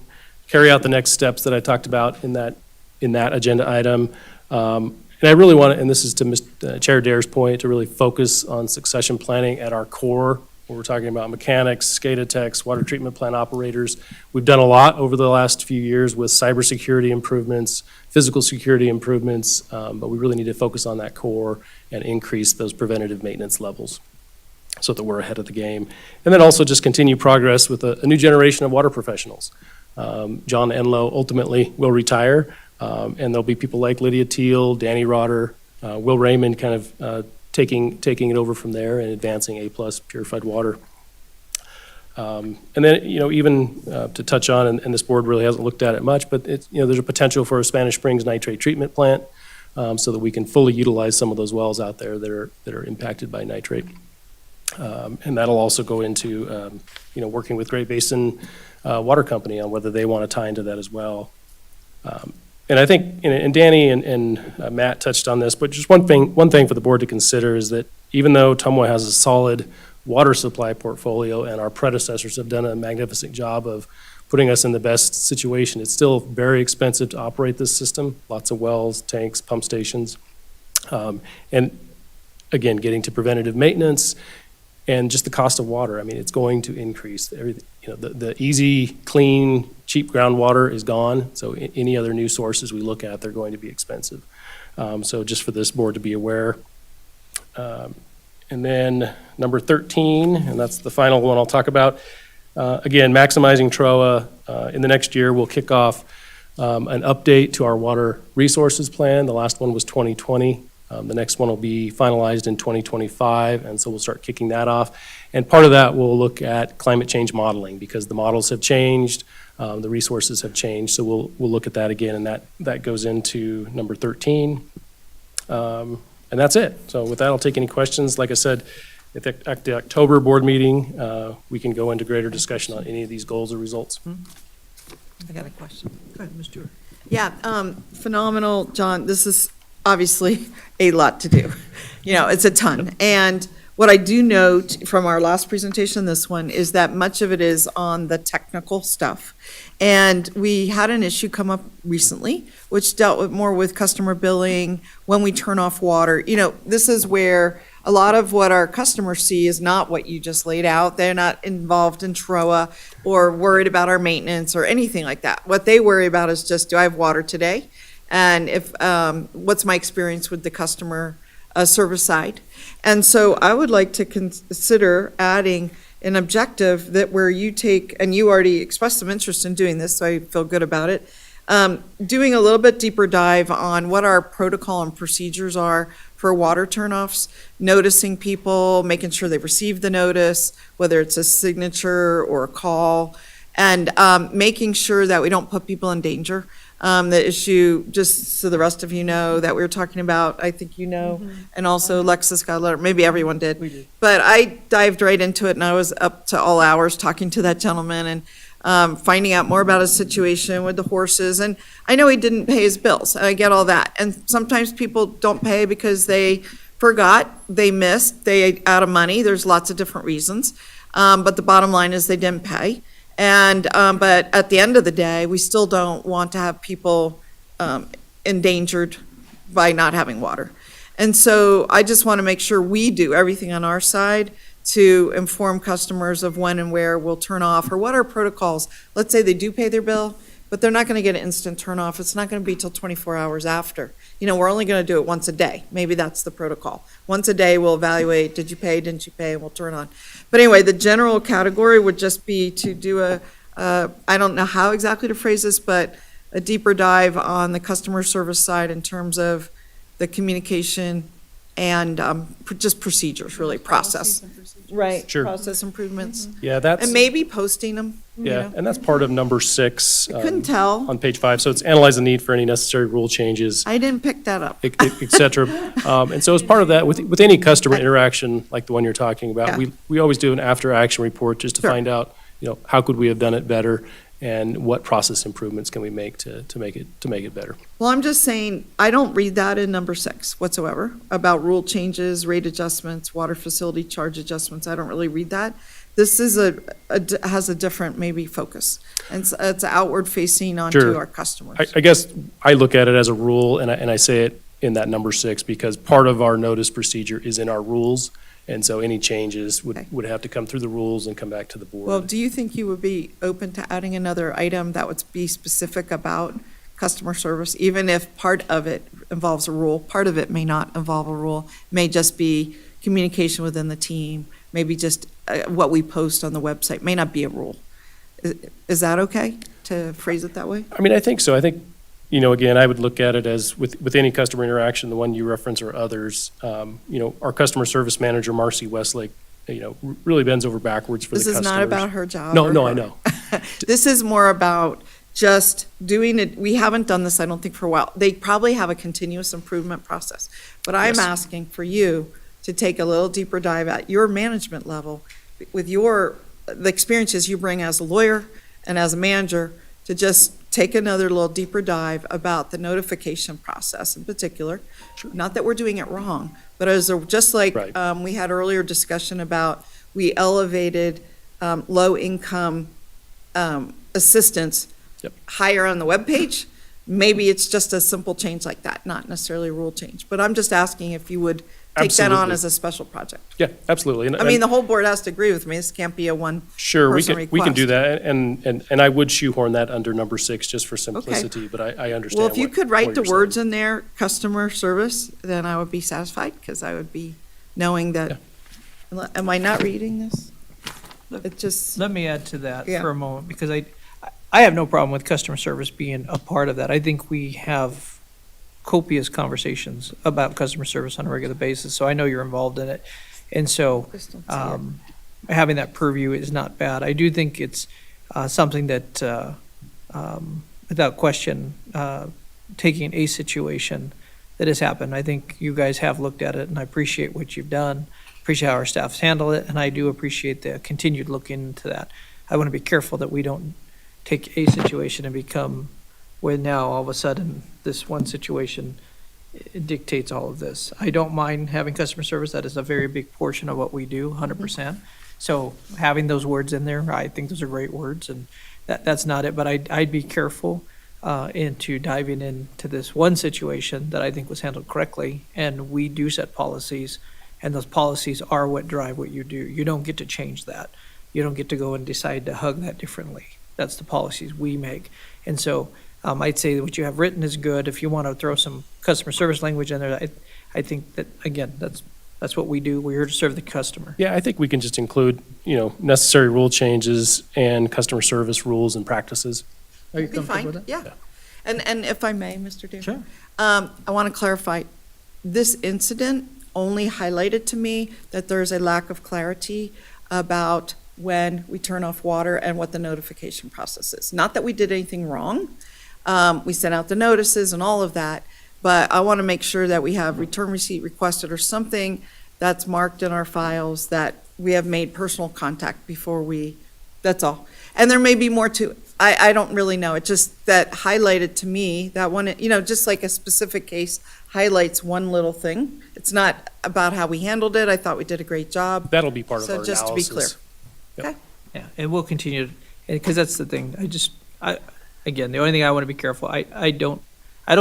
Carry out the next steps that I talked about in that agenda item. And I really want to, and this is to Chair Dare's point, to really focus on succession planning at our core. We're talking about mechanics, SCADA techs, water treatment plant operators. We've done a lot over the last few years with cybersecurity improvements, physical security improvements, but we really need to focus on that core and increase those preventative maintenance levels so that we're ahead of the game. And then also just continue progress with a new generation of water professionals. John Enlow ultimately will retire, and there'll be people like Lydia Teal, Danny Rotter, Will Raymond kind of taking it over from there and advancing A+ purified water. And then, even to touch on, and this board really hasn't looked at it much, but there's a potential for a Spanish Springs nitrate treatment plant so that we can fully utilize some of those wells out there that are impacted by nitrate. And that'll also go into, working with Great Basin Water Company on whether they want to tie into that as well. And I think, and Danny and Matt touched on this, but just one thing for the board to consider is that even though TMWA has a solid water supply portfolio and our predecessors have done a magnificent job of putting us in the best situation, it's still very expensive to operate this system. Lots of wells, tanks, pump stations. And again, getting to preventative maintenance and just the cost of water. I mean, it's going to increase. The easy, clean, cheap groundwater is gone. So any other new sources we look at, they're going to be expensive. So just for this board to be aware. And then number 13, and that's the final one I'll talk about. Again, maximizing TROA. In the next year, we'll kick off an update to our water resources plan. The last one was 2020. The next one will be finalized in 2025, and so we'll start kicking that off. And part of that, we'll look at climate change modeling, because the models have changed, the resources have changed, so we'll look at that again, and that goes into number 13. And that's it. So with that, I'll take any at Like I said, at the October board meeting, we can go into greater discussion on any of these goals or results. I got a question. Go ahead, Ms. Stewart. Yeah, phenomenal, John. This is obviously a lot to do. You know, it's a ton. And what I do note from our last presentation, this one, is that much of it is on the technical stuff. And we had an issue come up recently, which dealt with more with customer billing, when we turn off water. You know, this is where a lot of what our customers see is not what you just laid out. They're not involved in TROA or worried about our maintenance or anything like that. What they worry about is just, do I have water today? And if, what's my experience with the customer service side? And so I would like to consider adding an objective that where you take, and you already expressed some interest in doing this, so I feel good about it, doing a little bit deeper dive on what our protocol and procedures are for water turnoffs, noticing people, making sure they've received the notice, whether it's a signature or a call, and making sure that we don't put people in danger. The issue, just so the rest of you know, that we were talking about, I think you know, and also Lexus got a letter, maybe everyone did. We did. But I dived right into it, and I was up to all hours talking to that gentleman and finding out more about his situation with the horses. And I know he didn't pay his bills, and I get all that. And sometimes people don't pay because they forgot, they missed, they out of money. There's lots of different reasons. But the bottom line is they didn't pay. And, but at the end of the day, we still don't want to have people endangered by not having water. And so I just want to make sure we do everything on our side to inform customers of when and where we'll turn off, or what are protocols. Let's say they do pay their bill, but they're not going to get an instant turn off. It's not going to be till 24 hours after. You know, we're only going to do it once a day. Maybe that's the protocol. Once a day, we'll evaluate, did you pay, didn't you pay, and we'll turn on. But anyway, the general category would just be to do I don't know how exactly to phrase this, but a deeper dive on the customer service side in terms of the communication and just procedures, really, process. Right. Sure. Process improvements. Yeah, that's. And maybe posting them. Yeah, and that's part of number 6. Couldn't tell. On page 5. So it's analyze the need for any necessary rule changes, I didn't pick that up. et cetera. And so as part of that, with any customer interaction like the one you're talking about, Yeah. we always do an after-action report just to Sure. find out, you know, how could we have done it better, and what process improvements can we make to make it better. Well, I'm just saying, I don't read that in number 6 whatsoever, about rule changes, rate adjustments, water facility charge adjustments. I don't really read that. This is has a different maybe focus, and it's outward facing onto Sure. our customers. I guess I look at it as a rule, and I say it in that number 6, because part of our notice procedure is in our rules, and so any changes would have to come through the rules and come back to the board. Well, do you think you would be open to adding another item that would be specific about customer service, even if part of it involves a rule, part of it may not involve a rule, may just be communication within the team, maybe just what we post on the website, may not be a rule. Is that okay to phrase it that way? I mean, I think so. I think, you know, again, I would look at it as with any customer interaction, the one you reference or others, you know, our customer service manager, Marcy Westlake, you know, really bends over backwards for the This customers. is not about her job. No, or no, her. I know. This is more about just doing it. We haven't done this, I don't think, for a while. They probably have a continuous improvement process. But I'm Yes. asking for you to take a little deeper dive at your management level with the experiences you bring as a lawyer and as a manager, to just take another little deeper dive about the notification process in particular. Not that we're doing it wrong, but as just like Right. we had earlier discussion about, we elevated low-income assistance Yep. higher on the webpage. Maybe it's just a simple change like that, not necessarily a rule change. But I'm just asking if you would take that on Absolutely. as a special project. Yeah, absolutely. I mean, the whole board has to agree with me. This can't be a one Sure, we person can do request. that, and I would shoehorn that under number 6 just for simplicity, but I understand. Well, if you what- could what write the you're words saying. in there, customer service, then I would be satisfied, because I would be knowing that Am I not reading this? It just, Let me add to that Yeah. for a moment, because I have no problem with customer service being a part of that. I think we have copious conversations about customer service on a regular basis, so I know you're involved in it. And so, just don't see it. having that purview is not bad. I do think it's something that, without question, taking a situation that has happened, I think you guys have looked at it, and I appreciate what you've done, appreciate how our staff's handled it, and I do appreciate the continued look into that. I want to be careful that we don't take a situation and become, where now all of a sudden, this one situation dictates all of this. I don't mind having customer service. That is a very big portion of what we do, 100%. So having those words in there, I think those are great words, and that's not it. But I'd be careful into diving into this one situation that I think was handled correctly. And we do set policies, and those policies are what drive what you do. You don't get to change that. You don't get to go and decide to hug that differently. That's the policies we make. And so I'd say that what you have written is good. If you want to throw some customer service language in there, I think that, again, that's what we do. We're here to serve the customer. Yeah, I think we can just include, necessary rule changes and customer service rules and practices. Are you Be comfortable fine, with that? yeah. And if I may, Mr. Dare? Sure. I want to clarify, this incident only highlighted to me that there's a lack of clarity about when we turn off water and what the notification process is. Not that we did anything wrong. We sent out the notices and all of that, but I want to make sure that we have return receipt requested or something that's marked in our files that we have made personal contact before that's all. And there may be more to it. I don't really know. It just, that highlighted to me, that one, just like a specific case highlights one little thing. It's not about how we handled it. I thought we did a great job. That'll be part of our So analysis. just to be clear. Okay? Yeah, and we'll continue, because that's the thing. Again, the only thing I want to be careful, I don't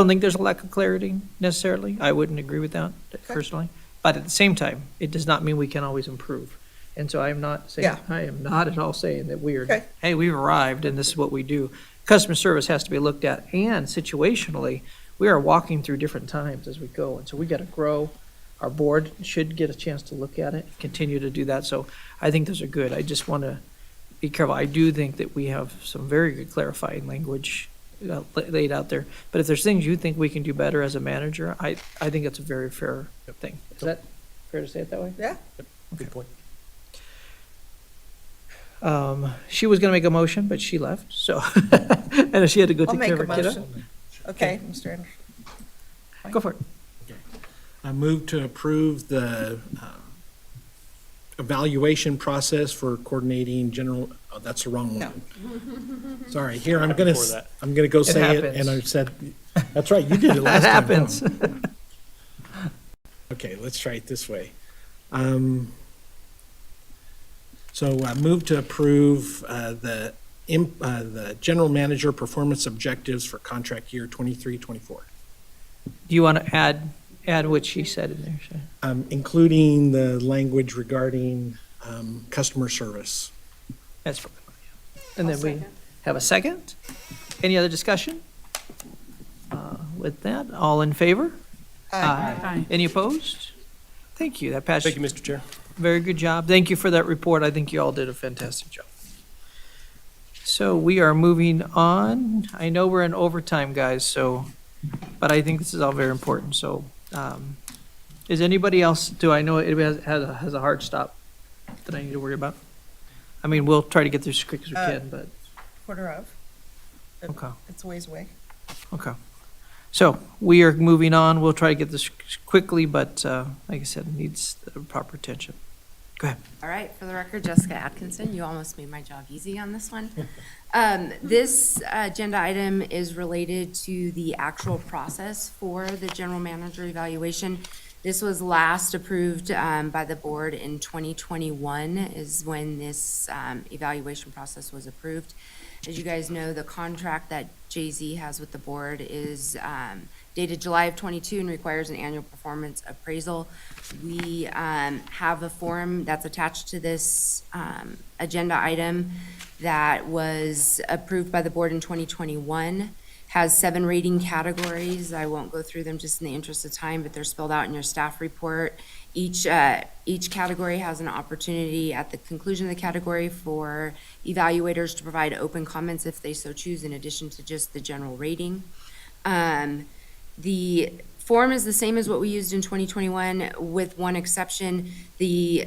think there's a lack of clarity necessarily. I wouldn't agree with that personally. But at the same time, it does not mean we can always improve. And so I'm not saying, Yeah. I am not at all saying that we are, Okay. hey, we've arrived and this is what we do. Customer service has to be looked at, and situationally, we are walking through different times as we go. And so we got to grow. Our board should get a chance to look at it, continue to do that. So I think those are good. I just want to be careful. I do think that we have some very good clarifying language laid out there. But if there's things you think we can do better as a manager, I think it's a very fair thing. Is that fair to say it that way? Yeah. Good point. She was going to make a motion, but she left, so, and she had to go I'll take make care a of her kiddo. motion. Okay, Mr. Anderson. Go for it. I move to approve the evaluation process for coordinating general, oh, that's the wrong No. one. Sorry, here, I'm gonna, Before that. I'm gonna go say it, happens. and I said, that's right, you did it last That time. happens. Okay, let's try it this way. So I move to approve the general manager performance objectives for contract year 23-24, Do you want to add what she said in there? Shay? including the language regarding customer service. That's fine. And then we have a second. Any other discussion? With that, all in favor? Aye. Any opposed? Thank you. That passed. Thank you, Mr. Chair. Very good job. Thank you for that report. I think you all did a fantastic job. So we are moving on. I know we're in overtime, guys, but I think this is all very important. So, is anybody else, do I know anybody has a hard stop that I need to worry about? I mean, we'll try to get through as quick as we can, but, Quarter of. okay. It's a ways away. Okay. So we are moving on. We'll try to get this quickly, but like I said, it needs proper attention. Go ahead. All right, for the record, Jessica Atkinson, you almost made my job easy on this one. This agenda item is related to the actual process for the general manager evaluation. This was last approved by the board in 2021 is when this evaluation process was approved. As you guys know, the contract that JZ has with the board is dated July of 22 and requires an annual performance appraisal. We have a form that's attached to this agenda item that was approved by the board in 2021, has 7 rating categories. I won't go through them just in the interest of time, but they're spelled out in your staff report. Each category has an opportunity at the conclusion of the category for evaluators to provide open comments if they so choose, in addition to just the general rating. The form is the same as what we used in 2021, with one exception. The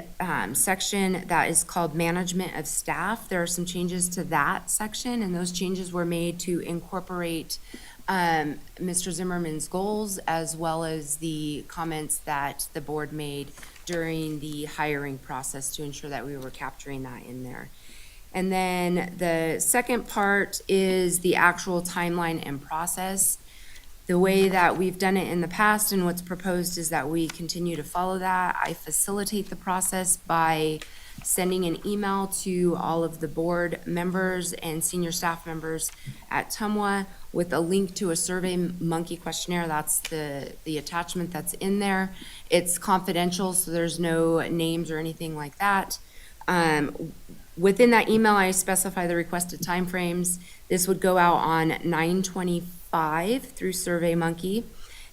section that is called Management of Staff, there are some changes to that section, and those changes were made to incorporate Mr. Zimmerman's goals, as well as the comments that the board made during the hiring process to ensure that we were capturing that in there. And then the second part is the actual timeline and process. The way that we've done it in the past and what's proposed is that we continue to follow that. I facilitate the process by sending an email to all of the board members and senior staff members at TMWA with a link to a Survey Monkey questionnaire. That's the attachment that's in there. It's confidential, so there's no names or anything like that. Within that email, I specify the requested timeframes. This would go out on 9/25 through Survey Monkey.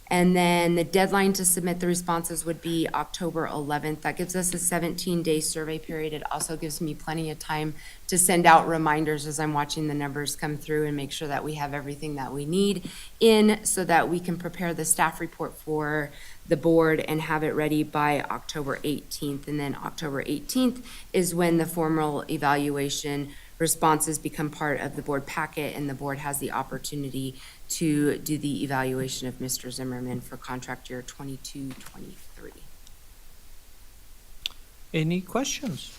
And then the deadline to submit the responses would be October 11th. That gives us a 17-day survey period. It also gives me plenty of time to send out reminders as I'm watching the numbers come through and make sure that we have everything that we need in, so that we can prepare the staff report for the board and have it ready by October 18th. And then October 18th is when the formal evaluation responses become part of the board packet, and the board has the opportunity to do the evaluation of Mr. Zimmerman for contract year 22-23. Any questions?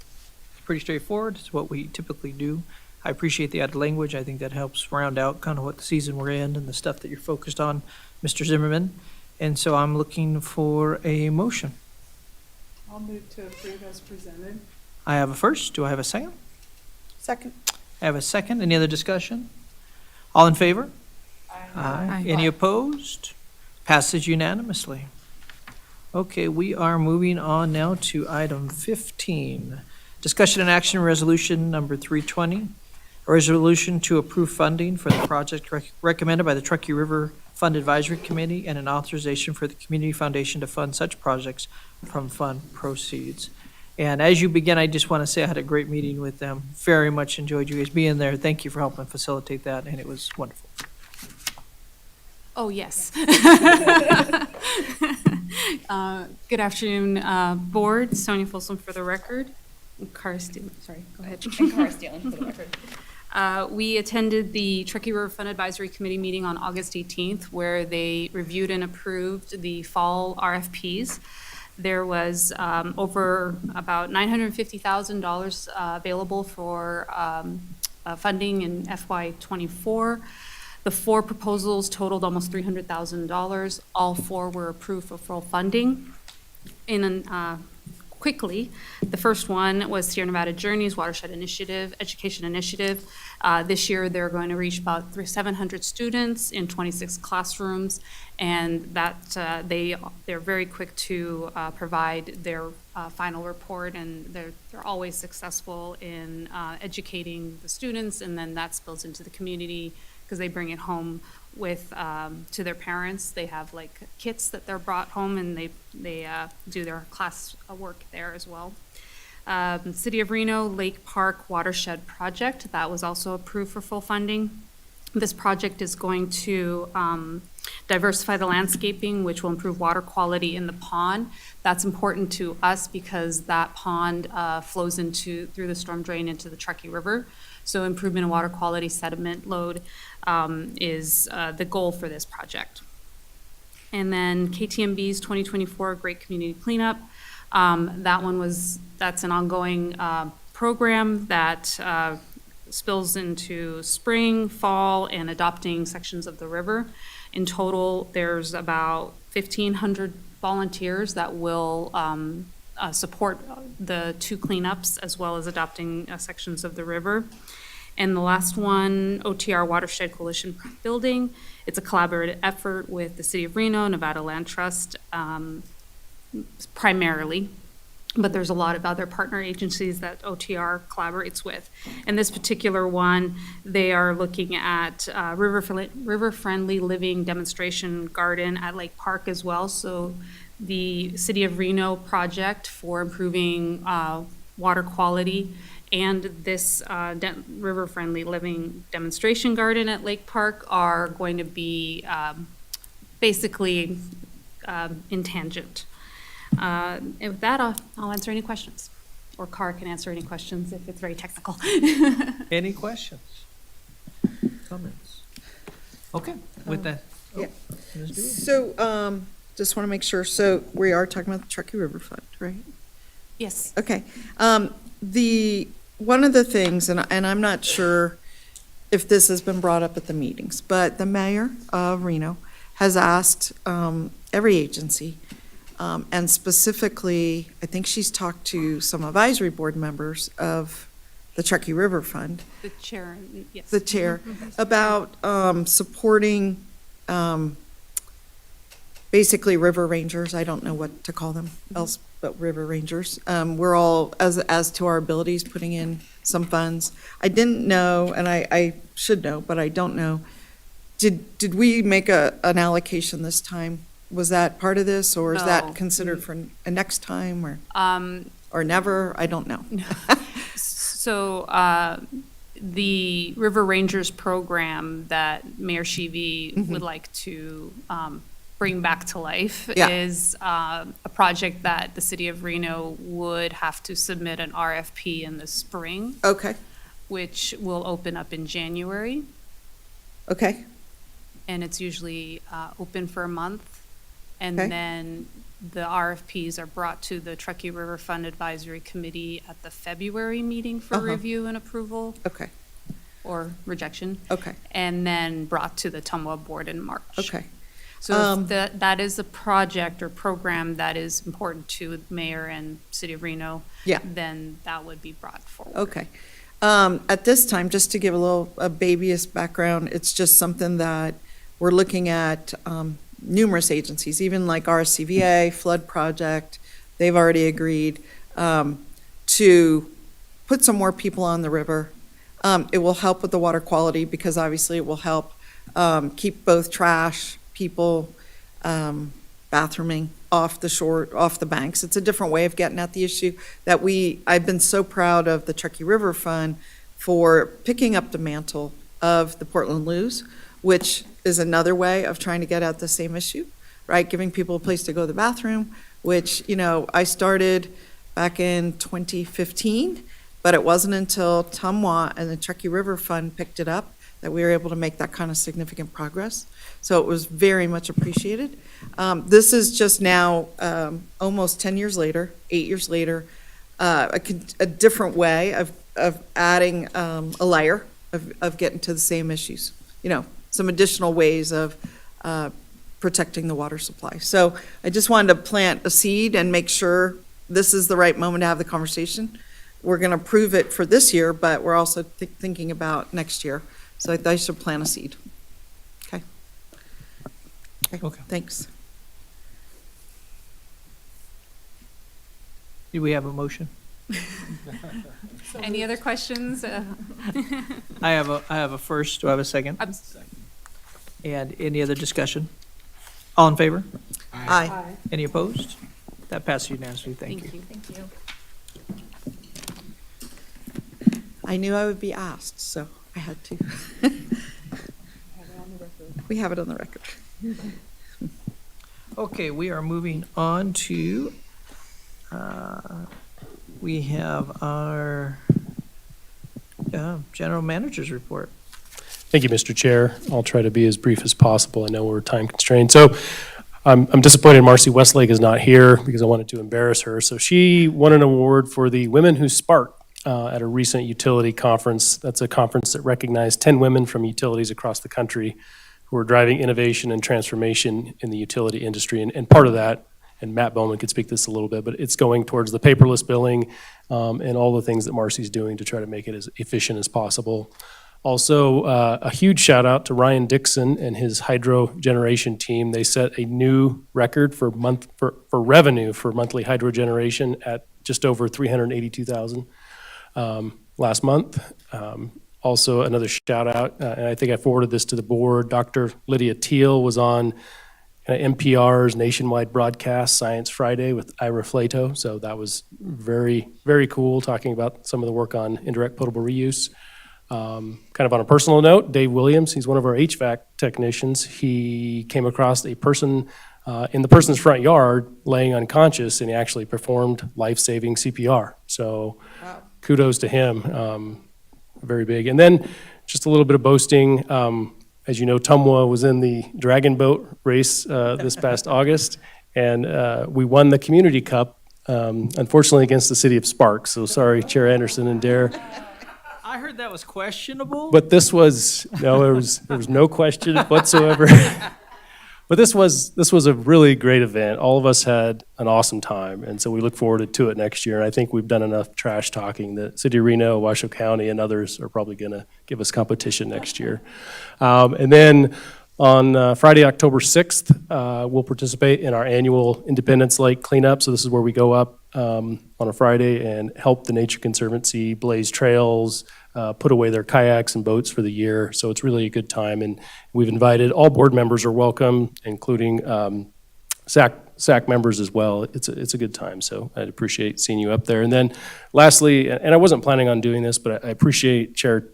It's pretty straightforward. It's what we typically do. I appreciate the added language. I think that helps round out kind of what the season we're in and the stuff that you're focused on, Mr. Zimmerman. And so I'm looking for a motion. I'll move to approve as presented. I have a first. Do I have a second? Second. I have a second. Any other discussion? All in favor? Aye. Any opposed? Passes unanimously. Okay, we are moving on now to item 15. Discussion and action resolution number 320. A resolution to approve funding for the project recommended by the Truckee River Fund Advisory Committee, and an authorization for the Community Foundation to fund such projects from fund proceeds. And as you begin, I just want to say I had a great meeting with them. Very much enjoyed you guys being there. Thank you for helping facilitate that, and it was wonderful. Oh, yes. Good afternoon, Board. Sonia Folsom for the record. Cara Steele, sorry, go ahead. And Cara Steele for the record. We attended the Truckee River Fund Advisory Committee meeting on August 18th, where they reviewed and approved the fall RFPs. There was over about $950,000 available for funding in FY '24. The 4 proposals totaled almost $300,000. All 4 were approved for full funding. Quickly, the first one was Sierra Nevada Journeys Watershed Initiative, Education Initiative. This year, they're going to reach about 700 students in 26 classrooms, and that they're very quick to provide their final report, and they're always successful in educating the students, and then that spills into the community because they bring it home with to their parents. They have like kits that they're brought home, and they do their class work there as well. City of Reno Lake Park Watershed Project, that was also approved for full funding. This project is going to diversify the landscaping, which will improve water quality in the pond. That's important to us because that pond flows through the storm drain into the Truckee River. So improvement in water quality, sediment load is the goal for this project. And then KTMB's 2024 Great Community Cleanup. That's an ongoing program that spills into spring, fall, and adopting sections of the river. In total, there's about 1,500 volunteers that will support the 2 cleanups as well as adopting sections of the river. And the last one, OTR Watershed Coalition Building. It's a collaborative effort with the City of Reno, Nevada Land Trust, primarily, but there's a lot of other partner agencies that OTR collaborates with. And this particular one, they are looking at river-friendly living demonstration garden at Lake Park as well. So the City of Reno project for improving water quality, and this river-friendly living demonstration garden at Lake Park are going to be basically in tangent. And with that, I'll answer any questions, or Carr can answer any questions if it's very technical. Any questions? Comments? Okay, with that. Yeah. Ms. Dewey? So, just want to make sure, so we are talking about the Truckee River Fund, right? Yes. Okay. One of the things, and I'm not sure if this has been brought up at the meetings, but the mayor of Reno has asked every agency, and specifically, I think she's talked to some advisory board members of the Truckee River Fund, The chair, yes. the chair, about supporting basically river rangers. I don't know what to call them else but river rangers. We're all, as to our abilities, putting in some funds. I didn't know, and I should know, but I don't know. Did we make an allocation this time? Was that part of this, or is No. that considered for a next time, or never? I don't know. So the River Rangers program that Mayor Sheevy would like to bring back to life Yeah. is a project that the city of Reno would have to submit an RFP in the spring, Okay, which will open up in January, okay, and it's usually open for a month. And Okay. then the RFPs are brought to the Truckee River Fund Advisory Committee at the February meeting for Uh-huh. review and approval okay, or rejection, okay, and then brought to the TMWA board in March. okay. So if that is a project or program that is important to the mayor and city of Reno, Yeah. then that would be brought forward. Okay. At this time, just to give a babyish background, it's just something that we're looking at numerous agencies, even like RSCVA, Flood Project, they've already agreed to put some more people on the river. It will help with the water quality because obviously it will help keep both trash, people, bathrooming off the shore, off the banks. It's a different way of getting at the issue that I've been so proud of the Truckee River Fund for picking up the mantle of the Portland Loos, which is another way of trying to get at the same issue, right? Giving people a place to go to the bathroom, which, I started back in 2015, but it wasn't until TMWA and the Truckee River Fund picked it up that we were able to make that kind of significant progress. So it was very much appreciated. This is just now, almost 10 years later, 8 years later, a different way of adding a layer of getting to the same issues, some additional ways of protecting the water supply. So I just wanted to plant a seed and make sure this is the right moment to have the conversation. We're going to approve it for this year, but we're also thinking about next year. So I thought I should plant a seed. Okay. Okay. Thanks. Do we have a motion? Any other questions? I have a first. Do I have a second? I'm- And any other discussion? All in favor? Aye. Any opposed? That passes unanimously. Thank you. Thank you. I knew I would be asked, so I had to. We have it on the record. Okay, we are moving on to, we have our general manager's report. Thank you, Mr. Chair. I'll try to be as brief as possible. I know we're time constrained. So I'm disappointed Marcy Westlake is not here because I wanted to embarrass her. So she won an award for the Women Who Spark at a recent utility conference. That's a conference that recognized 10 women from utilities across the country who are driving innovation and transformation in the utility industry. And part of that, and Matt Bowman could speak to this a little bit, but it's going towards the paperless billing and all the things that Marcy's doing to try to make it as efficient as possible. Also, a huge shout out to Ryan Dixon and his hydro generation team. They set a new record for revenue for monthly hydro generation at just over $382,000 last month. Also, another shout out, and I think I forwarded this to the board. Dr. Lydia Teal was on NPR's nationwide broadcast, Science Friday with Ira Flato. So that was very, very cool, talking about some of the work on indirect potable reuse. Kind of on a personal note, Dave Williams, he's one of our HVAC technicians. He came across a person in the person's front yard laying unconscious, and he actually performed life-saving CPR. So kudos to him, very big. And then just a little bit of boasting. As you know, TMWA was in the Dragon Boat race this past August, and we won the Community Cup, unfortunately against the city of Sparks. So sorry, Chair Anderson and Dare. I heard that was questionable. But this was, no, there was no question whatsoever. But this was a really great event. All of us had an awesome time, and so we look forward to it next year. And I think we've done enough trash talking that City of Reno, Washoe County, and others are probably going to give us competition next year. And then on Friday, October 6th, we'll participate in our annual Independence Lake cleanup. So this is where we go up on a Friday and help the Nature Conservancy blaze trails, put away their kayaks and boats for the year. So it's really a good time, and we've invited, all board members are welcome, including SAC members as well. It's a good time, so I'd appreciate seeing you up there. And then lastly, and I wasn't planning on doing this, but I appreciate Chair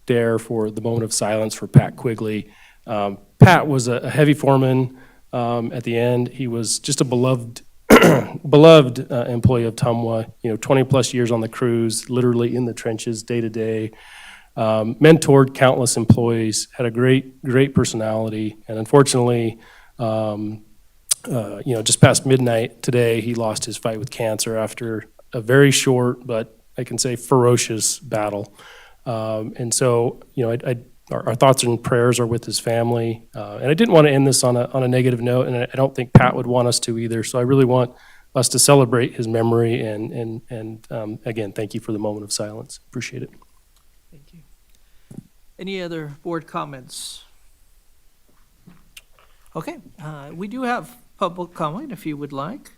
Dare for the moment of silence for Pat Quigley. Pat was a heavy foreman at the end. He was just a beloved employee of TMWA, 20 plus years on the crews, literally in the trenches day to day, mentored countless employees, had a great personality. And unfortunately, just past midnight today, he lost his fight with cancer after a very short, but I can say ferocious battle. And so, our thoughts and prayers are with his family. And I didn't want to end this on a negative note, and I don't think Pat would want us to either. So I really want us to celebrate his memory, and again, thank you for the moment of silence. Appreciate it. Thank you. Any other board comments? Okay, we do have public comment if you would like.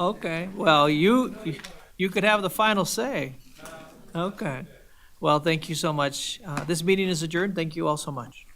Okay, well, you could have the final say. Okay. Well, thank you so much. This meeting is adjourned. Thank you all so much.